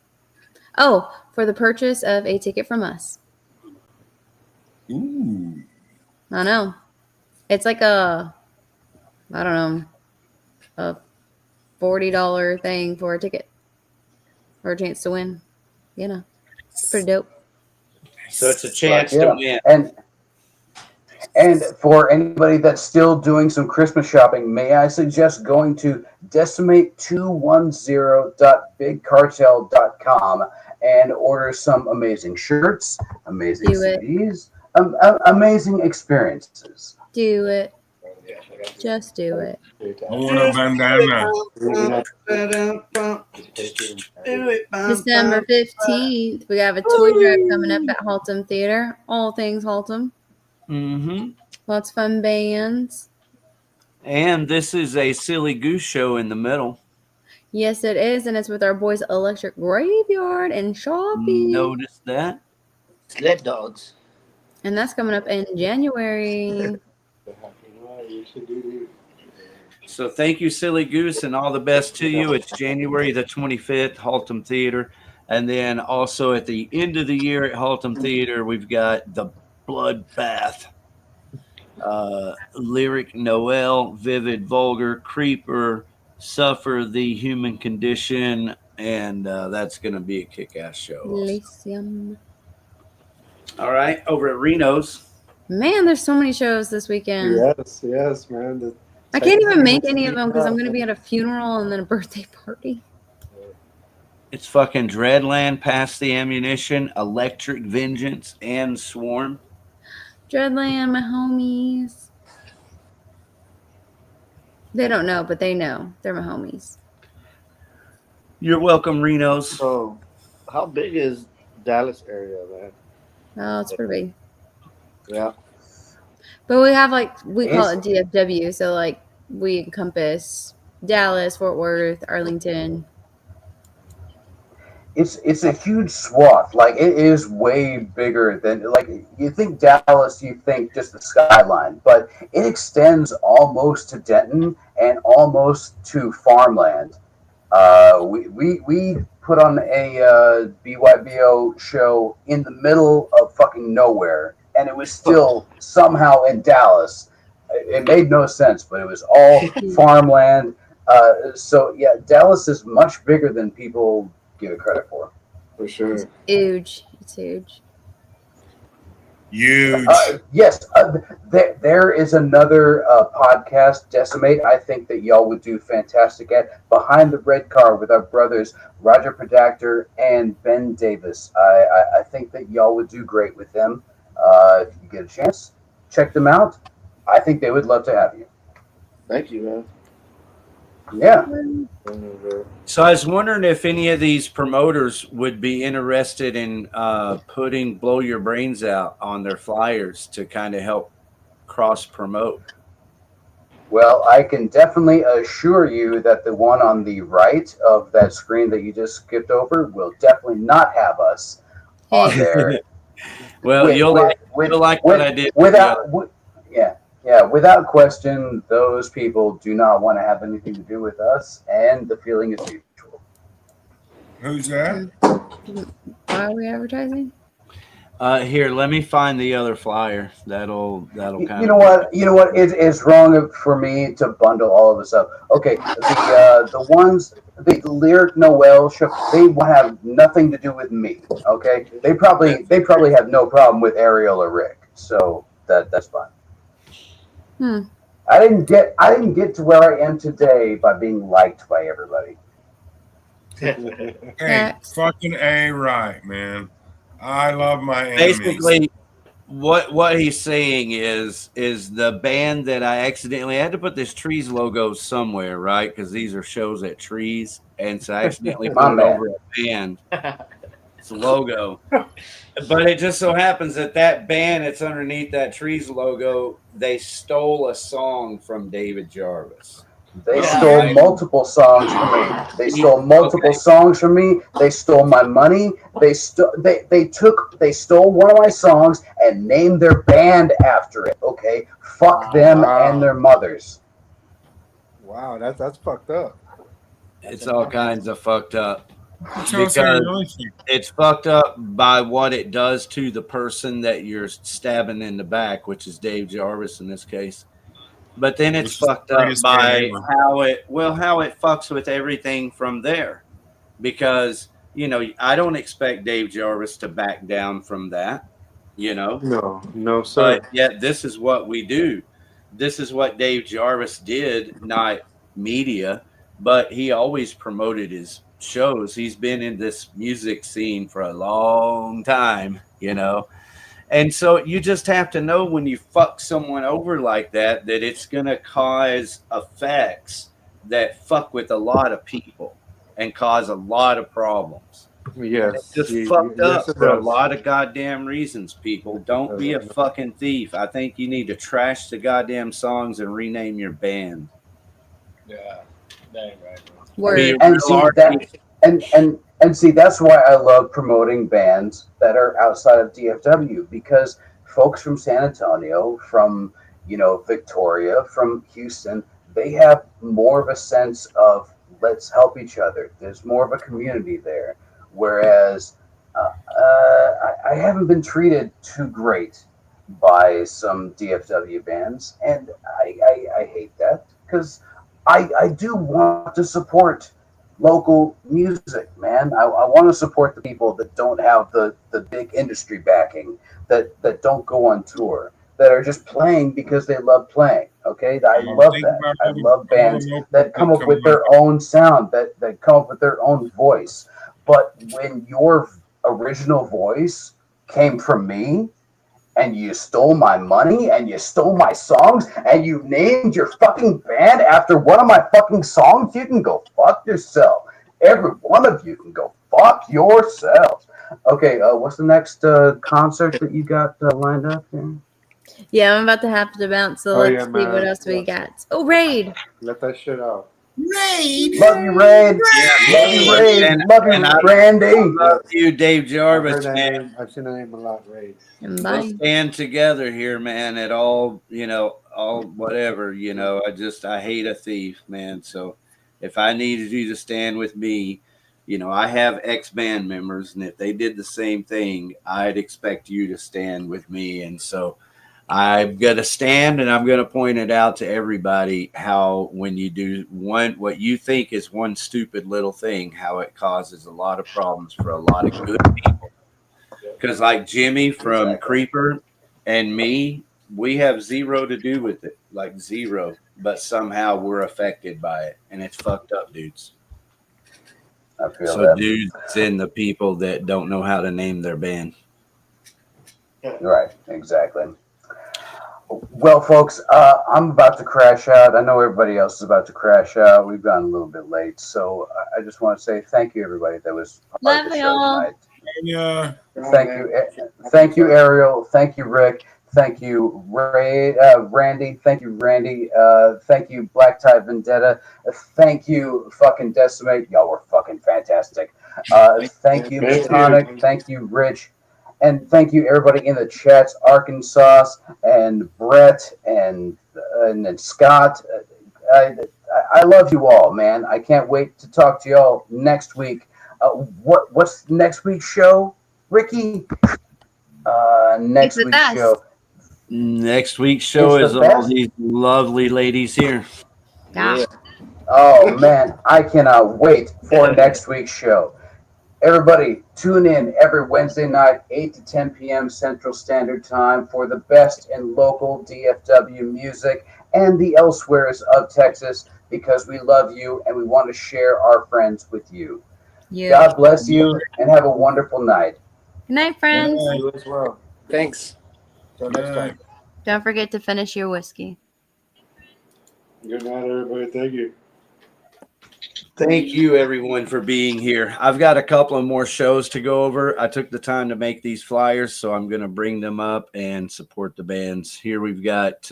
F: Oh, for the purchase of a ticket from us.
I: Ooh.
F: I know. It's like I don't know, a $40 thing for a ticket. Or a chance to win. You know. It's pretty dope.
A: So it's a chance to win.
E: And for anybody that's still doing some Christmas shopping, may I suggest going to decimate210.bigcartel.com and order some amazing shirts, amazing CDs, amazing experiences.
F: Do it. Just do it.
I: I want a bandana.
F: December 15th, we have a toy drive coming up at Haltom Theater. All things Haltom.
A: Mm-hmm.
F: Lots of fun bands.
A: And this is a Silly Goose show in the middle.
F: Yes, it is, and it's with our boys Electric Graveyard and Shopping.
A: Notice that.
M: Sled Dogs.
F: And that's coming up in January.
A: So thank you, Silly Goose, and all the best to you. It's January the 25th, Haltom Theater. And then also at the end of the year at Haltom Theater, we've got the Bloodbath. Lyric Noel, Vivid Vulgar, Creeper, Suffer the Human Condition, and that's going to be a kick-ass show.
F: Lysium.
A: All right, over at Reno's.
F: Man, there's so many shows this weekend.
K: Yes, man.
F: I can't even make any of them because I'm going to be at a funeral and then a birthday party.
A: It's fucking Dreadland, Pass the Ammunition, Electric Vengeance, and Swarm.
F: Dreadland, my homies. They don't know, but they know. They're my homies.
A: You're welcome, Reno's.
M: So, how big is Dallas area, man?
F: Oh, it's pretty big.
M: Yeah.
F: But we have we call it DFW, so we encompass Dallas, Fort Worth, Arlington.
E: It's a huge swath. Like, it is way bigger than, you think Dallas, you think just the skyline, but it extends almost to Denton and almost to farmland. We put on a BYBO show in the middle of fucking nowhere, and it was still somehow in Dallas. It made no sense, but it was all farmland. So yeah, Dallas is much bigger than people give it credit for.
M: For sure.
F: It's huge. It's huge.
I: Huge.
E: Yes, there is another podcast, Decimate, I think that y'all would do fantastic at, Behind the Red Car with our brothers Roger Predactor and Ben Davis. I think that y'all would do great with them. If you get a chance, check them out. I think they would love to have you.
M: Thank you, man.
E: Yeah.
A: So I was wondering if any of these promoters would be interested in putting Blow Your Brains Out on their flyers to kind of help cross promote.
E: Well, I can definitely assure you that the one on the right of that screen that you just skipped over will definitely not have us on there.
A: Well, you'll like what I did.
E: Without question, those people do not want to have anything to do with us, and the feeling is mutual.
I: Who's that?
F: Why are we advertising?
A: Here, let me find the other flyer. That'll kind of.
E: You know what? It is wrong for me to bundle all of this up. Okay, the Lyric Noel show, they have nothing to do with me. Okay, they probably have no problem with Ariel or Rick, so that's fine. I didn't get to where I am today by being liked by everybody.
I: Hey, fucking A right, man. I love my enemies.
A: Basically, what he's saying is the band that I accidentally had to put this Trees logo somewhere, right? Because these are shows at Trees, and so I accidentally put it over a band. It's a logo. But it just so happens that band that's underneath that Trees logo, they stole a song from David Jarvis.
E: They stole multiple songs from me. They stole multiple songs from me. They stole my money. They stole one of my songs and named their band after it. Okay, fuck them and their mothers.
K: Wow, that's fucked up.
A: It's all kinds of fucked up.
I: Tell us how you really
A: because
I: think.
A: it's fucked up by what it does to the person that you're stabbing in the back, which is Dave Jarvis in this case. But then it's
I: Which is the
A: fucked up
I: greatest man
A: by
I: ever.
A: how it fucks with everything from there. Because, I don't expect Dave Jarvis to back down from that,
K: No,
A: but
K: sir.
A: yet this is what we do. This is what Dave Jarvis did, not media, but he always promoted his shows. He's been in this music scene for a long time. And so you just have to know when you fuck someone over like that, that it's going to cause effects that fuck with a lot of people and cause a lot of problems. And it's
K: Yes,
A: just fucked
K: yes,
A: up
K: it
A: for a
K: does.
A: lot of goddamn reasons, people. Don't be a fucking thief. I think you need to trash the goddamn songs and rename your band.
J: Yeah, that ain't right.
A: Be a
E: And
A: real
E: see
A: artist.
E: and see that's why I love promoting bands that are outside of DFW, because folks from San Antonio, from Victoria, from Houston, they have more of a sense of let's help each other. There's more of a community there, whereas I haven't been treated too great by some DFW bands, and I hate that because I do want to support local music, man. I want to support the people that don't have the big industry backing, that don't go on tour, that are just playing because they love playing. Okay, I love
I: Think
E: that.
I: about
E: I
I: all the
E: love bands
I: local
E: that come
I: that
E: up
I: come
E: with their own sound, that come up with their own voice. But when your original voice came from me, and you stole my money and you stole my songs and you named your fucking band after one of my fucking songs, you can go fuck yourself. Every one of you can go fuck yourselves. Okay, what's the next concert that you got lined up here?
F: Yeah, I'm about to have to bounce, so
K: Oh,
F: let's
K: yeah,
F: see what
K: man.
F: else we got. Oh, Raid.
K: Let that shit out.
I: Raid.
E: Love you, Raid.
A: Yeah,
E: Love you, Raid.
A: and
E: Love you,
A: I
E: Randy.
A: love you, Dave
K: I've
A: Jarvis,
K: heard that
A: man.
K: name. I've seen that name a lot, Raid.
F: And
A: We'll
F: bye.
A: stand together here, man, at all whatever, I hate a thief, man. So if I needed you to stand with me, I have ex-band members, and if they did the same thing, I'd expect you to stand with me. And so I'm going to stand, and I'm going to point it out to everybody how when you do what you think is one stupid little thing, how it causes a lot of problems for a lot of good people. Because like Jimmy from Creeper and me, we have zero to do with it, like zero. But somehow we're affected by it, and it's fucked up, dudes.
E: I feel
A: So
E: that.
A: dudes and the people that don't know how to name their band.
E: Right, exactly. Well, folks, I'm about to crash out. I know everybody else is about to crash out. We've gone a little bit late, so I just want to say thank you, everybody that was part of the show tonight.
I: Yeah.
E: Thank you, Ariel. Thank you, Rick. Thank you, Randy. Thank you, Randy. Thank you, Black Tie Vendetta. Thank you, fucking Decimate. Y'all were fucking fantastic. Thank you, Metonic. Thank you, Rich. And thank you, everybody in the chats, Arkansas and Brett and Scott. I love you all, man. I can't wait to talk to y'all next week. What's next week's show, Ricky? Next week's show.
A: Next week's show
E: It's
A: is
E: the
A: all
E: best.
A: these lovely ladies here.
F: Yeah.
E: Oh man, I cannot wait for next week's show. Everybody, tune in every Wednesday night, 8 to 10 p.m. Central Standard Time for the best in local DFW music and the elsewheres of Texas, because we love you and we want to share our friends with you.
F: Yeah.
E: God bless you and have a wonderful night.
F: Good night, friends.
M: You as well.
N: Thanks.
M: Till next time.
F: Don't forget to finish your whiskey.
K: Good night, everybody. Thank you.
A: Thank you, everyone, for being here. I've got a couple of more shows to go over. I took the time to make these flyers, so I'm going to bring them up and support the bands. Here we've got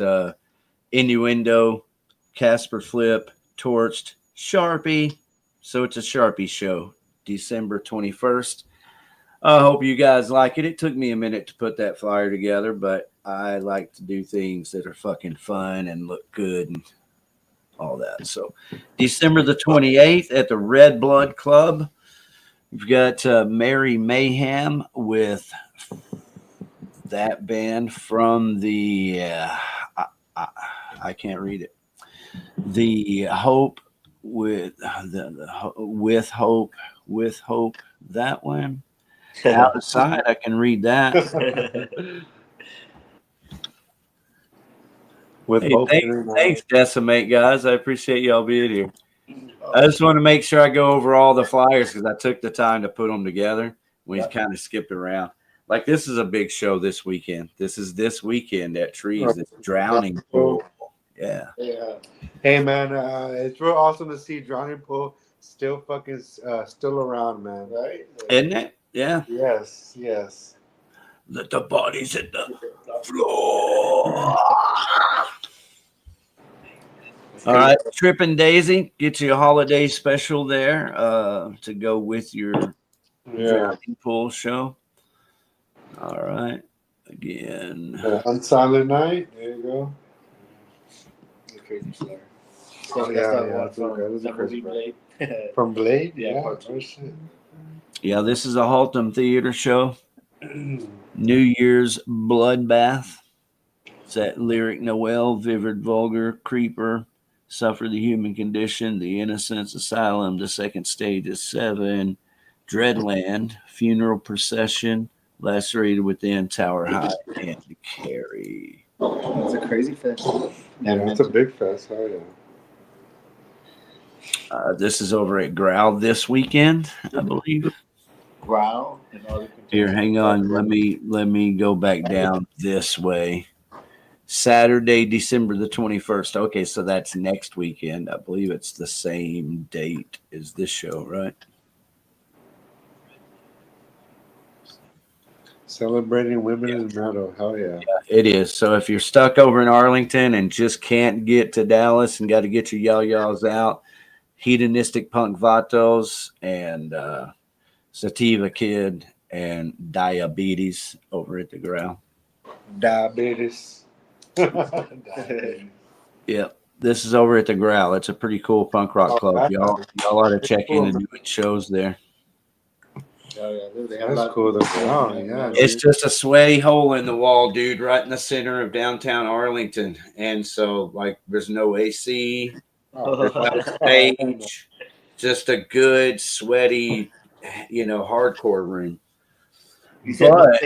A: Innuendo, Casper Flip, Torched, Sharpie. So it's a Sharpie show, December 21st. I hope you guys like it. It took me a minute to put that flyer together, but I like to do things that are fucking fun and look good and all that. So December the 28th at the Red Blood Club. We've got Mary Mayhem with that band from the I can't read it. The Hope with with hope that one. Outside, I can read that.
K: With
A: Hey,
K: hope
A: thanks, Decimate guys. I appreciate y'all being here. I just want to make sure I go over all the flyers because I took the time to put them together. We kind of skipped around. Like, this is a big show this weekend. This is this weekend at Trees. This Drowning Pool. Yeah.
K: Hey man, it's real awesome to see Drowning Pool still fucking still around, man. Right?
A: Isn't it? Yeah.
K: Yes, yes.
A: Let the bodies hit the floor. All right, Trippin' Daisy, get you a holiday special there to go with your Drowning Pool show. All right, again.
K: On Silent Night, there you go. From Blade? Yeah. Oh, shit.
A: Yeah, this is a Haltom Theater show. New Year's Bloodbath. It's at Lyric Noel, Vivid Vulgar, Creeper, Suffer the Human Condition, The Innocence Asylum, The Second Stage is 7, Dreadland, Funeral Procession, Lacerated Within, Tower High, and Carry.
M: It's a crazy fest.
K: Yeah, it's a big fest. Oh, yeah.
A: This is over at Growl this weekend, I believe.
M: Growl.
A: Here, hang on. Let me go back down this way. Saturday, December the 21st. Okay, so that's next weekend. I believe it's the same date as this show, right?
K: Celebrating women in metal. Hell yeah.
A: It is. So if you're stuck over in Arlington and just can't get to Dallas and got to get your yah-yahs out, Hedonistic Punk Vatos and Sativa Kid and Diabetes over at the Growl.
K: Diabetes.
A: Yeah, this is over at the Growl. It's a pretty cool punk rock club. Y'all ought to check in and do shows there.
K: That's cool. Yeah,
A: it's just a sweaty hole in the wall, dude, right in the center of downtown Arlington. And so, like, there's no AC, there's no stage, just a good, sweaty, hardcore room. But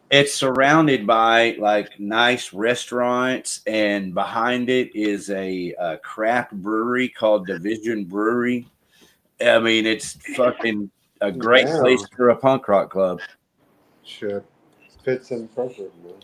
A: it's surrounded by like nice restaurants, and behind it is a craft brewery called Division Brewery. I mean, it's fucking a great place for a punk rock club.
K: Sure. Fits in perfect, man.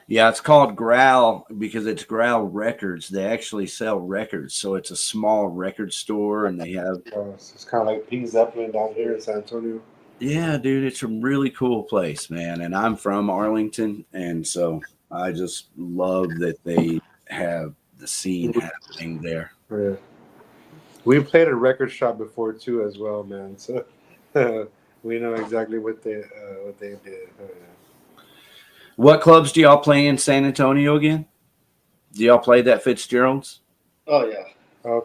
A: Yeah, it's called Growl because it's Growl Records. They actually sell records. So it's a small record store, and they have...
K: It's kind of like Pink Zeppelin down here in San Antonio.
A: Yeah, dude, it's a really cool place, man. And I'm from Arlington, and so I just love that they have the scene happening there.
K: Yeah. We played a record shop before too, as well, man. So we know exactly what they did. Oh, yeah.
A: What clubs do y'all play in San Antonio again? Do y'all play that Fitzgerald's?
M: Oh yeah.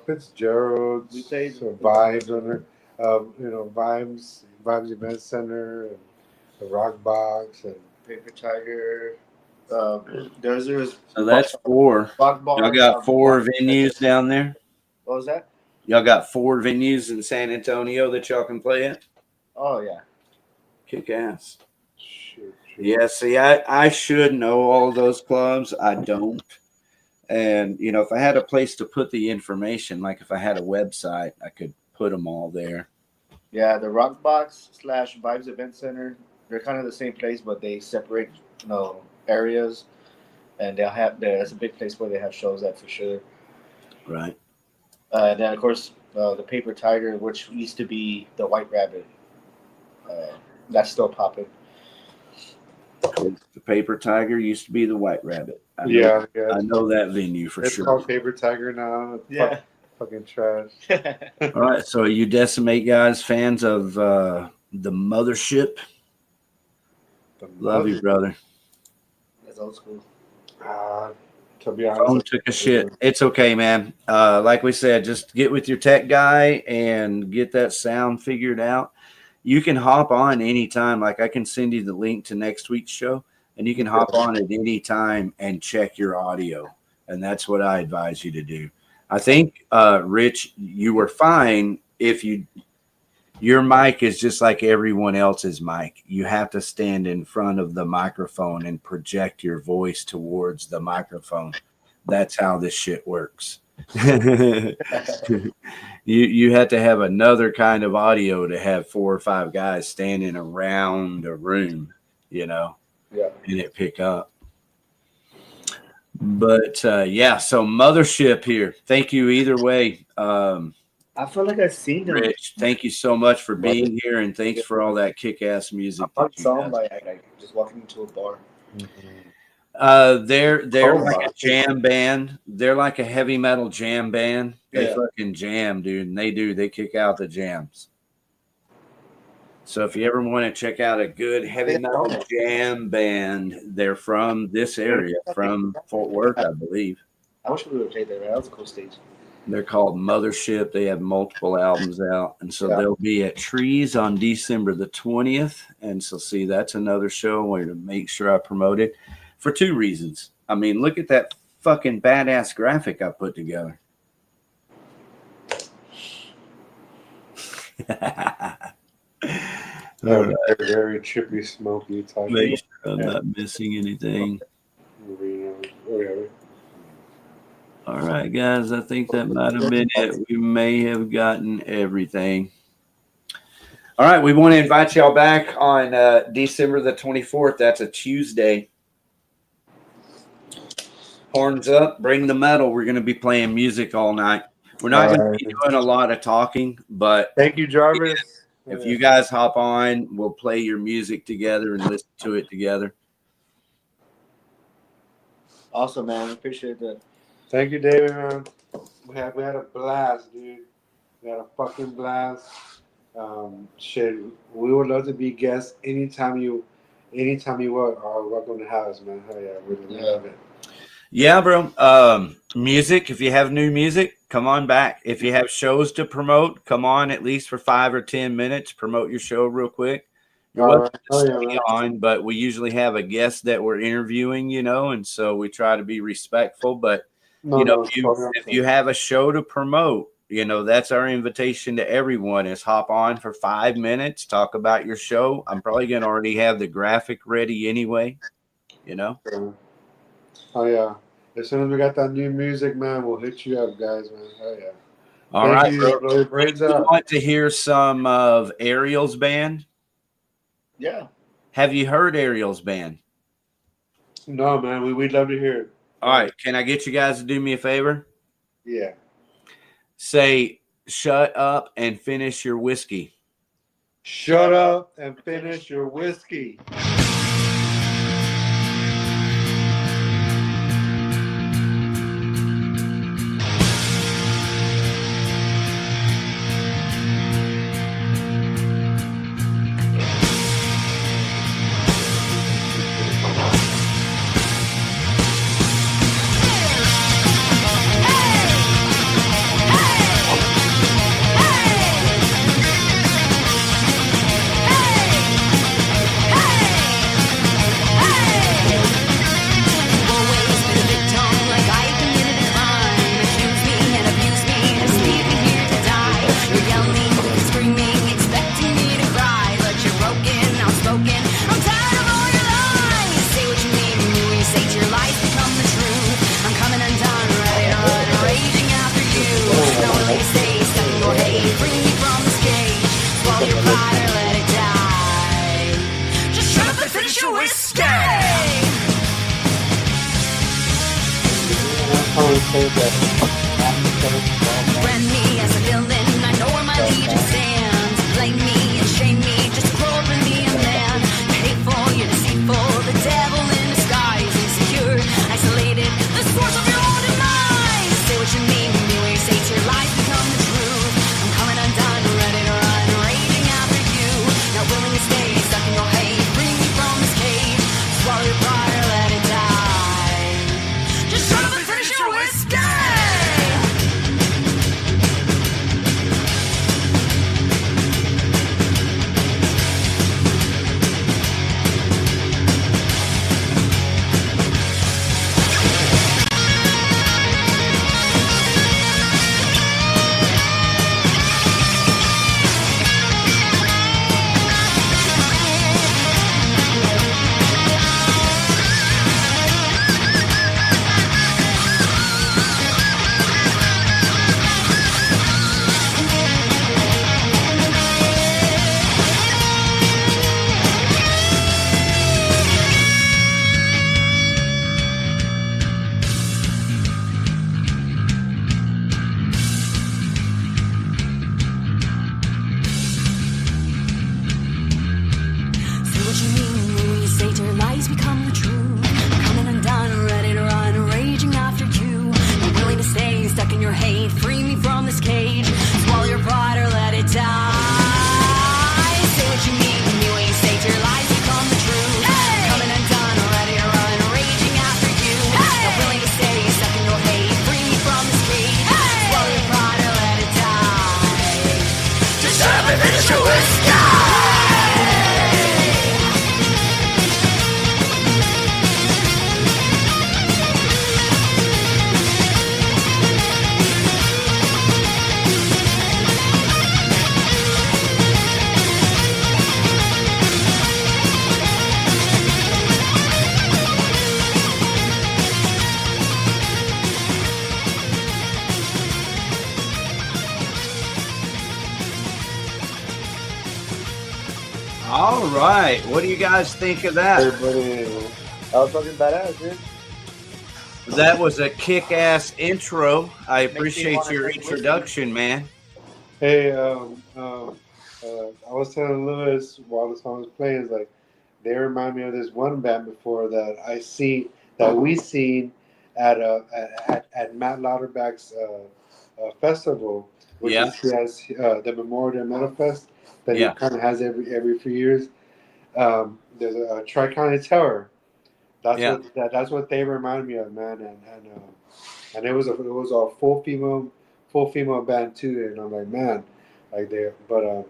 K: Fitzgerald's. We played Vibes under, Vibes Event Center, and the Rock Box, and
M: Paper Tiger.
A: So that's 4. Y'all got 4 venues down there?
M: What was that?
A: Y'all got 4 venues in San Antonio that y'all can play at?
M: Oh, yeah.
A: Kick ass. Yeah, see, I should know all of those clubs. I don't. And, if I had a place to put the information, like if I had a website, I could put them all there.
M: Yeah, the Rock Box / Vibes Event Center, they're kind of the same place, but they separate, areas. And they'll have that's a big place where they have shows at for sure.
A: Right.
M: And then, of course, the Paper Tiger, which used to be the White Rabbit. That's still popping.
A: The Paper Tiger used to be the White Rabbit. I know that venue for
K: it's
A: sure.
K: It's called Paper Tiger now. Yeah. Fucking trash.
A: All right, so you Decimate guys, fans of the Mothership? Love you, brother.
M: That's old school.
K: To be honest,
A: Phone took a shit. It's okay, man. Like we said, just get with your tech guy and get that sound figured out. you can hop on anytime. Like I can send you the link to next week's show, and you can hop on at any time and check your audio. And that's what I advise you to do. I think, Rich, you were fine if your mic is just like everyone else's mic. You have to stand in front of the microphone and project your voice towards the microphone. That's how this shit works. You have to have another kind of audio to have 4 or 5 guys standing around a room, you know, and it pick up. But yeah, so Mothership here. Thank you either way.
M: I feel like I've seen them.
A: Rich, thank you so much for being here, and thanks for all that kick-ass music.
M: I saw them like just walking into a bar.
A: They're like a jam band. They're like a heavy metal jam band. They fucking jam, dude, and they kick out the jams. So if you ever want to check out a good heavy metal jam band, they're from this area, from Fort Worth, I believe.
M: I wish we would have played there. That was a cool stage.
A: They're called Mothership. They have multiple albums out. And so they'll be at Trees on December the 20th. And so, see, that's another show. I wanted to make sure I promote it for 2 reasons. I mean, look at that fucking badass graphic I put together.
K: Very, very trippy, smoky type.
A: Make sure I'm not missing anything. All right, guys, I think that might have been it. We may have gotten everything. All right, we want to invite y'all back on December the 24th. That's a Tuesday. Horns up, bring the metal. We're going to be playing music all night. We're not going to be doing a lot of talking, but
K: thank you, Jarvis.
A: If you guys hop on, we'll play your music together and listen to it together.
M: Awesome, man. Appreciate that.
K: Thank you, David, man. We had a blast, dude. We had a fucking blast. Shit, we would love to be guests anytime you are welcome to have us, man. Hell yeah, we love it.
A: Yeah, bro. Music. If you have new music, come on back. If you have shows to promote, come on at least for 5 or 10 minutes. Promote your show real quick. You're welcome to stay on, but we usually have a guest that we're interviewing, you know, and so we try to be respectful. But if you have a show to promote, you know, that's our invitation to everyone is hop on for 5 minutes, talk about your show. I'm probably going to already have the graphic ready anyway, you know.
K: Oh, yeah. As soon as we got that new music, man, we'll hit you up, guys, man. Oh, yeah.
A: All right, bro. Brains up. Want to hear some of Ariel's band?
M: Yeah.
A: Have you heard Ariel's band?
K: No, man. We'd love to hear it.
A: All right. Can I get you guys to do me a favor?
K: Yeah.
A: Say, shut up and finish your whiskey.
K: Shut up and finish your whiskey.
O: Brand me as a villain, I know where my legion stands. Blame me and shame me, just call me a man. Hateful, you're deceitful, the devil in disguise. Insecure, isolated, the source of your own demise. Say what you mean, me when you say to your lies become the truth. I'm coming undone, ready to run, raging after you. Not willing to stay, stuck in your hate. Bring me from this cage, swallow your pride or let it die. Just shut up and finish your whiskey.
A: All right. What do you guys think of that?
M: That was fucking badass, dude.
A: That was a kick-ass intro. I
M: Makes me
A: appreciate
M: wanna
A: your
M: start listening.
A: introduction, man.
K: Hey, I was telling Lewis while the song was playing, is like they remind me of this one band before that we seen at Matt Lauterbach's festival, which
A: Yeah.
K: is he has the Memorial Metal Fest that
A: Yeah.
K: he kind of has every few years. There's a Tri-County Terror. That's
A: Yeah.
K: that's what they remind me of, man, and it was a full female band too, and I'm like, man, like they, but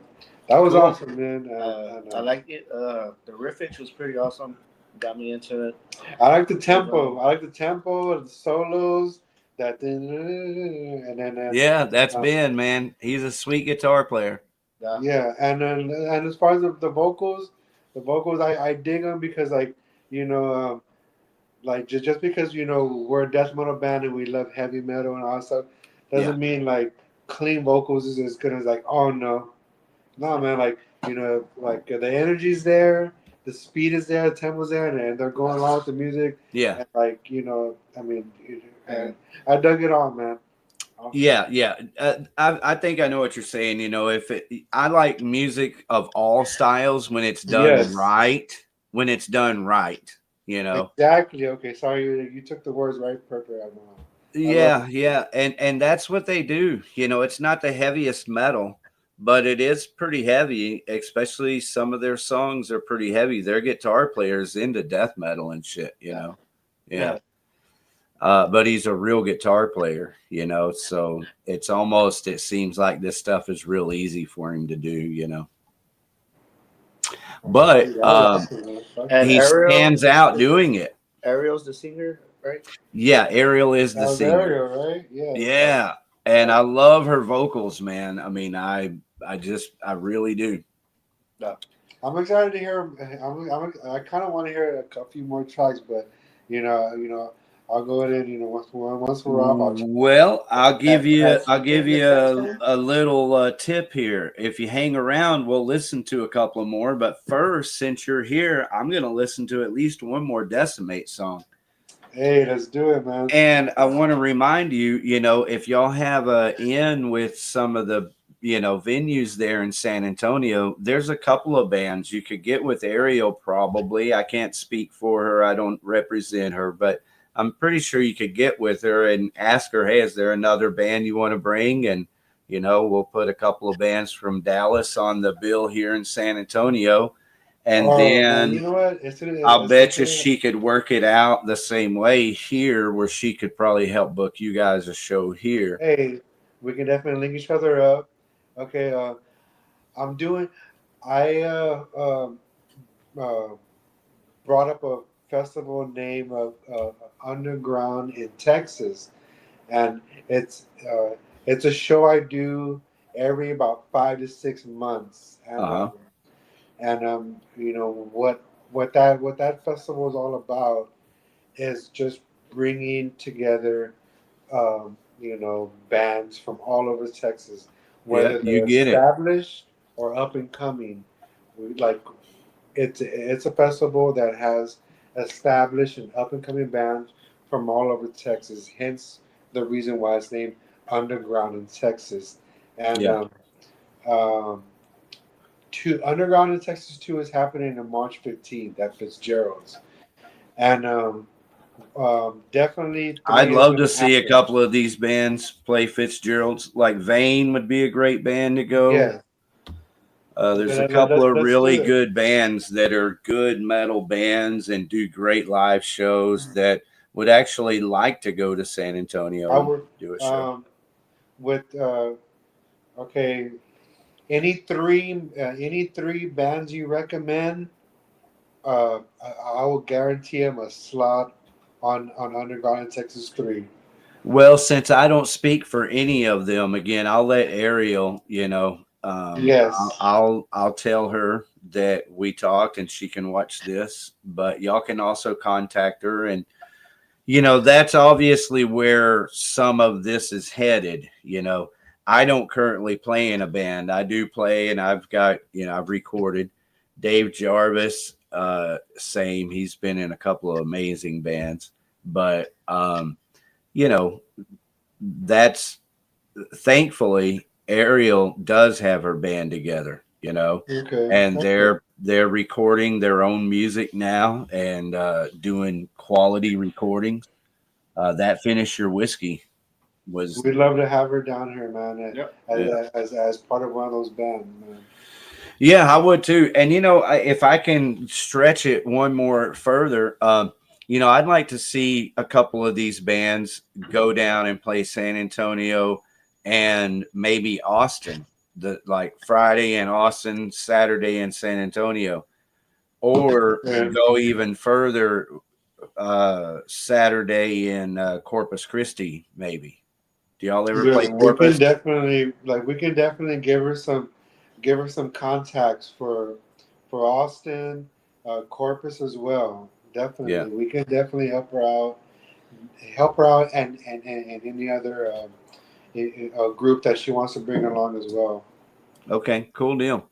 K: that was
M: Cool.
K: awesome, man.
M: I like it. The riffage was pretty awesome. Got me into it.
K: I like the tempo. I like the tempo, the solos, that thing, and then
A: Yeah, that's Ben, man. He's a sweet guitar player.
K: yeah, and as far as the vocals, I dig them because like like just because we're a death metal band and we love heavy metal and all that stuff doesn't mean like clean vocals is as good as like no man, like like the energy's there, the speed is there, the tempo's there, and they're going along with the music.
A: Yeah.
K: And like I mean, I dug it all, man.
A: Yeah. I think I know what you're saying. I like music of all styles when it's done right. When it's done right,
K: Exactly. Okay, sorry, you took the words right perfect.
A: Yeah, and that's what they do. It's not the heaviest metal, but it is pretty heavy. Especially some of their songs are pretty heavy. Their guitar players into death metal and shit. Yeah. But he's a real guitar player, so it seems like this stuff is real easy for him to do, but he stands out doing it.
M: Ariel's the singer, right?
A: Yeah, Ariel is the singer.
K: Ariel, right?
A: Yeah, and I love her vocals, man. I mean, I really do.
K: I'm excited to hear. I kind of want to hear a few more tracks, but I'll go ahead and once we're off.
A: Well, I'll give you a little tip here. If you hang around, we'll listen to a couple more. But first, since you're here, I'm going to listen to at least one more Decimate song.
K: Hey, let's do it, man.
A: And I want to remind you, if y'all have a in with some of the venues there in San Antonio, there's a couple of bands you could get with Ariel. Probably, I can't speak for her. I don't represent her, but I'm pretty sure you could get with her and ask her, hey, is there another band you want to bring? And, we'll put a couple of bands from Dallas on the bill here in San Antonio. And then
K: you know what?
A: I'll bet you she could work it out the same way here, where she could probably help book you guys a show here.
K: Hey, we can definitely link each other up. Okay, I brought up a festival name of Underground in Texas, and it's a show I do every about 5 to 6 months, and what that festival is all about is just bringing together bands from all over Texas, whether they're established or up and coming. It's a festival that has established and up and coming bands from all over Texas. Hence the reason why it's named Underground in Texas. And Underground in Texas 2 is happening on March 15th at Fitzgerald's, and definitely
A: I'd love to see a couple of these bands play Fitzgerald's. Like Vane would be a great band to go.
K: Yeah.
A: There's a couple of really good bands that are good metal bands and do great live shows that would actually like to go to San Antonio and do a show.
K: Any three bands you recommend, I will guarantee them a slot on Underground in Texas 3.
A: Well, since I don't speak for any of them, again, I'll let Ariel,
K: yes,
A: I'll tell her that we talked and she can watch this, but y'all can also contact her. And, that's obviously where some of this is headed. I don't currently play in a band. I do play and I've got, I've recorded, Dave Jarvis, same. He's been in a couple of amazing bands, but you know, that's thankfully Ariel does have her band together, you know, and they're recording their own music now and doing quality recordings. That Finish Your Whiskey was.
K: We'd love to have her down here, man. As part of one of those bands, man.
A: Yeah, I would too. And you know, if I can stretch it one more further, you know, I'd like to see a couple of these bands go down and play San Antonio and maybe Austin, like Friday in Austin, Saturday in San Antonio, or go even further, Saturday in Corpus Christi, maybe. Do y'all ever play Corpus?
K: We can definitely give her some contacts for Austin, Corpus as well. Definitely, we can definitely help her out, and any other group that she wants to bring along as well.
A: Okay, cool deal.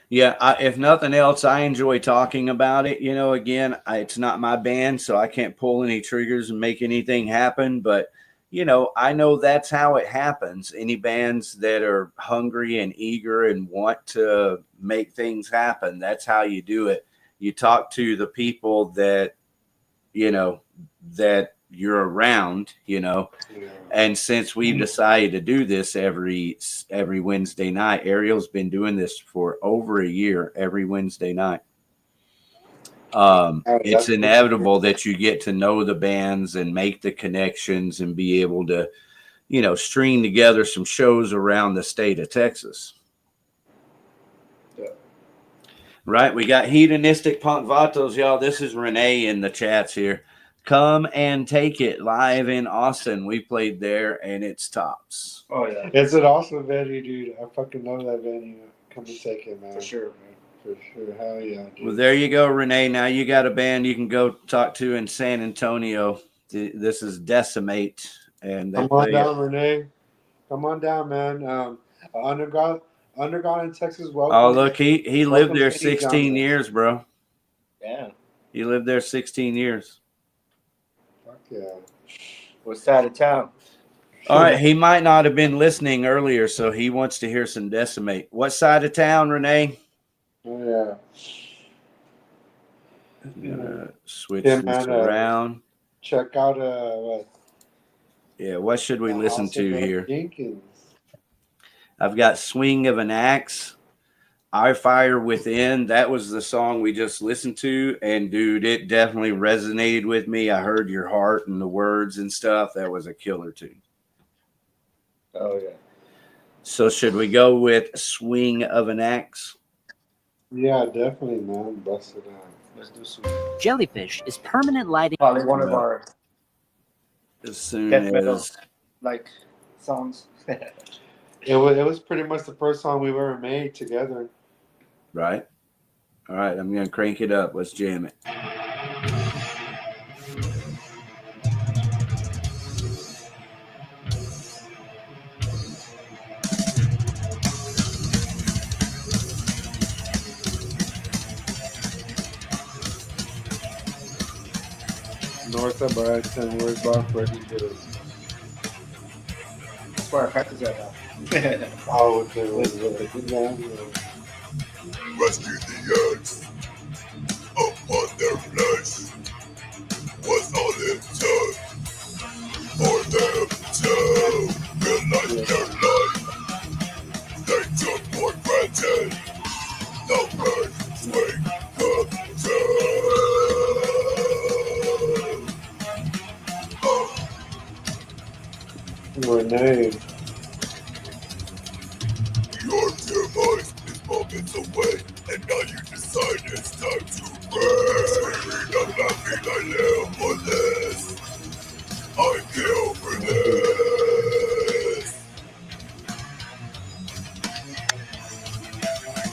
A: Yeah, if nothing else, I enjoy talking about it. You know, again, it's not my band, so I can't pull any triggers and make anything happen. But, you know, I know that's how it happens. Any bands that are hungry and eager and want to make things happen, that's how you do it. You talk to the people that, you know, that you're around, you know. And since we've decided to do this every Wednesday night, Ariel's been doing this for over a year, every Wednesday night. It's inevitable that you get to know the bands and make the connections and be able to, you know, string together some shows around the state of Texas. Right, we got Hedonistic Punk Vatos, y'all. This is Renee in the chats here. Come and Take It live in Austin. We played there, and it's tops.
K: Oh yeah, it's an awesome venue, dude. I fucking love that venue. Come and Take It, man. For sure, man. For sure. Hell yeah, dude.
A: Well, there you go, Renee. Now you got a band you can go talk to in San Antonio. This is Decimate, and
K: come on down, Renee. Come on down, man. Underground in Texas. Welcome.
A: Oh, look, he lived there 16 years, bro.
M: Yeah.
A: He lived there 16 years.
K: Fuck yeah.
M: What side of town?
A: All right, he might not have been listening earlier, so he wants to hear some Decimate. What side of town, Renee?
K: Oh,
A: yeah. Switch this around.
K: Check out what?
A: Yeah, what should we listen to here?
K: Jenkins.
A: I've got Swing of an Axe, I Fire Within. That was the song we just listened to. And, dude, it definitely resonated with me. I heard your heart and the words and stuff. That was a killer tune.
M: Oh, yeah.
A: So should we go with Swing of an Axe?
K: Yeah, definitely, man. Bust it out.
M: Let's do some.
P: Jellyfish is permanent lighting.
M: Probably one of our
A: as soon
M: as like songs.
K: It was pretty much the first song we've ever made together.
A: Right. All right, I'm gonna crank it up. Let's jam it.
K: North of Brighton, where's Bob Freddie do?
M: That's where I practice at now.
K: Oh, okay. With the band.
B: Rescue the eggs upon their flesh was all it took for them to realize their life. They took for granted the first swing of
K: Renee.
B: Your demise is moments away, and now you decide it's time to rest. I'm happy I live for this. I kill for this.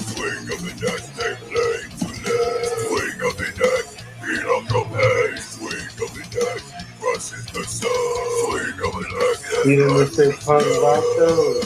B: Swing of the next, they play to live. Swing of the next, beat up the pain. Swing of the next, crushes the soul. Swing of the next,
K: You didn't say Punk Vatos.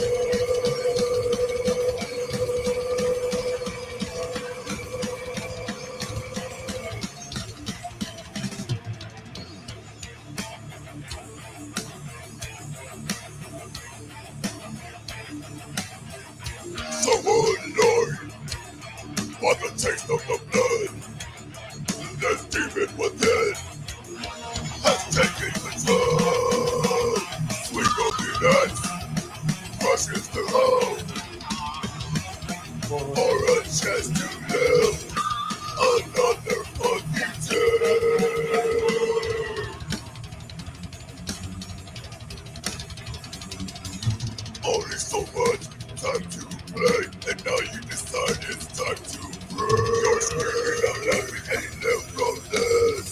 B: only so much time to play, and now you decide it's time to pray. You're screaming out laughing and you live from this.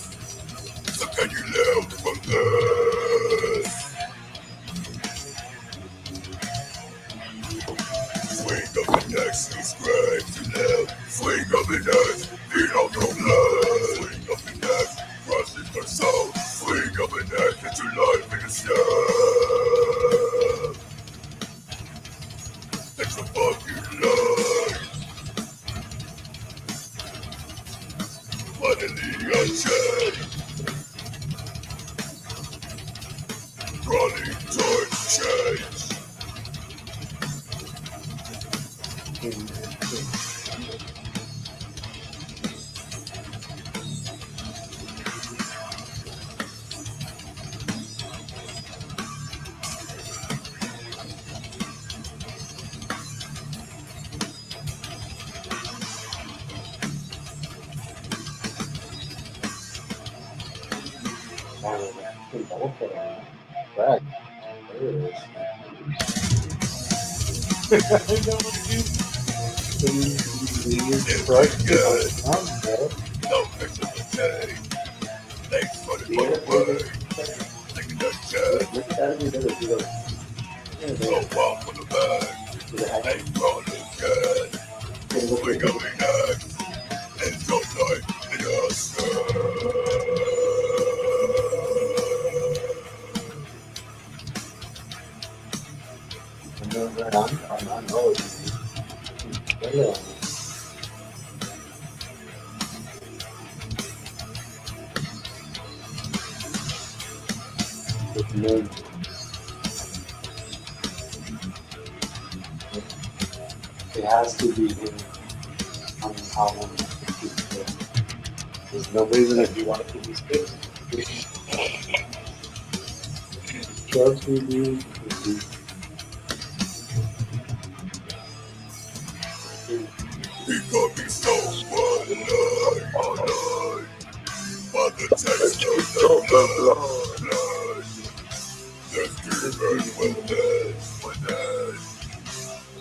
B: So can you live from this? Swing up the neck, subscribe to live. Swing up the neck, feed on your blood. Swing up the neck, cross it for soul. Swing up the neck, get your life in a step. It's a fucking life. Finally a change. Running towards change.
K: Back. There it
B: No picture of the day. Thanks for the way. Taking that jet. So wild for the bag. Ain't gonna get. We going next. Enjoy life in a
K: It has to be him. How long there's no reason if you want to keep these kids. Trust me, dude.
B: He got me so alive, by the taste of the blood. This demon within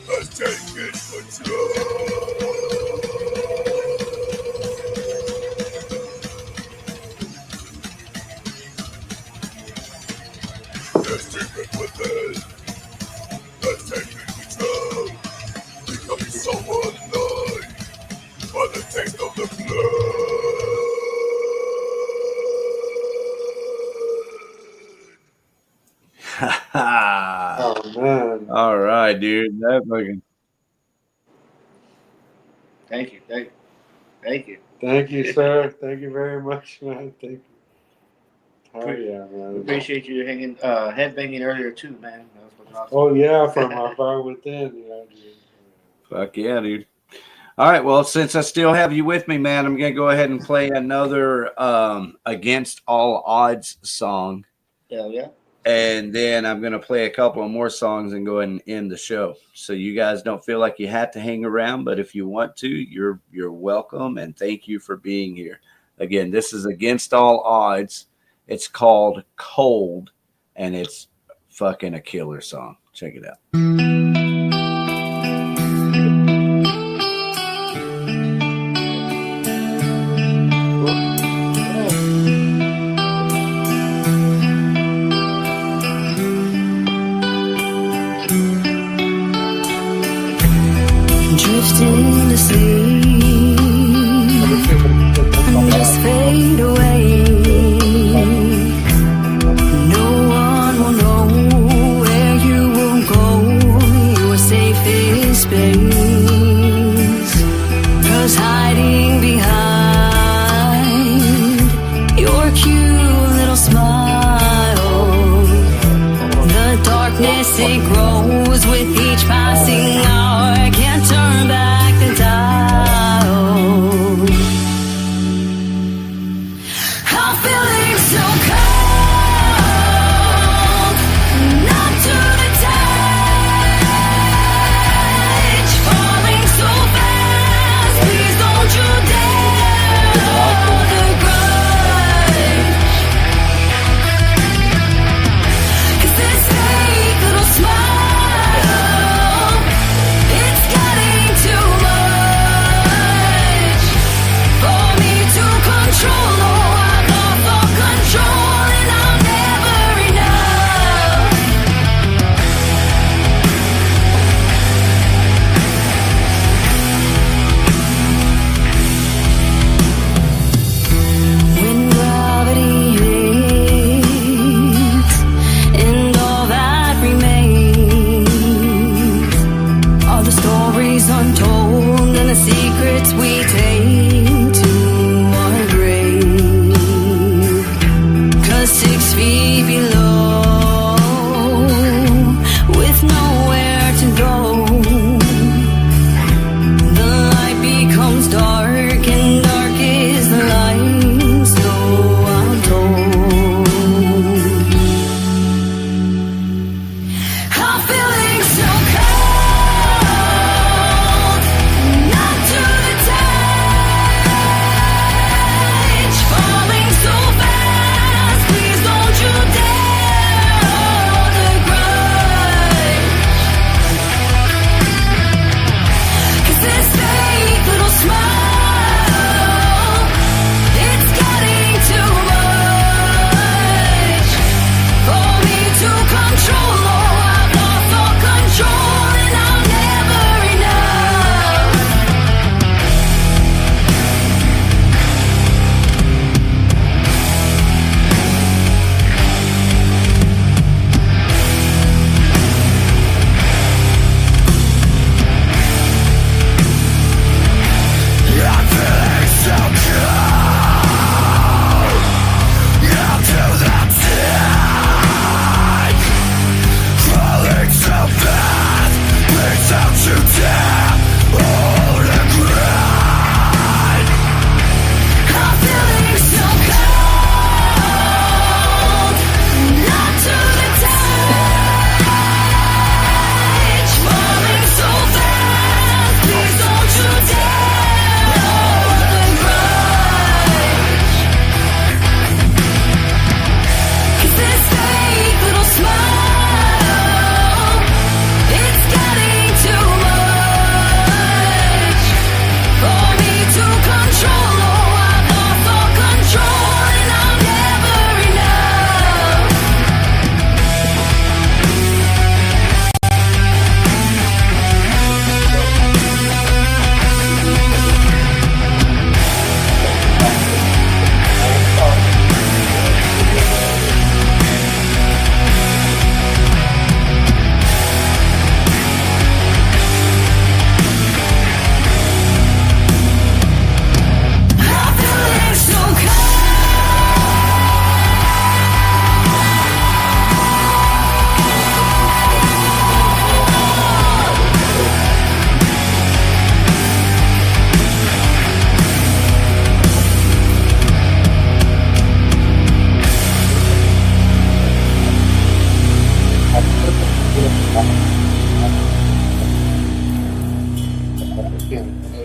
B: has taken control. This demon within has taken control. Becoming so alive by the taste of the
K: Oh man!
A: All right, dude. That fucking.
M: Thank you.
K: Thank you, sir. Thank you very much, man. Thank you. Oh yeah, man.
M: Appreciate you hanging, headbanging earlier too, man. That was fucking awesome.
K: Oh yeah, from our far within, you know.
A: Fuck yeah, dude. All right, well, since I still have you with me, man, I'm gonna go ahead and play another Against All Odds song.
M: Hell yeah.
A: And then I'm gonna play a couple of more songs and go ahead and end the show. So you guys don't feel like you have to hang around, but if you want to, you're welcome, and thank you for being here. Again, this is Against All Odds. It's called Cold, and it's fucking a killer song. Check it out.
O: Drifting to sleep, just fade away. No one will know where you will go. Your safest space, 'cause hiding behind your cute little smile, the darkness it grows with each passing hour. Can't turn back the dial. I'm feeling so cold, not to the touch, falling so fast. Please don't you dare hold the grudge, 'cause this fake little smile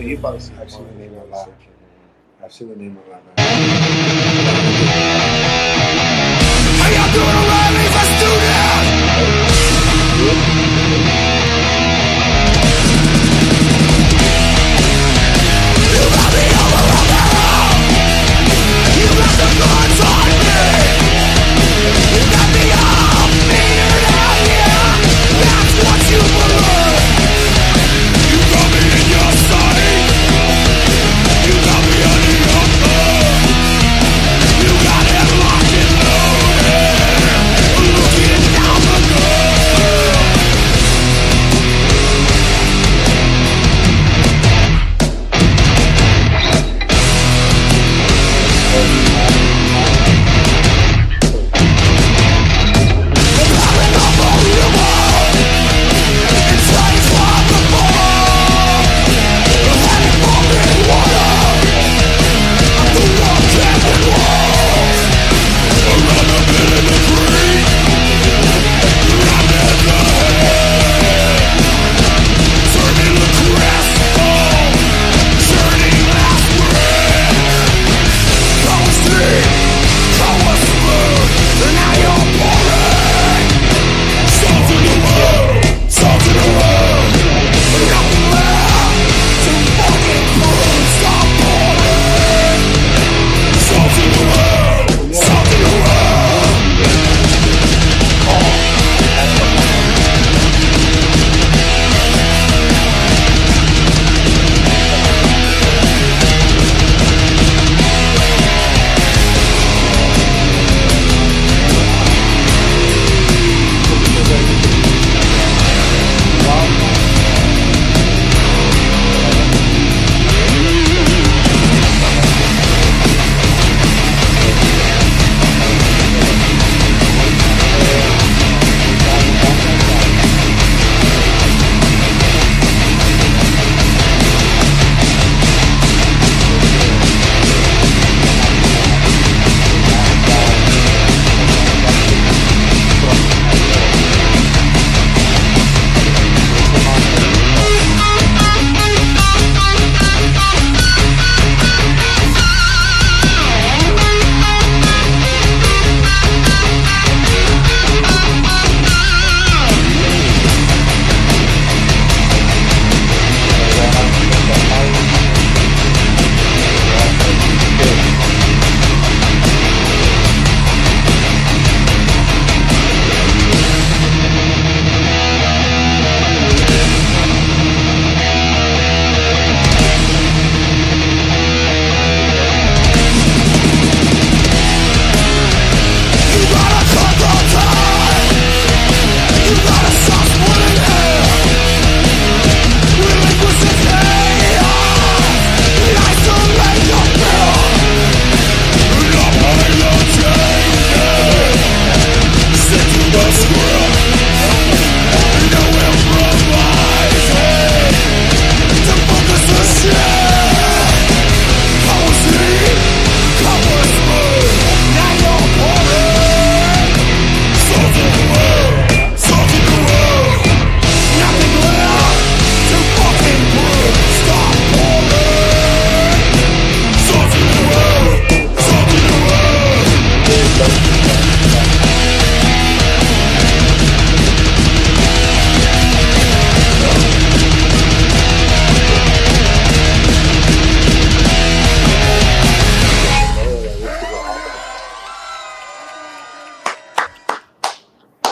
K: you probably see I've seen the name a lot. I've seen the name a lot.
B: How y'all doing around me? Let's do this! You got me all around the road. You got the guns on me. You got me all figured out, yeah. That's what you believe. You got me in your sight. You got me under your thumb. You got it locked and loaded. Looking down the gun.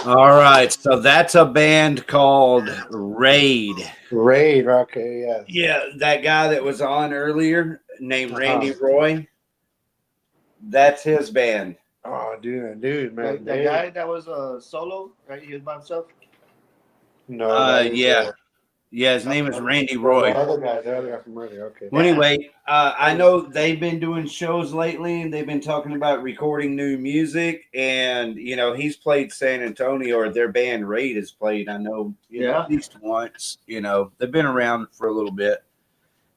A: All right, so that's a band called Raid.
K: Raid, okay, yeah.
A: Yeah, that guy that was on earlier named Randy Roy. That's his band.
K: Oh, dude, man.
M: The guy that was solo, right? He was by himself.
K: No,
A: yeah. Yeah, his name is Randy Roy.
K: The other guy from earlier, okay.
A: Well, anyway, I know they've been doing shows lately, and they've been talking about recording new music. And you know, he's played San Antonio, or their band Raid has played. I know, at least once. You know, they've been around for a little bit,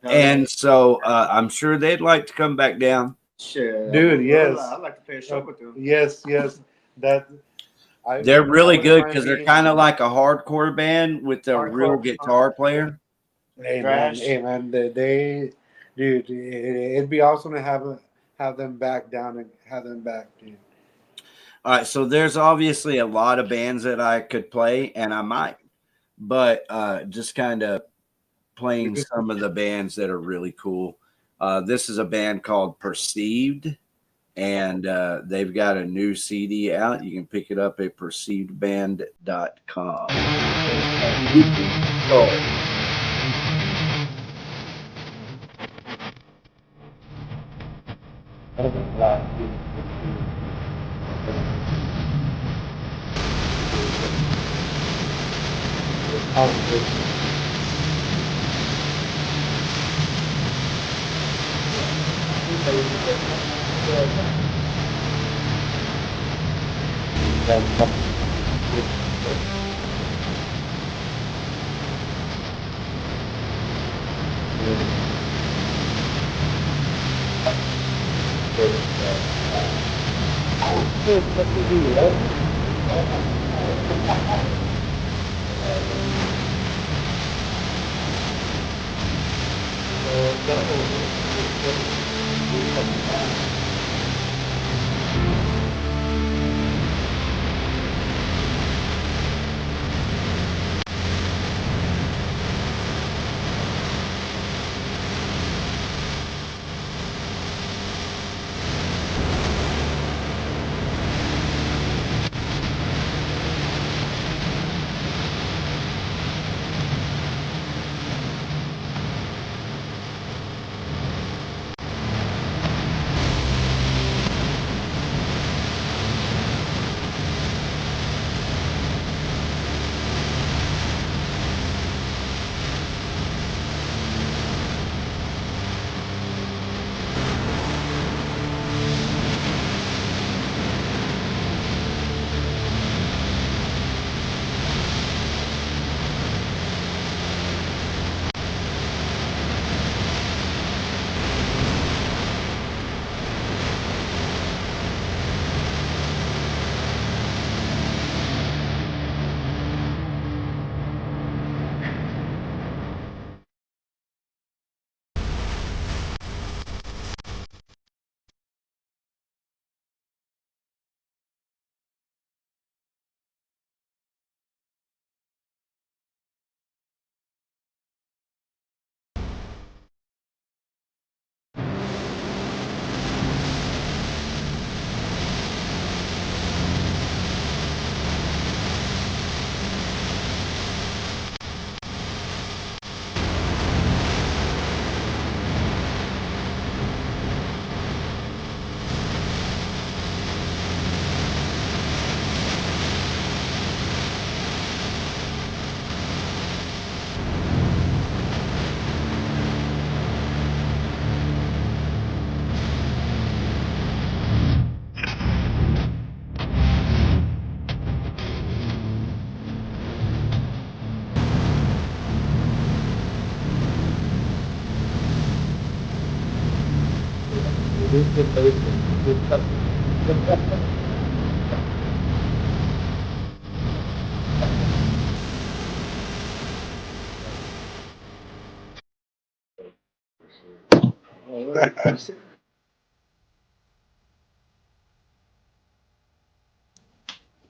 A: and so I'm sure they'd like to come back down.
M: Sure,
K: dude. Yes,
M: I'd like to play a show with them.
K: Yes.
A: They're really good because they're kind of like a hardcore band with a real guitar player.
K: Hey
M: Trash.
K: man, they dude, it'd be awesome to have them back down and have them back, dude.
A: All right, so there's obviously a lot of bands that I could play, and I might, but just kind of playing some of the bands that are really cool. This is a band called Perceived, and they've got a new CD out. You can pick it up at perceivedband.com.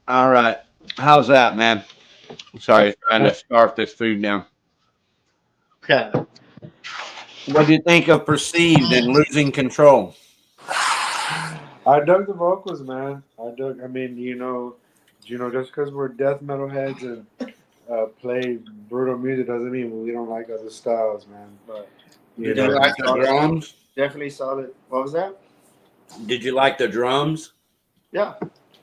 A: All right. How's that, man? Sorry, trying to scarf this food down.
M: Okay.
A: What do you think of Perceived and Losing Control?
K: I dug the vocals, man. I mean, just because we're death metal heads and play brutal music doesn't mean we don't like other styles, man.
M: But
A: Did you like the drums?
M: Definitely solid. What was that?
A: Did you like the drums?
M: Yeah.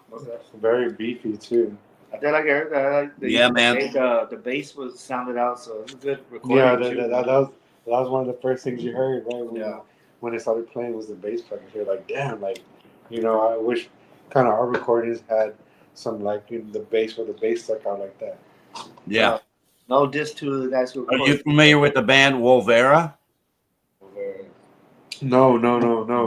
M: What was that?
K: Very beefy too.
M: I did like it.
A: Yeah, man.
M: The bass was sounded out, so it was a good recording.
K: Yeah,
M: too,
K: that was one of the first things you heard, right? When it started playing was the bass player. You're like, damn, I wish kind of our recordings had some the bass where the bass stuck out like that.
A: Yeah.
M: No diss to the guys who.
A: Are you familiar with the band Wolvera?
K: No.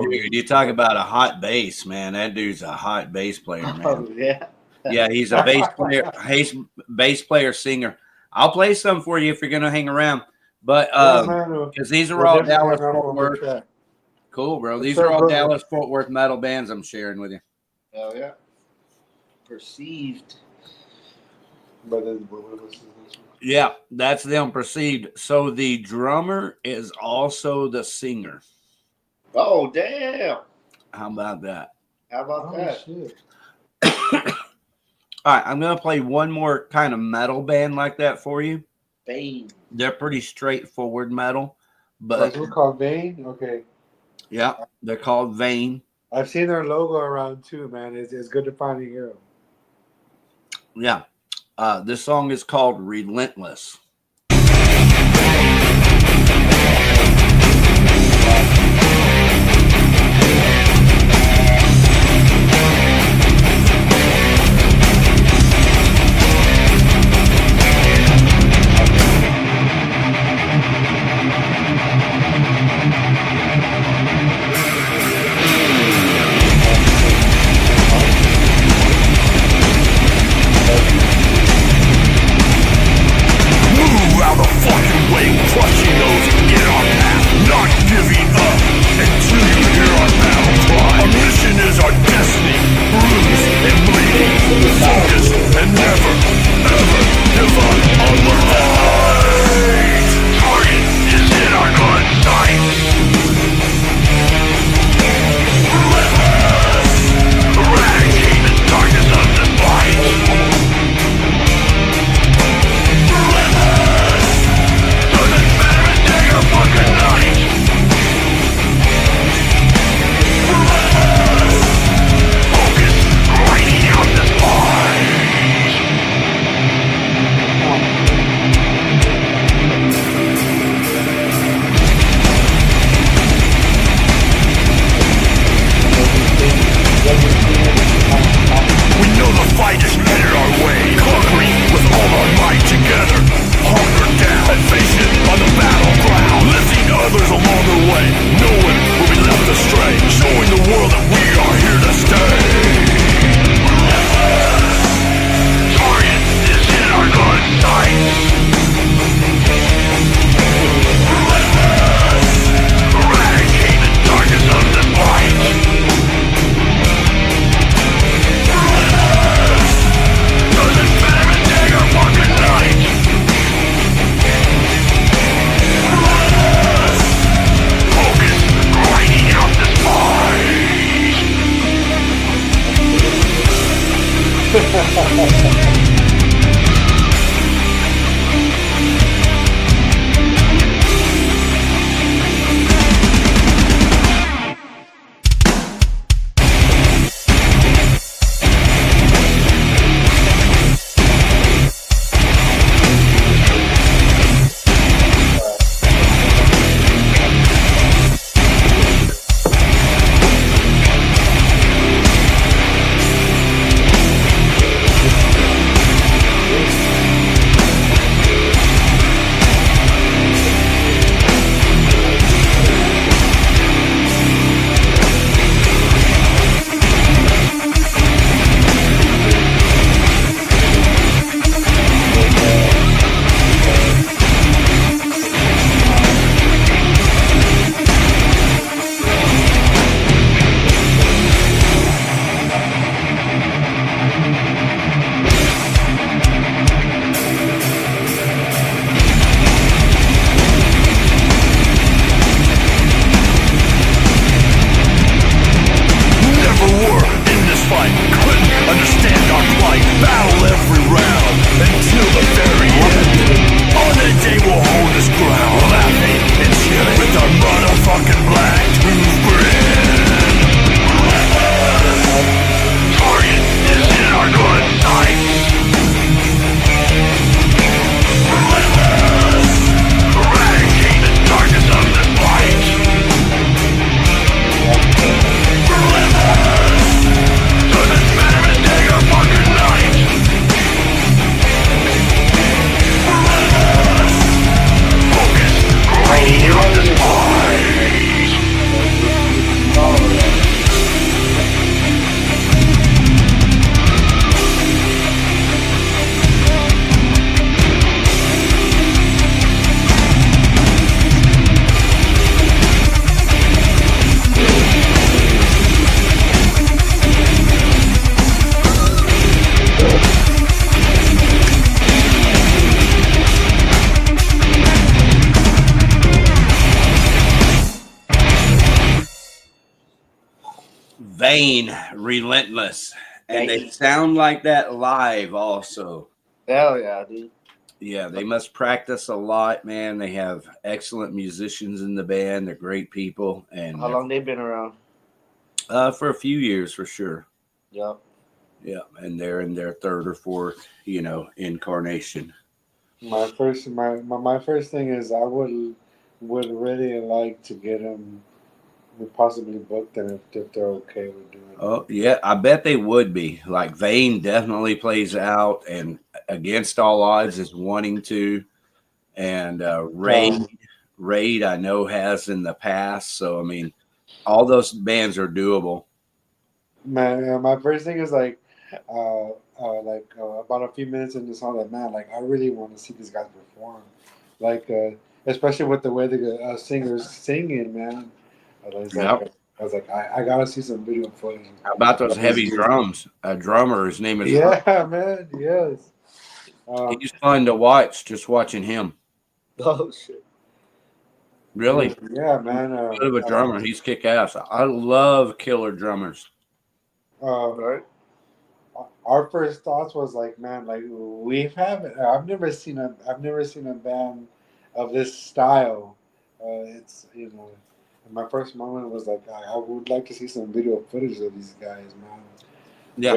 A: Dude, you talk about a hot bass, man. That dude's a hot bass player, man.
M: Oh, yeah.
A: Yeah, he's a bass player, singer. I'll play some for you if you're gonna hang around. But
K: man,
A: because these are
K: we'll
A: all
K: definitely
A: Dallas
K: hang out
A: Fort
K: for a good
A: Worth.
K: chat.
A: Cool, bro.
K: Yes,
A: These
K: sir,
A: are all
K: brother.
A: Dallas Fort Worth metal bands I'm sharing with you.
M: Hell yeah. Perceived.
K: But then, what was this?
A: Yeah, that's them. Perceived. So the drummer is also the singer.
M: Oh, damn.
A: How about that?
M: How about that?
K: Shit.
A: All right, I'm gonna play one more kind of metal band like that for you.
M: Bane.
A: They're pretty straightforward metal,
K: Oh,
A: but
K: it's called Vane? Okay.
A: yeah, they're called Vane.
K: I've seen their logo around too, man. It's good to finally hear them.
A: Yeah. This song is called Relentless.
B: You
A: Vain, Relentless. And they sound like that live also.
M: Hell yeah, dude.
A: Yeah, they must practice a lot, man. They have excellent musicians in the band. They're great people. And
M: How long they been around?
A: For a few years, for sure.
M: Yep.
A: Yeah, and they're in their third or fourth, incarnation.
K: My first thing is I would really like to get them, possibly book them if they're okay with doing it.
A: Oh yeah, I bet they would be. Like Vane definitely plays out, and Against All Odds is wanting to, and Raid I know has in the past. So I mean, all those bands are doable.
K: Man, my first thing is like about a few minutes into the song, like man, like I really want to see these guys perform, like especially with the way the singers singing, man. I was like, I gotta see some video footage.
A: How about those heavy drums? A drummer, his name is
K: man, yes.
A: He's fun to watch. Just watching him.
M: Oh shit!
A: Really?
K: Yeah, man.
A: Bit of a drummer. He's kick ass. I love killer drummers.
K: Right. Our first thoughts was like, man, like I've never seen a band of this style. It's my first moment was like, I would like to see some video footage of these guys, man.
A: Yeah,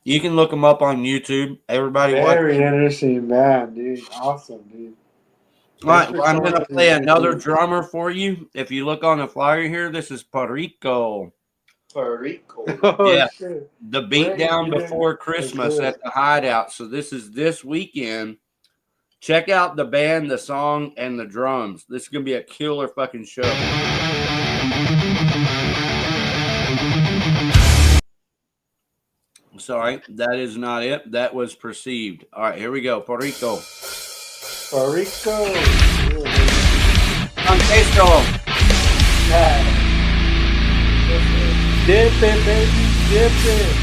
A: you can look them up on YouTube. Everybody,
K: very interesting, man, dude. Awesome, dude.
A: All right, well, I'm gonna play another drummer for you. If you look on the flyer here, this is Perico.
M: Perico.
A: Yeah, the beatdown before Christmas at the Hideout. So this is this weekend. Check out the band, the song, and the drums. This is gonna be a killer fucking show. Sorry, that is not it. That was Perceived. All right, here we go. Perico.
K: Perico.
A: Contesto.
K: Dip it, baby, dip it.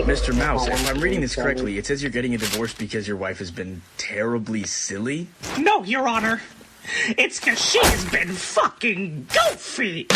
Q: Mr. Mouse, if I'm reading this correctly, it says you're getting a divorce because your wife has been terribly silly?
R: No, Your Honor. It's because she has been fucking goofy.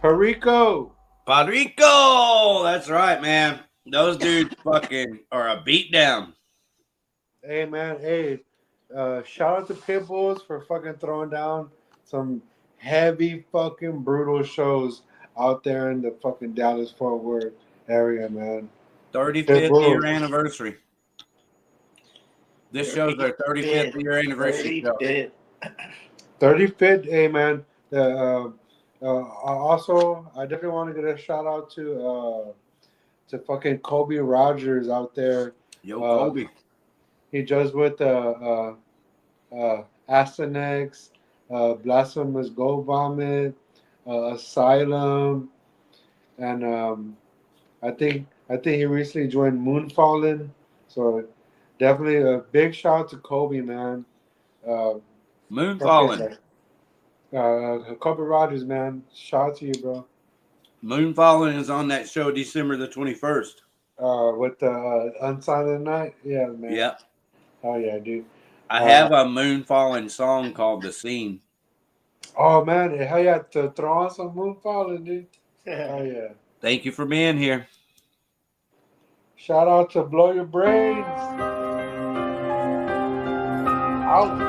K: Perico.
A: Perico. That's right, man. Those dudes fucking are a beatdown.
K: Hey, man. Hey, shout out to Pitbulls for fucking throwing down some heavy fucking brutal shows out there in the fucking Dallas Fort Worth area, man.
A: 35th year anniversary. This show's their 35th year anniversary show.
K: 35th, hey man. Also, I definitely want to get a shout out to fucking Kobe Rogers out there.
A: Yo, Kobe.
K: He does with Astanex, Blasphemous Gold Vomit, Asylum, and I think he recently joined Moonfallen. So definitely a big shout out to Kobe, man.
A: Moonfallen.
K: Kobe Rogers, man. Shout out to you, bro.
A: Moonfallen is on that show December the 21st.
K: With the Unsilent Night? Yeah, man.
A: Yep.
K: Oh, yeah, dude.
A: I have a Moonfallen song called The Scene.
K: Oh, man. Hell yeah, to throw on some Moonfallen, dude. Oh, yeah.
A: Thank you for being here.
K: Shout out to Blow Your Brains. Out.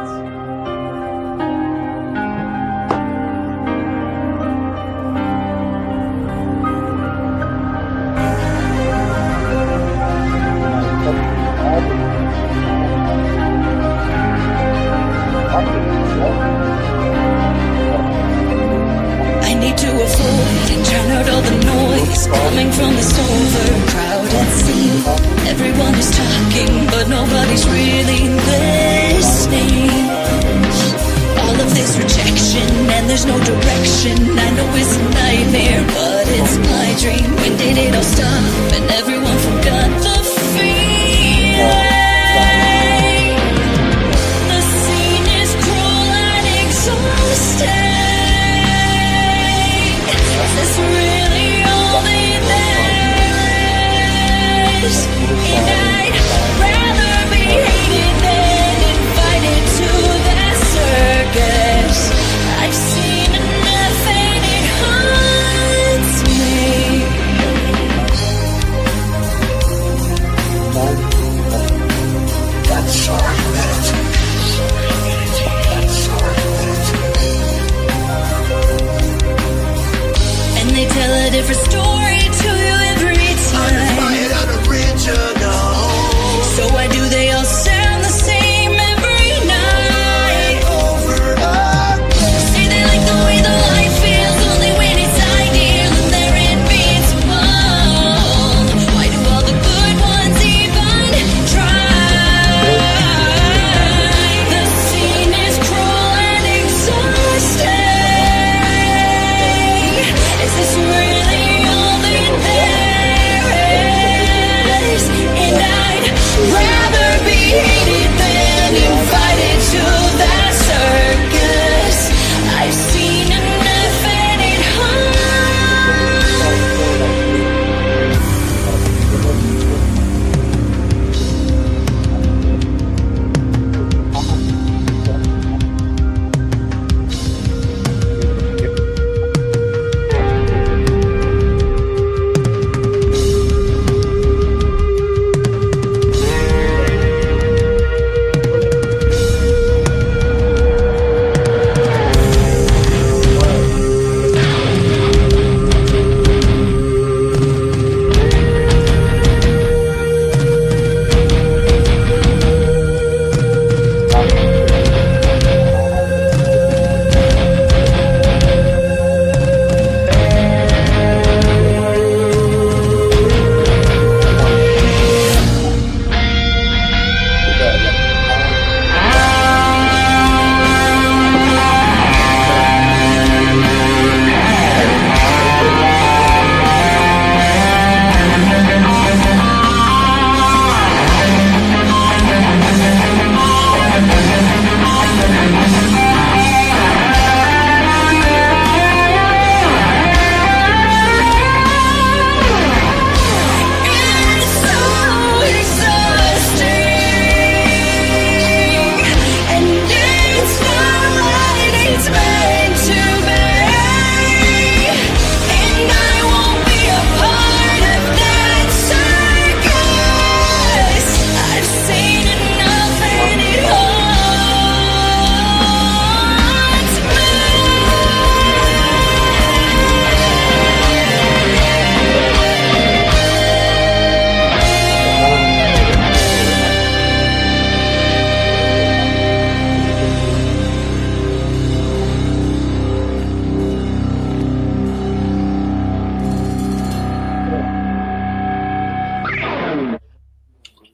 O: I need to avoid and drown out all the noise coming from this overcrowded scene. Everyone is talking, but nobody's really listening. All of this rejection, and there's no direction. I know it's a nightmare, but it's my dream. When did it all stop? And everyone forgot the feeling. The scene is cruel and exhausting. Is this really all that there is? And I'd rather be hated than invited to that circus. I've seen enough and it haunts me.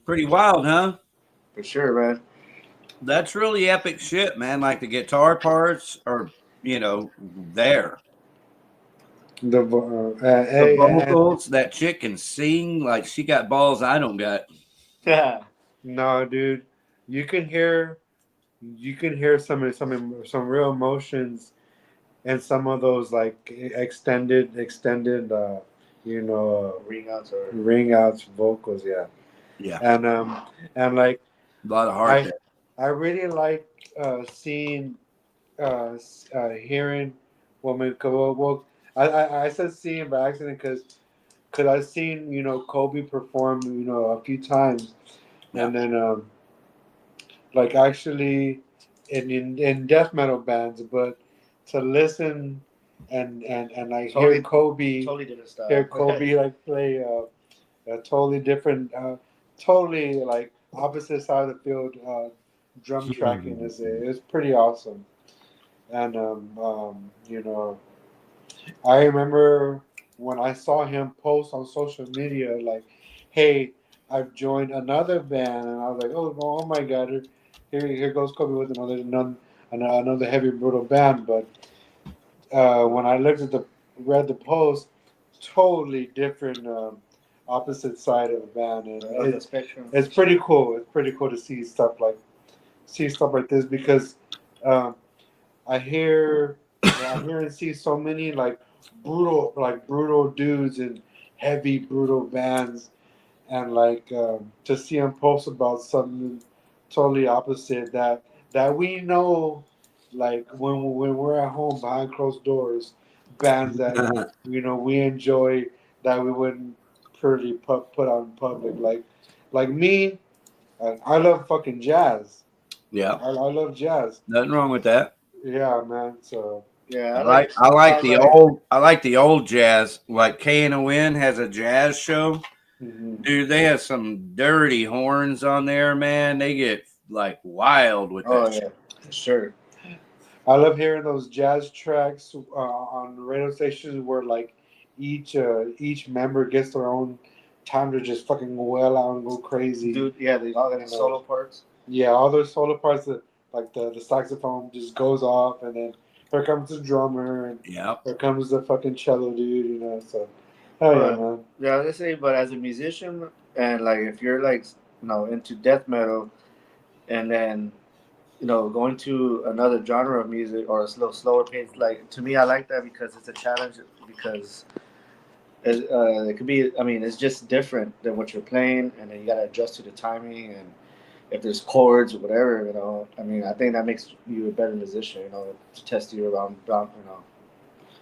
A: Pretty wild, huh?
M: For sure, man.
A: That's really epic shit, man. Like the guitar parts are, there.
K: The
A: The vocals, that chick can sing like she got balls I don't got.
M: Yeah.
K: No, dude, you can hear some real emotions in some of those like extended ring outs vocals,
A: yeah,
K: and like
A: a lot of heart there.
K: I really like seeing hearing women. Well, I said seeing by accident because I've seen Kobe perform a few times, and then like actually in death metal bands, but to listen and like hear Kobe like play a totally different, totally like opposite side of the field drum tracking is pretty awesome. And I remember when I saw him post on social media like, "Hey, I've joined another band," and I was like, "Oh my God, here goes Kobe with another heavy brutal band." But when I read the post, totally different, opposite side of the band, and it's pretty cool. It's pretty cool to see stuff like this because I hear and see so many like brutal dudes in heavy brutal bands, and like to see him post about something totally opposite that we know, like when we're at home behind closed doors, bands that we enjoy that we wouldn't pretty put out in public, like me. I love fucking jazz.
A: Yeah,
K: I love jazz.
A: Nothing wrong with that.
K: Yeah, man. So
M: yeah,
A: I like the old jazz. Like KNON has a jazz show.
K: Mm-hmm.
A: Dude, they have some dirty horns on there, man. They get like wild with that shit.
M: For sure.
K: I love hearing those jazz tracks on radio stations where like each member gets their own time to just fucking wail out and go crazy.
M: Dude, yeah, they all got solo parts.
K: Yeah, all those solo parts that like the saxophone just goes off, and then here comes the drummer, and here comes the fucking cello dude, so hell yeah, man.
M: Yeah, let's say, but as a musician, and like if you're like into death metal, and then going to another genre of music or a little slower pace, like to me, I like that because it's a challenge because it could be. I mean, it's just different than what you're playing, and then you gotta adjust to the timing and if there's chords or whatever, I mean, I think that makes you a better musician, to test you around,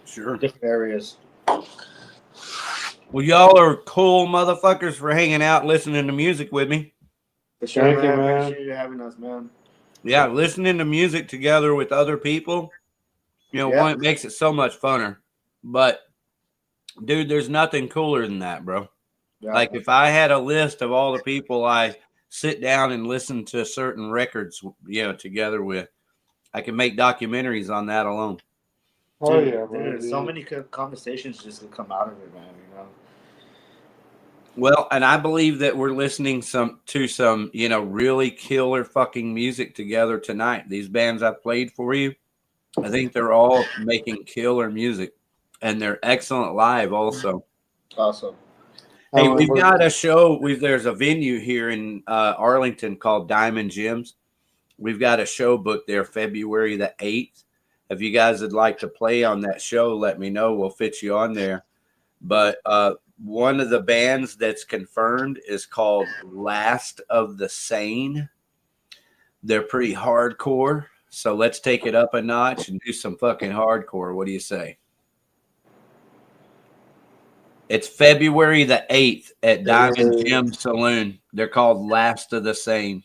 A: sure,
M: different areas.
A: Well, y'all are cool motherfuckers for hanging out, listening to music with me.
M: For sure, Thank you, man. Appreciate you having us, man.
A: Yeah, listening to music together with other people, one, it makes it so much funner. But, dude, there's nothing cooler than that, bro. Yeah. Like, if I had a list of all the people I sit down and listen to certain records, together with, I can make documentaries on that alone.
K: Oh yeah,
M: there's so many conversations just to come out of it, man.
A: Well, and I believe that we're listening to some really killer fucking music together tonight. These bands I played for you, I think they're all making killer music, and they're excellent live also.
M: Awesome.
A: Hey, we've got a show. There's a venue here in Arlington called Diamond Gems. We've got a show booked there February the 8th. If you guys would like to play on that show, let me know. We'll fit you on there. But one of the bands that's confirmed is called Last of the Sane. They're pretty hardcore. So let's take it up a notch and do some fucking hardcore. What do you say? It's February the 8th at Diamond Gem Saloon. They're called Last of the Sane.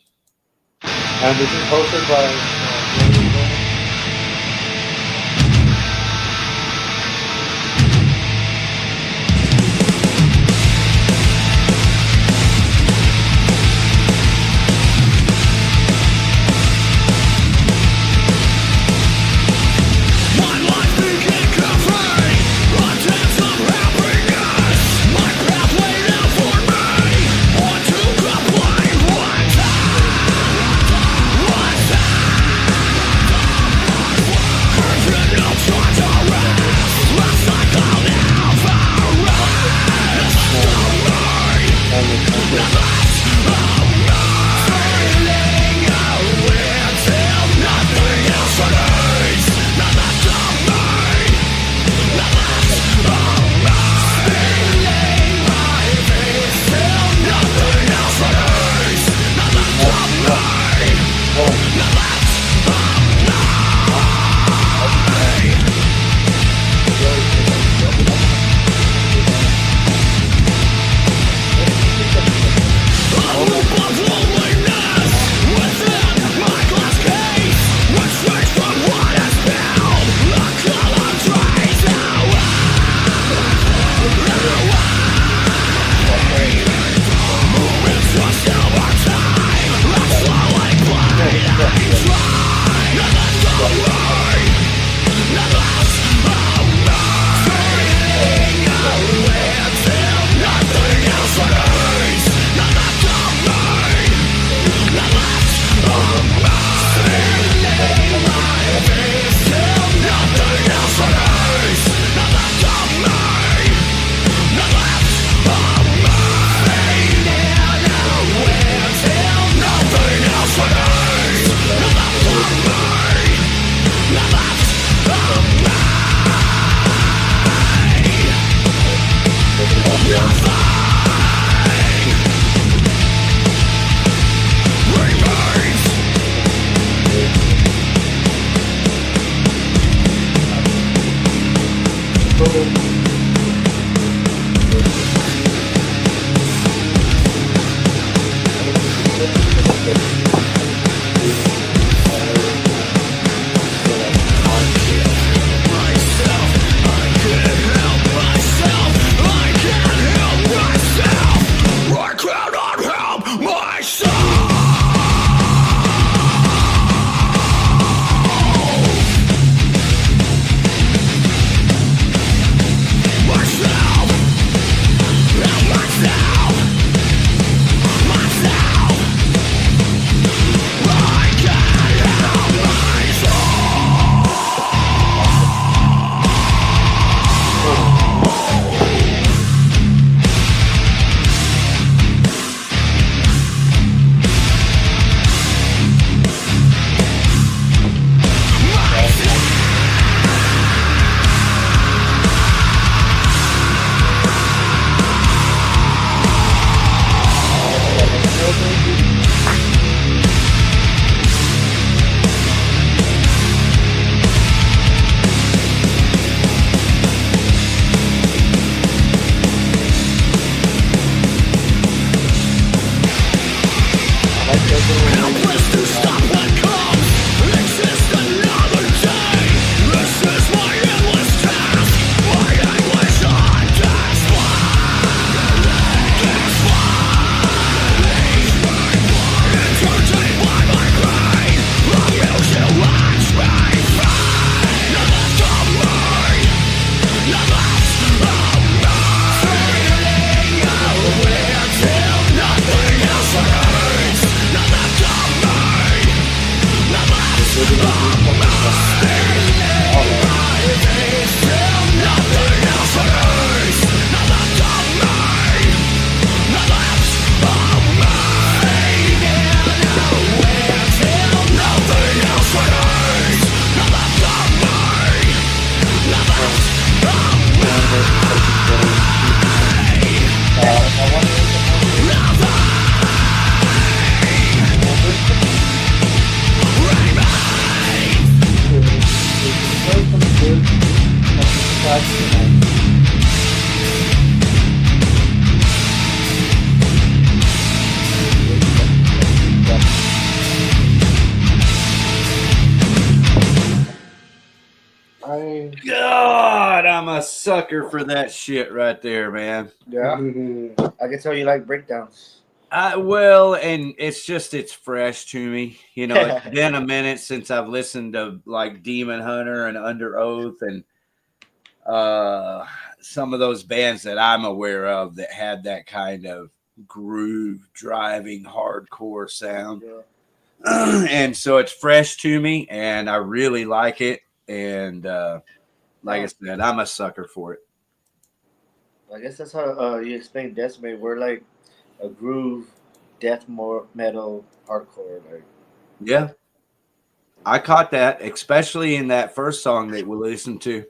K: And this is hosted by...
O: My path laid out for me. Want to complain?
A: God, I'm a sucker for that shit right there, man.
M: Yeah, I can tell you like breakdowns.
A: Well, and it's fresh to me. You know, it's been a minute since I've listened to like Demon Hunter and Under Oath and some of those bands that I'm aware of that had that kind of groove driving hardcore sound. And so it's fresh to me and I really like it. And like I said, I'm a sucker for it.
M: I guess that's how you explain Decimate. We're like a groove death metal hardcore. Like,
A: yeah, I caught that, especially in that first song that we listened to.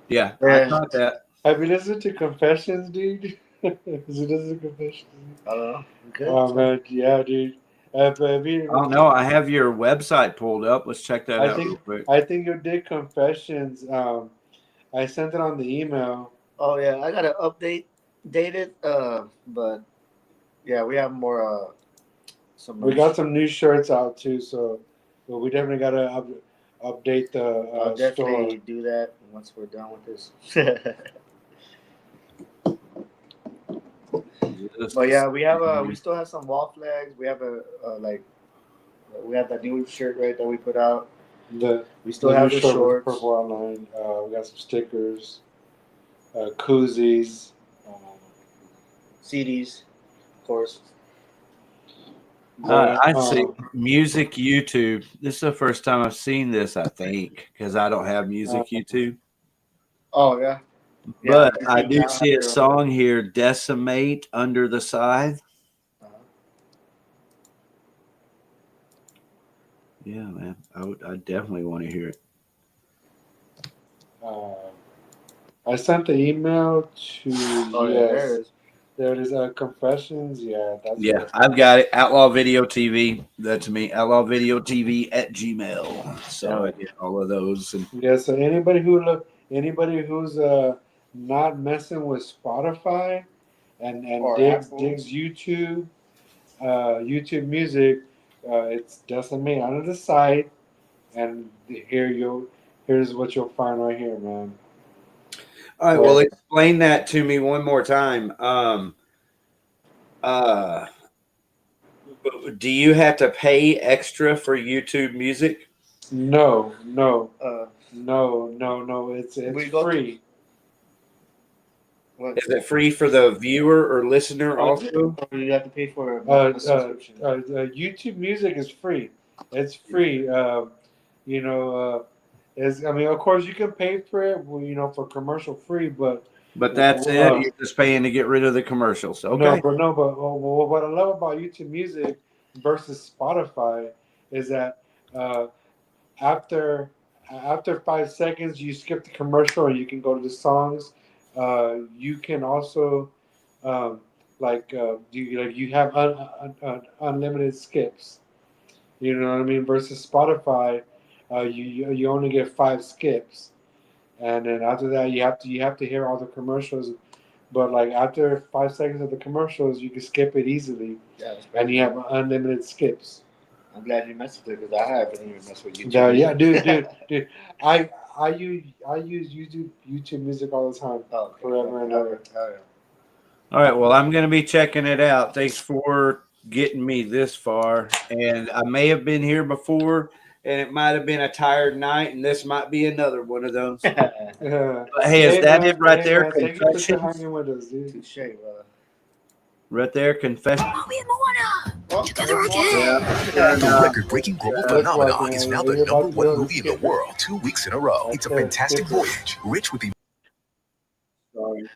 A: Yeah, I caught that.
K: Have you listened to Confessions, dude? Have you listened to Confessions?
M: I don't know. Okay.
K: Oh man, yeah, dude.
A: Oh no, I have your website pulled up. Let's check that out real quick.
K: I think you did Confessions. I sent it on the email.
M: Oh yeah, I gotta date it. But yeah, we have more.
K: We got some new shirts out too, so but we definitely gotta update the
M: I'll definitely
K: store.
M: do that once we're done with this. But yeah, we still have some wall flags. We have we have that new shirt right that we put out. We still have the shorts.
K: Purple outline. We got some stickers, koozies,
M: CDs, of course.
A: I see music YouTube. This is the first time I've seen this, I think, because I don't have music YouTube.
M: Oh yeah.
A: But I do see a song here, Decimate Under the Scythe. Yeah, man. I definitely want to hear it.
K: I sent the email to
M: yes.
K: There it is. Confessions. Yeah.
A: Yeah, I've got it. Outlaw Video TV. That's me. OutlawVideoTV @gmail. So I get all of those. And
K: yeah. So anybody who's not messing with Spotify and digs YouTube, YouTube Music, it's Decimate Under the Scythe, and here's what you'll find right here, man.
A: all right, well, explain that to me one more time. Do you have to pay extra for YouTube Music?
K: No. It's free.
A: Is it free for the viewer or listener also?
M: Or you have to pay for a subscription?
K: YouTube Music is free. It's free. Of course, you can pay for it. For commercial free, but
A: that's it. You're just paying to get rid of the commercials. Okay.
K: But what I love about YouTube Music versus Spotify is that after 5 seconds, you skip the commercial and you can go to the songs. You can also you have unlimited skips. You know what I mean? Versus Spotify, you only get 5 skips, and then after that you have to hear all the commercials But like after 5 seconds of the commercials, you can skip it easily, and you have unlimited skips.
M: I'm glad you messed with it because I haven't even messed with YouTube.
K: Yeah, dude. I use YouTube Music all the time, forever and ever.
A: All right, well, I'm going to be checking it out. Thanks for getting me this far. And I may have been here before, and it might have been a tired night, and this might be another one of those. But hey, is that it right there?
K: Thank you for
A: Confessions?
K: hanging with us, dude.
M: Touche, brother.
A: Right there, confession.
B: Together
A: again.
B: The record-breaking global phenomenon is now the #1 movie in the world 2 weeks in a row. It's a fantastic voyage, rich with the...
K: Sorry.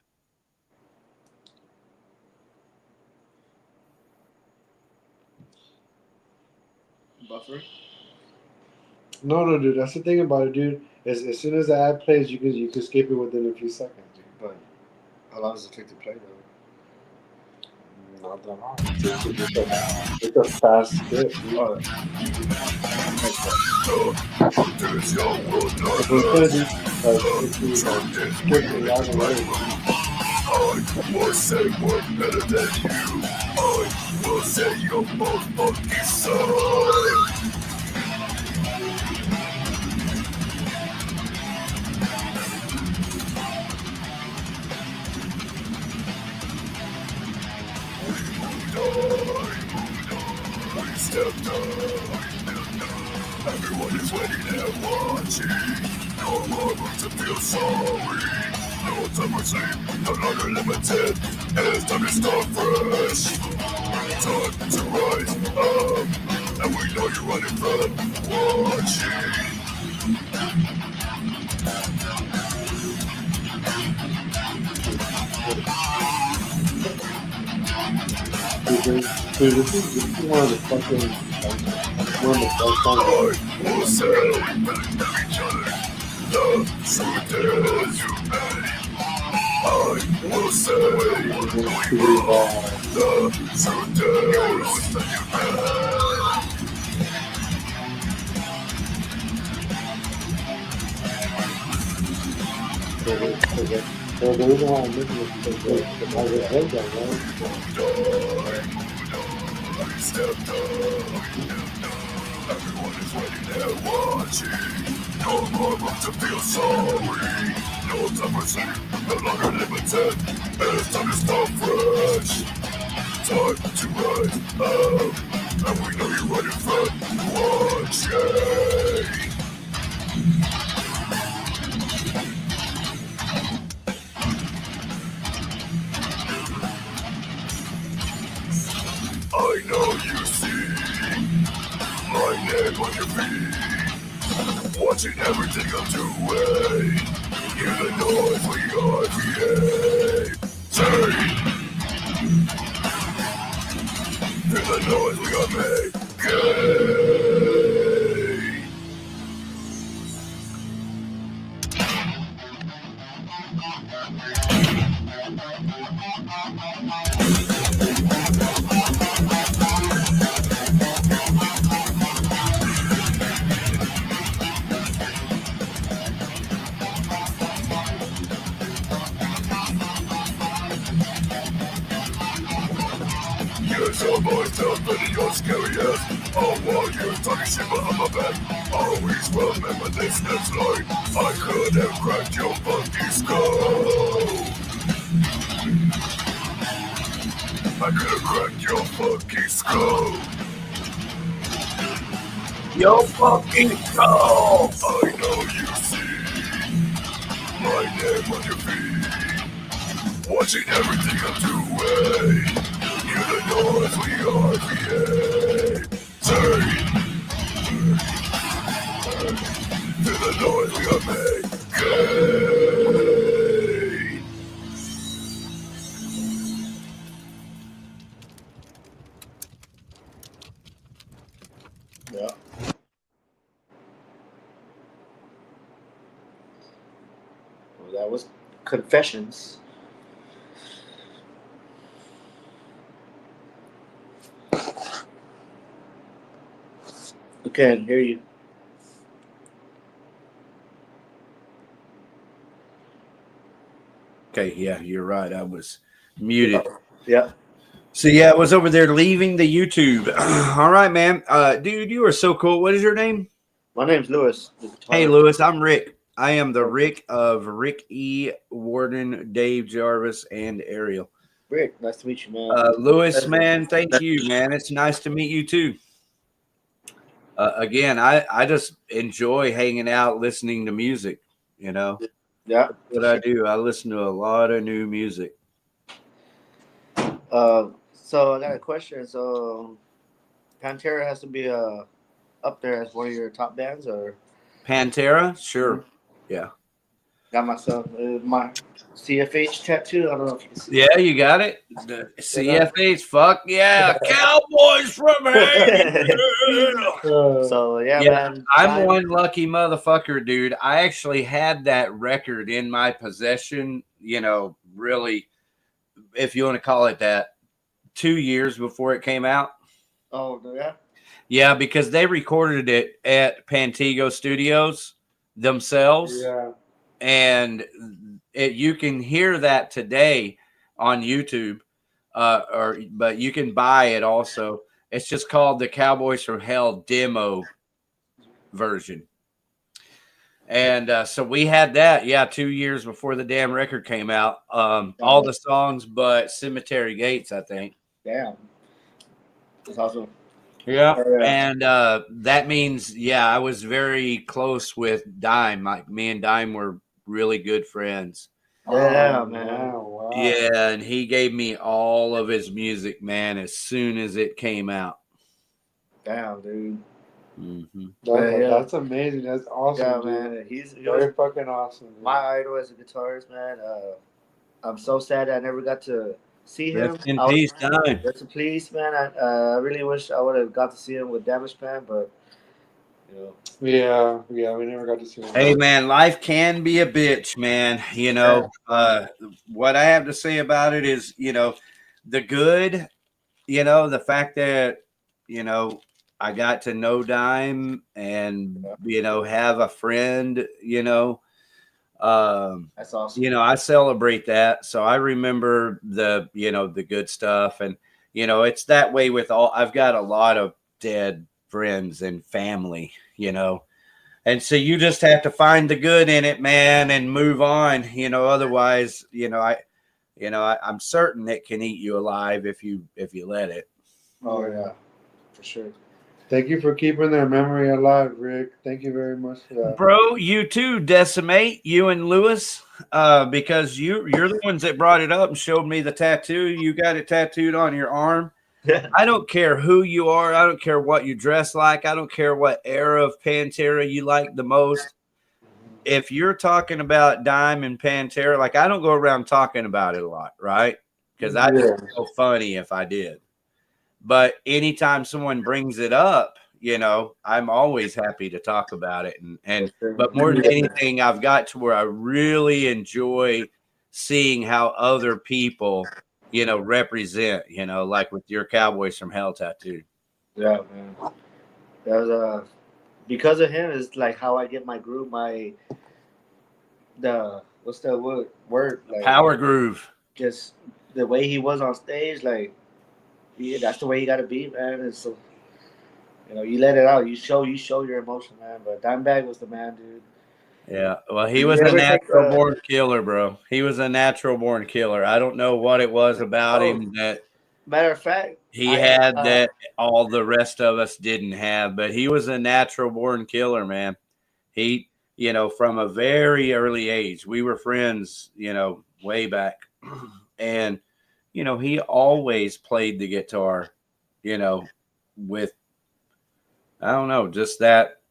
M: Buffer?
K: No, dude. That's the thing about it, dude. As soon as the ad plays, you can skip it within a few seconds, dude.
M: But how long does it take to play, though?
K: Not that long. It's a fast skip, dude.
B: I will say we're better than you. I will say you're both monkey side. Everyone is waiting and watching. No more room to feel sorry. No time for sleep, no longer limited. It's time to start fresh. Time to rise up. And we know you're running from watching.
K: Dude, this is one of the fucking one of the best songs.
B: I will say each other. The truth is you made. I will say the truth is that you
K: So the reason why I'm making this is because I was head down, right?
B: Everyone is waiting and watching. No more room to feel sorry. No time for sleep, no longer limited. It's time to start fresh. Time to rise up. And we know you're running from watching. I know you see my name on your feet, watching everything I'm doing. Hear the noise we are creating. Hear the noise we are making. Yes, I'm always tough, but you're scary as. Oh, while you're talking shit behind my back. Always remember this next line. I could have cracked your funky skull. I could have cracked your funky skull.
A: Your fucking skull.
B: I know you see my name on your feet, watching everything I'm doing. Hear the noise we are creating. Hear the noise we are making.
M: Yeah. Well, that was Confessions. I can't hear you.
A: Okay, yeah, you're right. I was muted.
M: Yeah.
A: So yeah, I was over there leaving the YouTube. All right, man. Dude, you are so cool. What is your name?
M: My name's Lewis.
A: Hey, Lewis. I'm Rick. I am the Rick of Rick E, Warden, Dave, Jarvis, and Ariel.
M: Rick, nice to meet you, man.
A: Lewis, man, thank you, man. It's nice to meet you too. Again, I just enjoy hanging out, listening to music. You know,
M: yeah,
A: that's what I do. I listen to a lot of new music.
M: So I got a question. So Pantera has to be up there as one of your top bands, or
A: Pantera? Sure. Yeah.
M: Got myself my CFH tattoo. I don't know if you can see.
A: Yeah, you got it. The CFH. Fuck yeah, Cowboys from here.
M: So yeah, man.
A: I'm one lucky motherfucker, dude. I actually had that record in my possession. You know, really, if you want to call it that, 2 years before it came out.
M: Oh yeah.
A: Yeah, because they recorded it at Pantego Studios themselves.
K: Yeah.
A: And you can hear that today on YouTube, but you can buy it also. It's just called the Cowboys from Hell demo version. And so we had that, 2 years before the damn record came out. All the songs but Cemetery Gates, I think.
M: Damn. That's awesome.
A: Yeah, and that means, I was very close with Dime. Like, me and Dime were really good friends.
M: Yeah, man.
K: Wow.
A: Yeah, and he gave me all of his music, man, as soon as it came out.
M: Damn, dude.
A: Mm-hmm.
K: That's amazing. That's awesome.
M: Yeah,
K: dude.
M: man. He's
K: very fucking awesome. Dude.
M: My idol as a guitarist, man. I'm so sad I never got to see him.
A: Rest in peace, Dime.
M: Rest in peace, man. I really wish I would have got to see him with Damage Plan, but you know.
K: Yeah, we never got to see him.
A: Hey, man, life can be a bitch, man. You know, what I have to say about it is, the good, the fact that, I got to know Dime and, have a friend,
M: that's awesome.
A: I celebrate that. So I remember the good stuff. And, it's that way with I've got a lot of dead friends and family, and so you just have to find the good in it, man, and move on, otherwise, I'm certain it can eat you alive if you let it.
M: Oh yeah, for sure.
K: Thank you for keeping their memory alive, Rick. Thank you very much for that.
A: Bro, you too, Decimate, you and Lewis, because you're the ones that brought it up and showed me the tattoo. You got it tattooed on your arm. I don't care who you are. I don't care what you dress like. I don't care what era of Pantera you like the most. If you're talking about Dime and Pantera, like, I don't go around talking about it a lot, right? Because I'd be so funny if I did. But anytime someone brings it up, I'm always happy to talk about it. But more than anything, I've got to where I really enjoy seeing how other people represent, like with your Cowboys from Hell tattoo.
M: Yeah, man. That was because of him is like how I get my groove, what's that word? Like,
A: power groove.
M: Just the way he was on stage, like, that's the way you gotta be, man. And so, you let it out. You show your emotion, man. But Dimebag was the man, dude.
A: Yeah, well, he was a natural born killer, bro. He was a natural born killer. I don't know what it was about him that,
M: matter of fact,
A: he had that all the rest of us didn't have, but he was a natural born killer, man. He, from a very early age, we were friends, way back. And, he always played the guitar, with, I don't know, just that,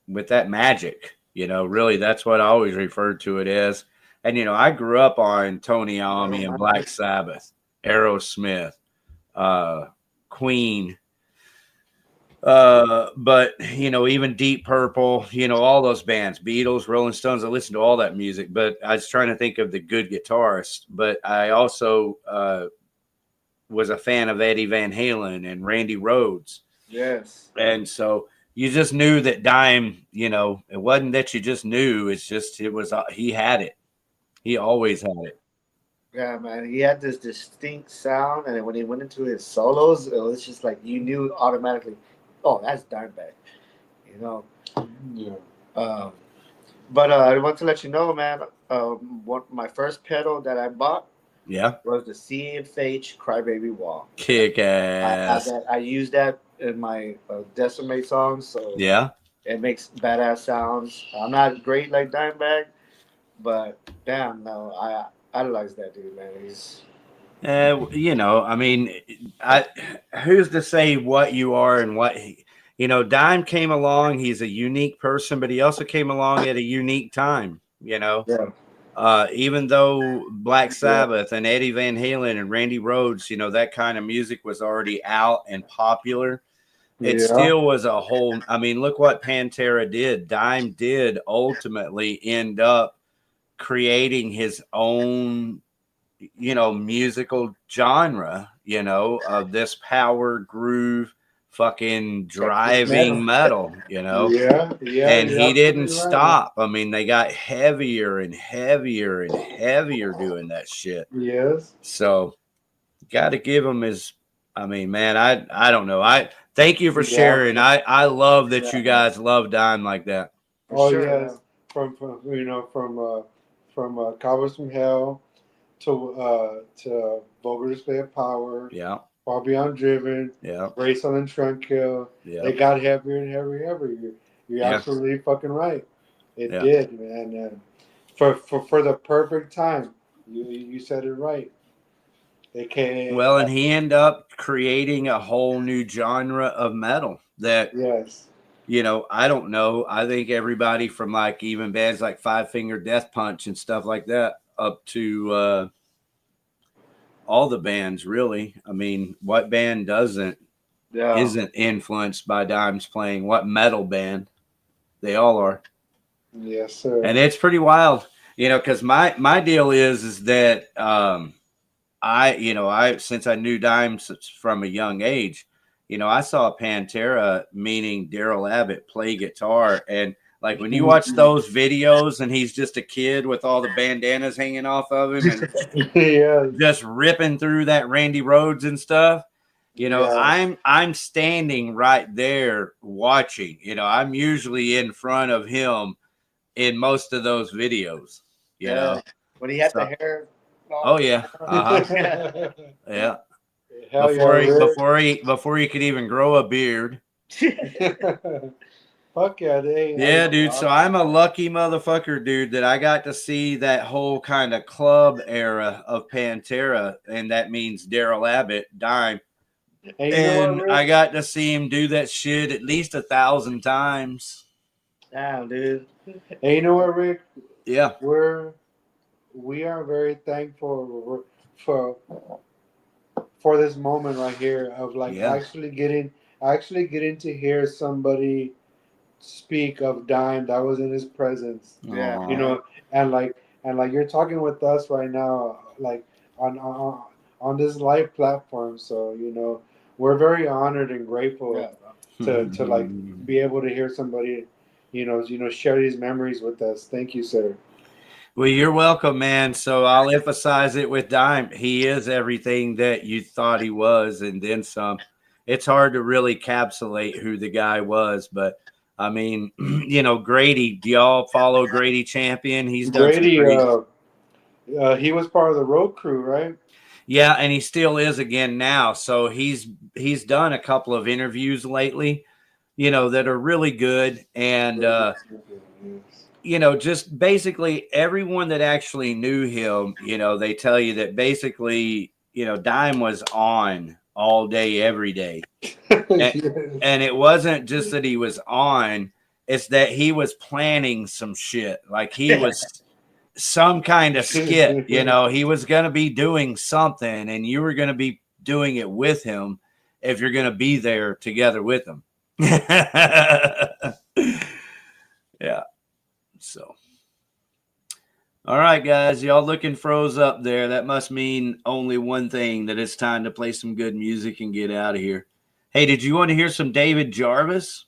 A: with that magic. Really, that's what I always referred to it as. And, I grew up on Tony Iommi and Black Sabbath, Aerosmith, Queen. But, even Deep Purple, all those bands, Beatles, Rolling Stones, I listened to all that music. But I was trying to think of the good guitarists. But I also was a fan of Eddie Van Halen and Randy Rhoads.
M: Yes.
A: And so you just knew that Dime, it wasn't that you just knew. It's just, he had it. He always had it.
M: Yeah, man. He had this distinct sound, and then when he went into his solos, it was just like you knew automatically, oh, that's Dimebag. You know.
K: Yeah.
M: But I want to let you know, man. My first pedal that I bought was the CFH Crybaby Wall.
A: Kick ass.
M: I use that in my Decimate songs, so it makes badass sounds. I'm not great like Dimebag, but damn, no, I idolize that dude, man. He's
A: You know, I mean, who's to say what you are and what you know? Dime came along. He's a unique person, but he also came along at a unique time. You know, even though Black Sabbath and Eddie Van Halen and Randy Rhoads, you know, that kind of music was already out and popular. It still was a whole. I mean, look what Pantera did. Dime did ultimately end up creating his own, you know, musical genre, you know, of this power groove fucking driving metal, you know. And he didn't stop. I mean, they got heavier and heavier and heavier doing that shit. So got to give him his, I mean, man, I don't know. I thank you for sharing. I love that you guys love Dime like that.
K: Yes. From you know, from Cowboys from Hell to Vulgar Display of Power. Far Beyond Driven. Race on and Tranquil. They got heavier and heavier. You're absolutely fucking right. It did, man. For the perfect time. You said it right. They came.
A: Well, and he ended up creating a whole new genre of metal that you know, I don't know. I think everybody from like even bands like Five Finger Death Punch and stuff like that up to all the bands really. I mean, what band isn't influenced by Dime's playing? What metal band? They all are.
K: Yes, sir.
A: And it's pretty wild, you know, because my deal is that I since I knew Dime from a young age, you know, I saw Pantera, meaning Daryl Abbott, play guitar. And like when you watch those videos and he's just a kid with all the bandanas hanging off of him and just ripping through that Randy Rhoads and stuff, you know, I'm standing right there watching. You know, I'm usually in front of him in most of those videos, you know.
M: When he had the hair.
A: Oh yeah. Yeah. Before he could even grow a beard.
K: Fuck yeah,
A: dude. So I'm a lucky motherfucker, dude, that I got to see that whole kind of club era of Pantera, and that means Daryl Abbott, Dime. And I got to see him do that shit at least 1,000 times.
M: Damn, dude.
K: And you know what, Rick?
A: Yeah.
K: We are very thankful for this moment right here of like actually getting to hear somebody speak of Dime that was in his presence.
M: Yeah.
K: You know, and like you're talking with us right now, like on this live platform. So, you know, we're very honored and grateful to like be able to hear somebody, you know, share these memories with us. Thank you, sir.
A: Well, you're welcome, man. So I'll emphasize it with Dime. He is everything that you thought he was, and then some. It's hard to really encapsulate who the guy was, but I mean, you know, Grady. Do y'all follow Grady Champion? He's done
K: Grady. He was part of the road crew, right?
A: Yeah, and he still is again now. So he's done a couple of interviews lately, you know, that are really good, and you know, just basically everyone that actually knew him, you know, they tell you that basically, you know, Dime was on all day, every day. And it wasn't just that he was on, it's that he was planning some shit. Like he was some kind of skit, you know, he was going to be doing something and you were going to be doing it with him if you're going to be there together with him. Yeah. So, all right, guys, y'all looking froze up there. That must mean only one thing, that it's time to play some good music and get out of here. Hey, did you want to hear some David Jarvis?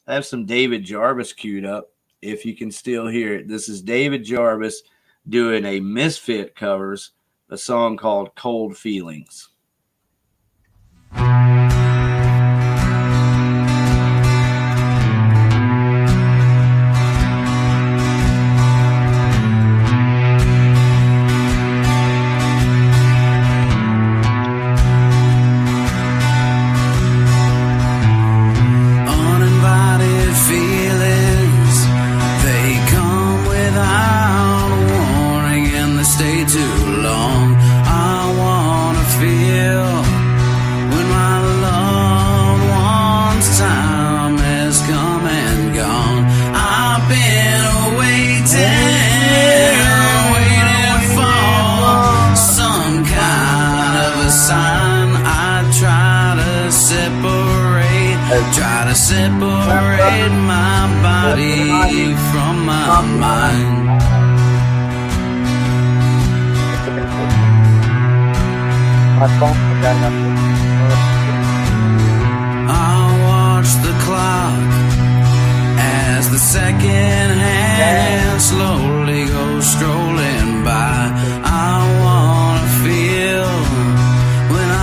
A: I have some David Jarvis queued up, if you can still hear it. This is David Jarvis doing a Misfit covers, a song called Cold Feelings.
O: Uninvited feelings, they come without warning and they stay too long. I wanna feel when my loved one's time has come and gone. I've been waiting for some kind of a sign. I try to separate my body from my mind. I watch the clock as the second hand slowly goes strolling by. I wanna feel when I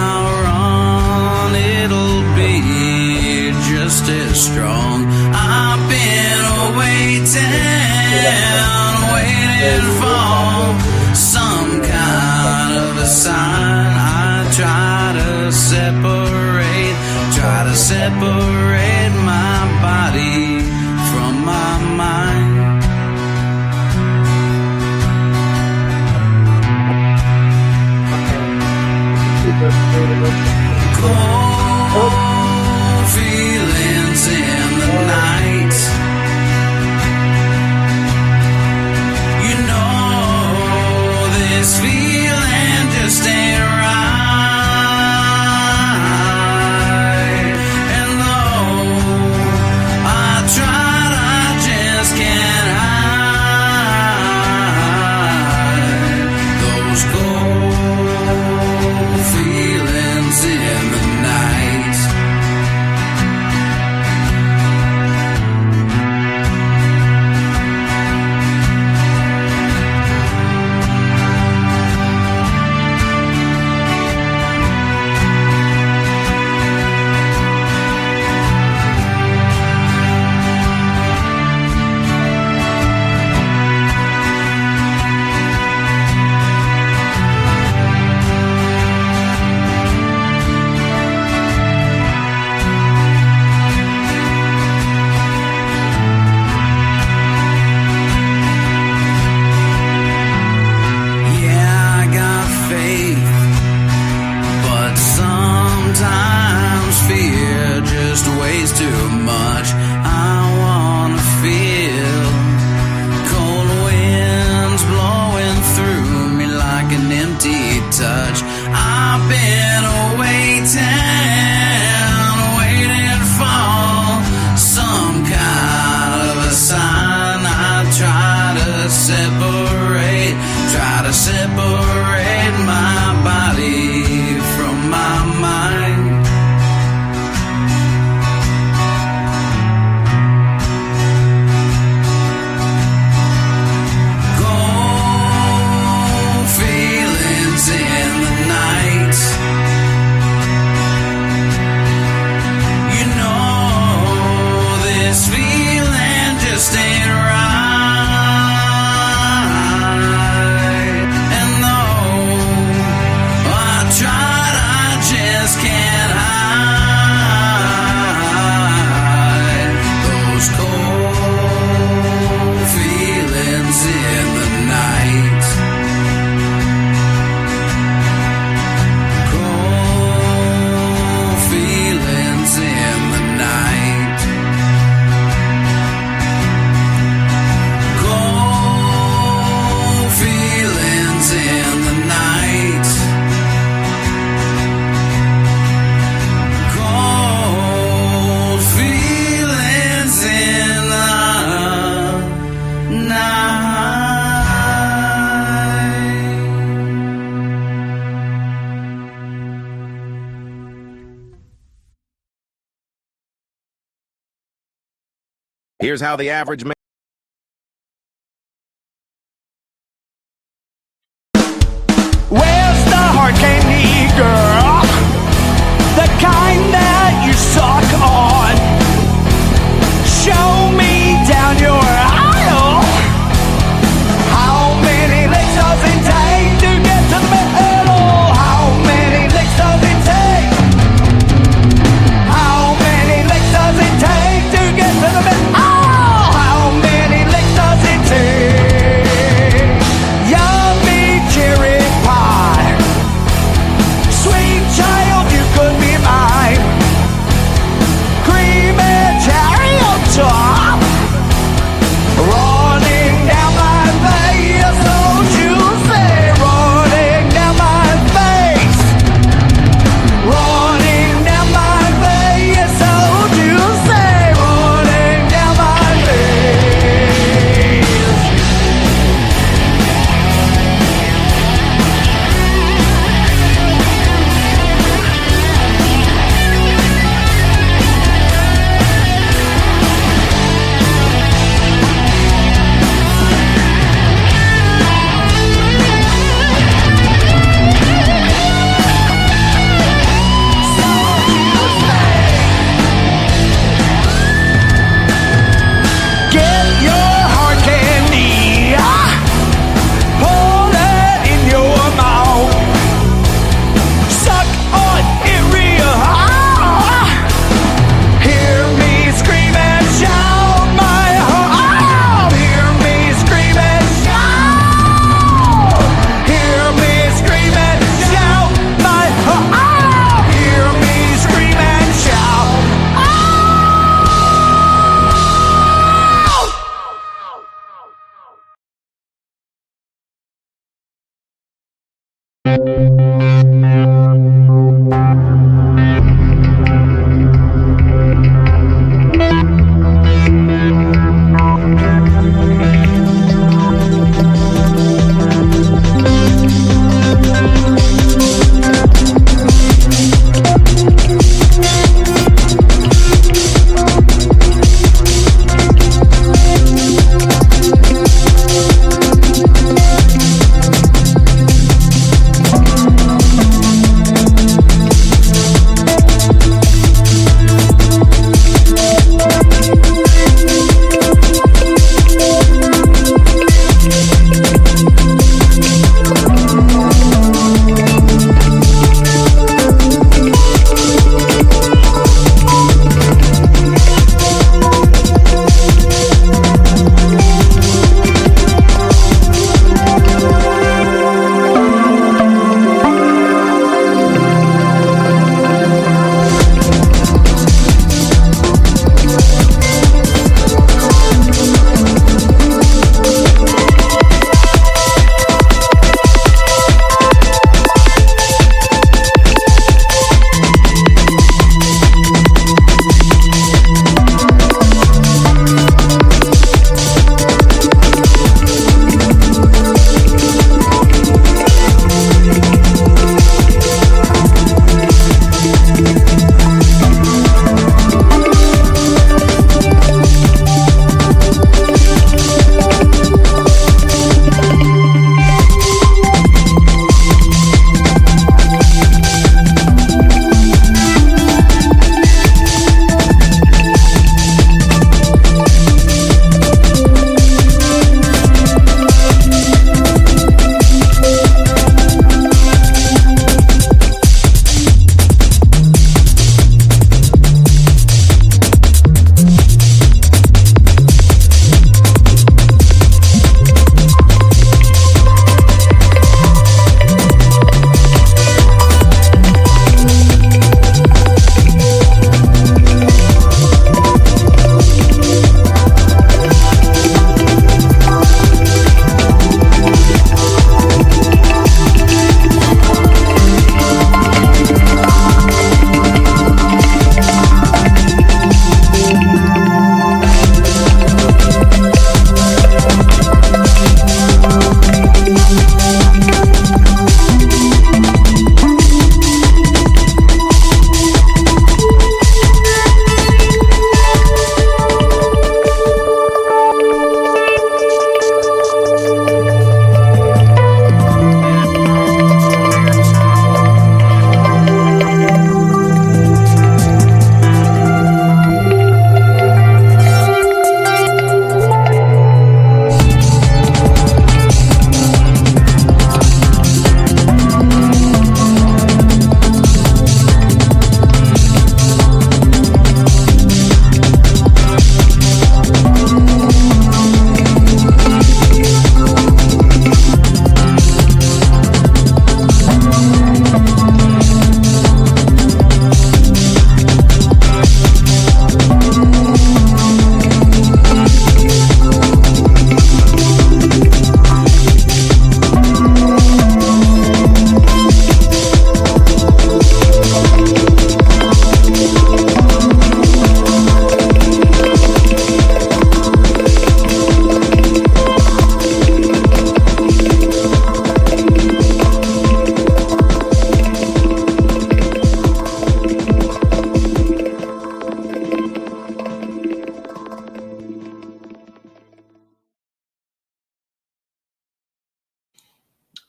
O: run, it'll be just as strong. I've been waiting for some kind of a sign. I try to separate my body from my mind. Cold feelings in the night. You know this feeling just ain't right. And though I tried, I just can't hide those cold feelings in the night. Yeah, I got faith, but sometimes fear just weighs too much. I wanna feel cold winds blowing through me like an empty touch. I've been waiting for some kind of a sign. I try to separate my body from my mind. Cold feelings in the night. You know this feeling just ain't right. And though I tried, I just can't hide those cold feelings in the night. Cold feelings in the night. Cold feelings in the night. Cold feelings in the night.
S: Here's how the average man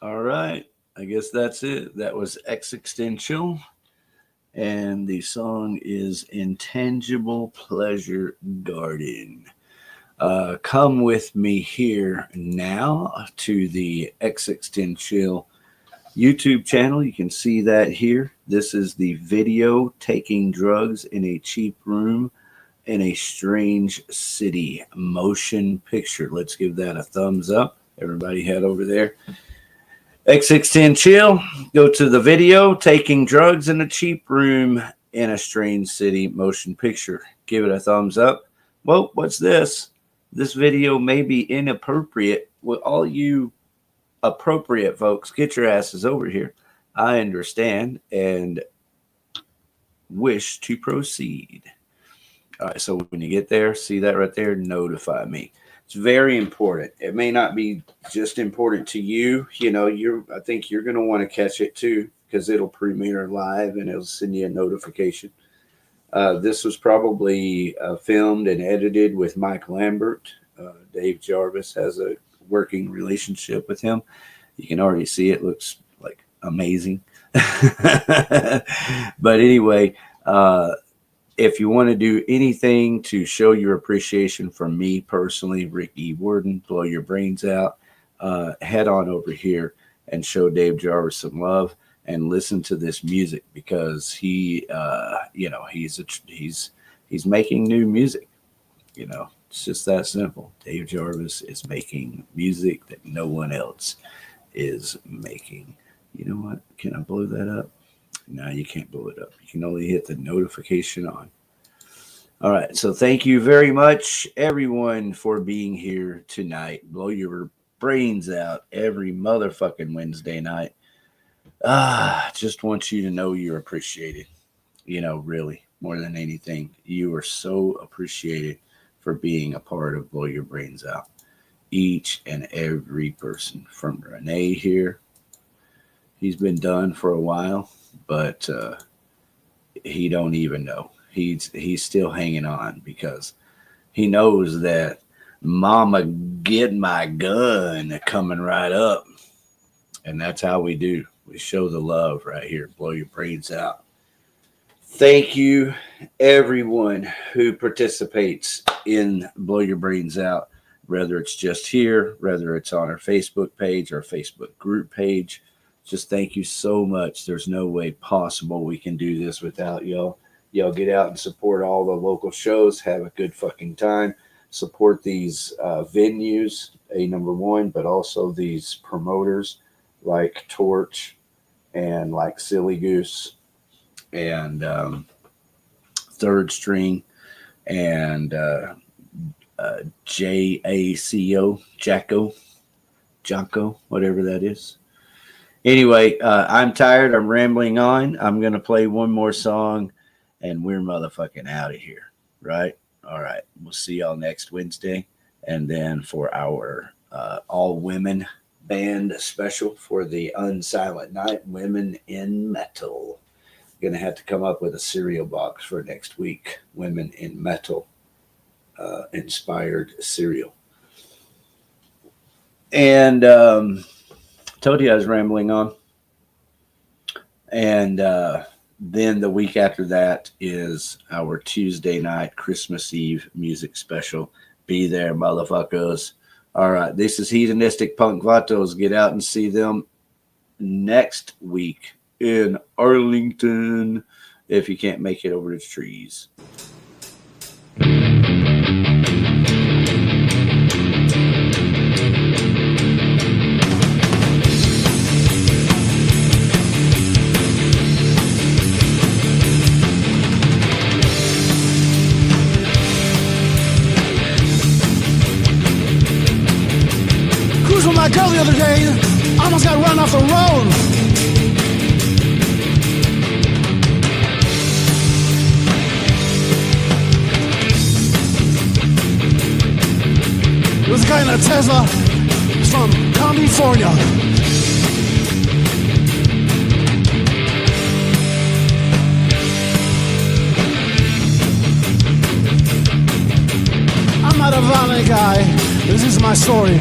A: All right. I guess that's it. That was Existential. And the song is Intangible Pleasure Garden. Come with me here now to the Existential YouTube channel. You can see that here. This is the video taking drugs in a cheap room in a strange city motion picture. Let's give that a thumbs up. Everybody head over there. Existential, go to the video taking drugs in a cheap room in a strange city motion picture. Give it a thumbs up. Well, what's this? This video may be inappropriate. Well, all you appropriate, folks, get your asses over here. I understand and wish to proceed. All right, so when you get there, see that right there, notify me. It's very important. It may not be just important to you. You know, I think you're going to want to catch it too, because it'll premiere live and it'll send you a notification. This was probably filmed and edited with Mike Lambert. Dave Jarvis has a working relationship with him. You can already see it looks like amazing. But anyway, if you want to do anything to show your appreciation from me personally, Ricky Warden, Blow Your Brains Out, head on over here and show Dave Jarvis some love and listen to this music, because he, you know, he's making new music. You know, it's just that simple. Dave Jarvis is making music that no one else is making. You know what? Can I blow that up? No, you can't blow it up. You can only hit the notification on. All right. So thank you very much, everyone, for being here tonight. Blow your brains out every motherfucking Wednesday night. Just want you to know you're appreciated. You know, really, more than anything, you are so appreciated for being a part of Blow Your Brains Out. Each and every person, from Renee here. He's been done for a while, but he don't even know. He's still hanging on, because he knows that Mama Get My Gun coming right up. And that's how we do. We show the love right here. Blow your brains out. Thank you, everyone who participates in Blow Your Brains Out, whether it's just here, whether it's on our Facebook page, our Facebook group page. Just thank you so much. There's no way possible we can do this without y'all. Y'all get out and support all the local shows. Have a good fucking time. Support these venues, number one, but also these promoters like Torch and like Silly Goose and Third String and JACO, Jocko, whatever that is. Anyway, I'm tired. I'm rambling on. I'm going to play one more song and we're motherfucking out of here, right? All right. We'll see y'all next Wednesday. And then for our all women band special for the Unsilent Night, Women in Metal. Going to have to come up with a cereal box for next week. Women in Metal inspired cereal. And told you I was rambling on. And then the week after that is our Tuesday night Christmas Eve music special. Be there, motherfuckers. All right, this is Hedonistic Punk Vatos. Get out and see them next week in Arlington if you can't make it over the trees.
S: With my girl the other day, almost got run off the road. There was a guy in a Tesla from California. I'm not a violent guy. This is my story.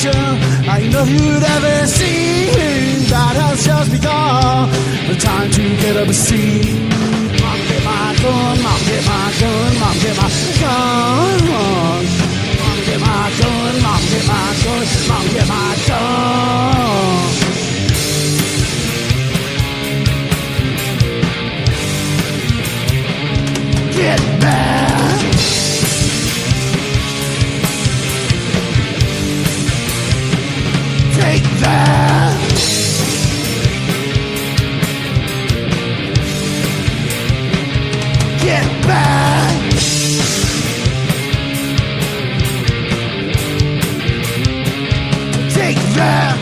S: catch you. I know you'd ever see. That has just begun. The time to get up a seat. Mom, get my gun. Mom, get my gun. Mom, get my gun. Mom, get my gun. Mom, get my gun. Mom, get my gun. Get back. Take that. Get back. Take that.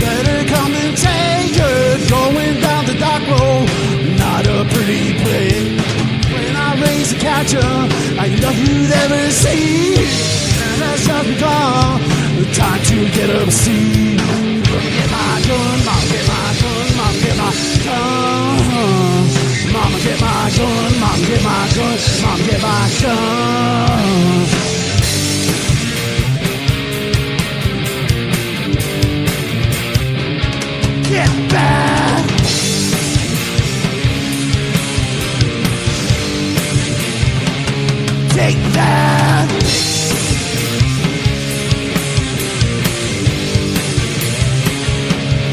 S: Better come and take it. Going down the dark road, not a pretty place. When I raise the catcher, I love you'd ever see. And that's just begun. The time to get up a seat. Mom, get my gun. Mom, get my gun. Mom, get my gun. Mama, get my gun. Mom, get my gun. Mom, get my gun. Get back. Take that.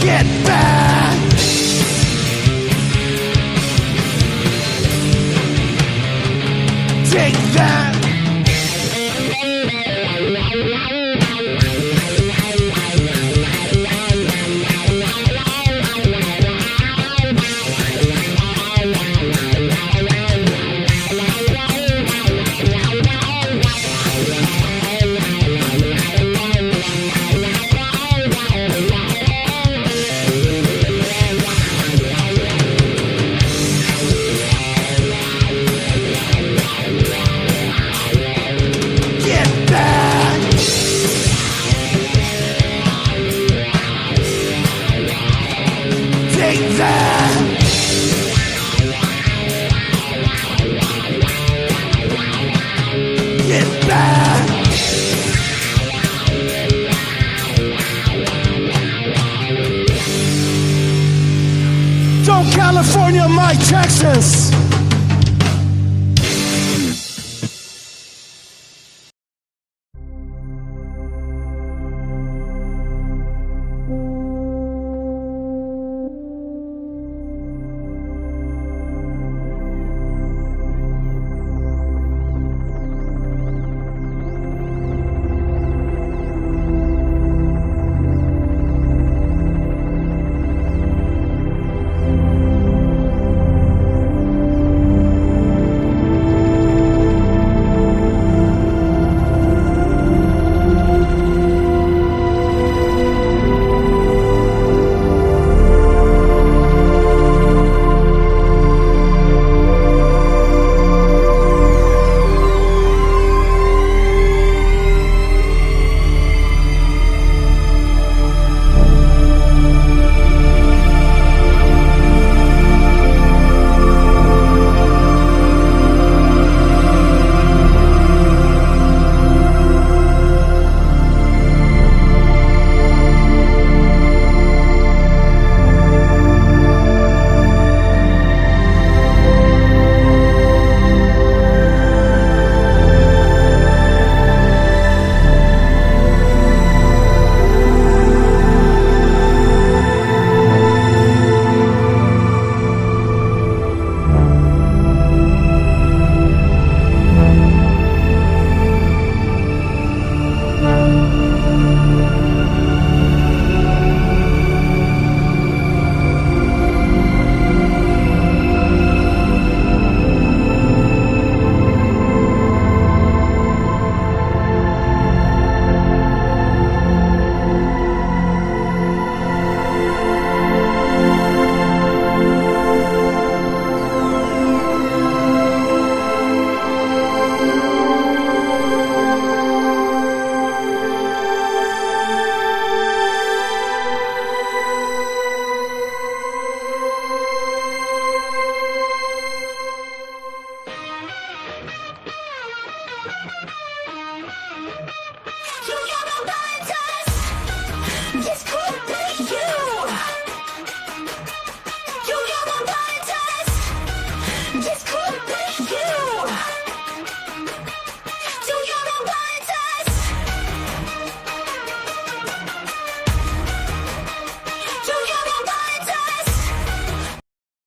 S: Get back. Take that. California, Mike, Texas.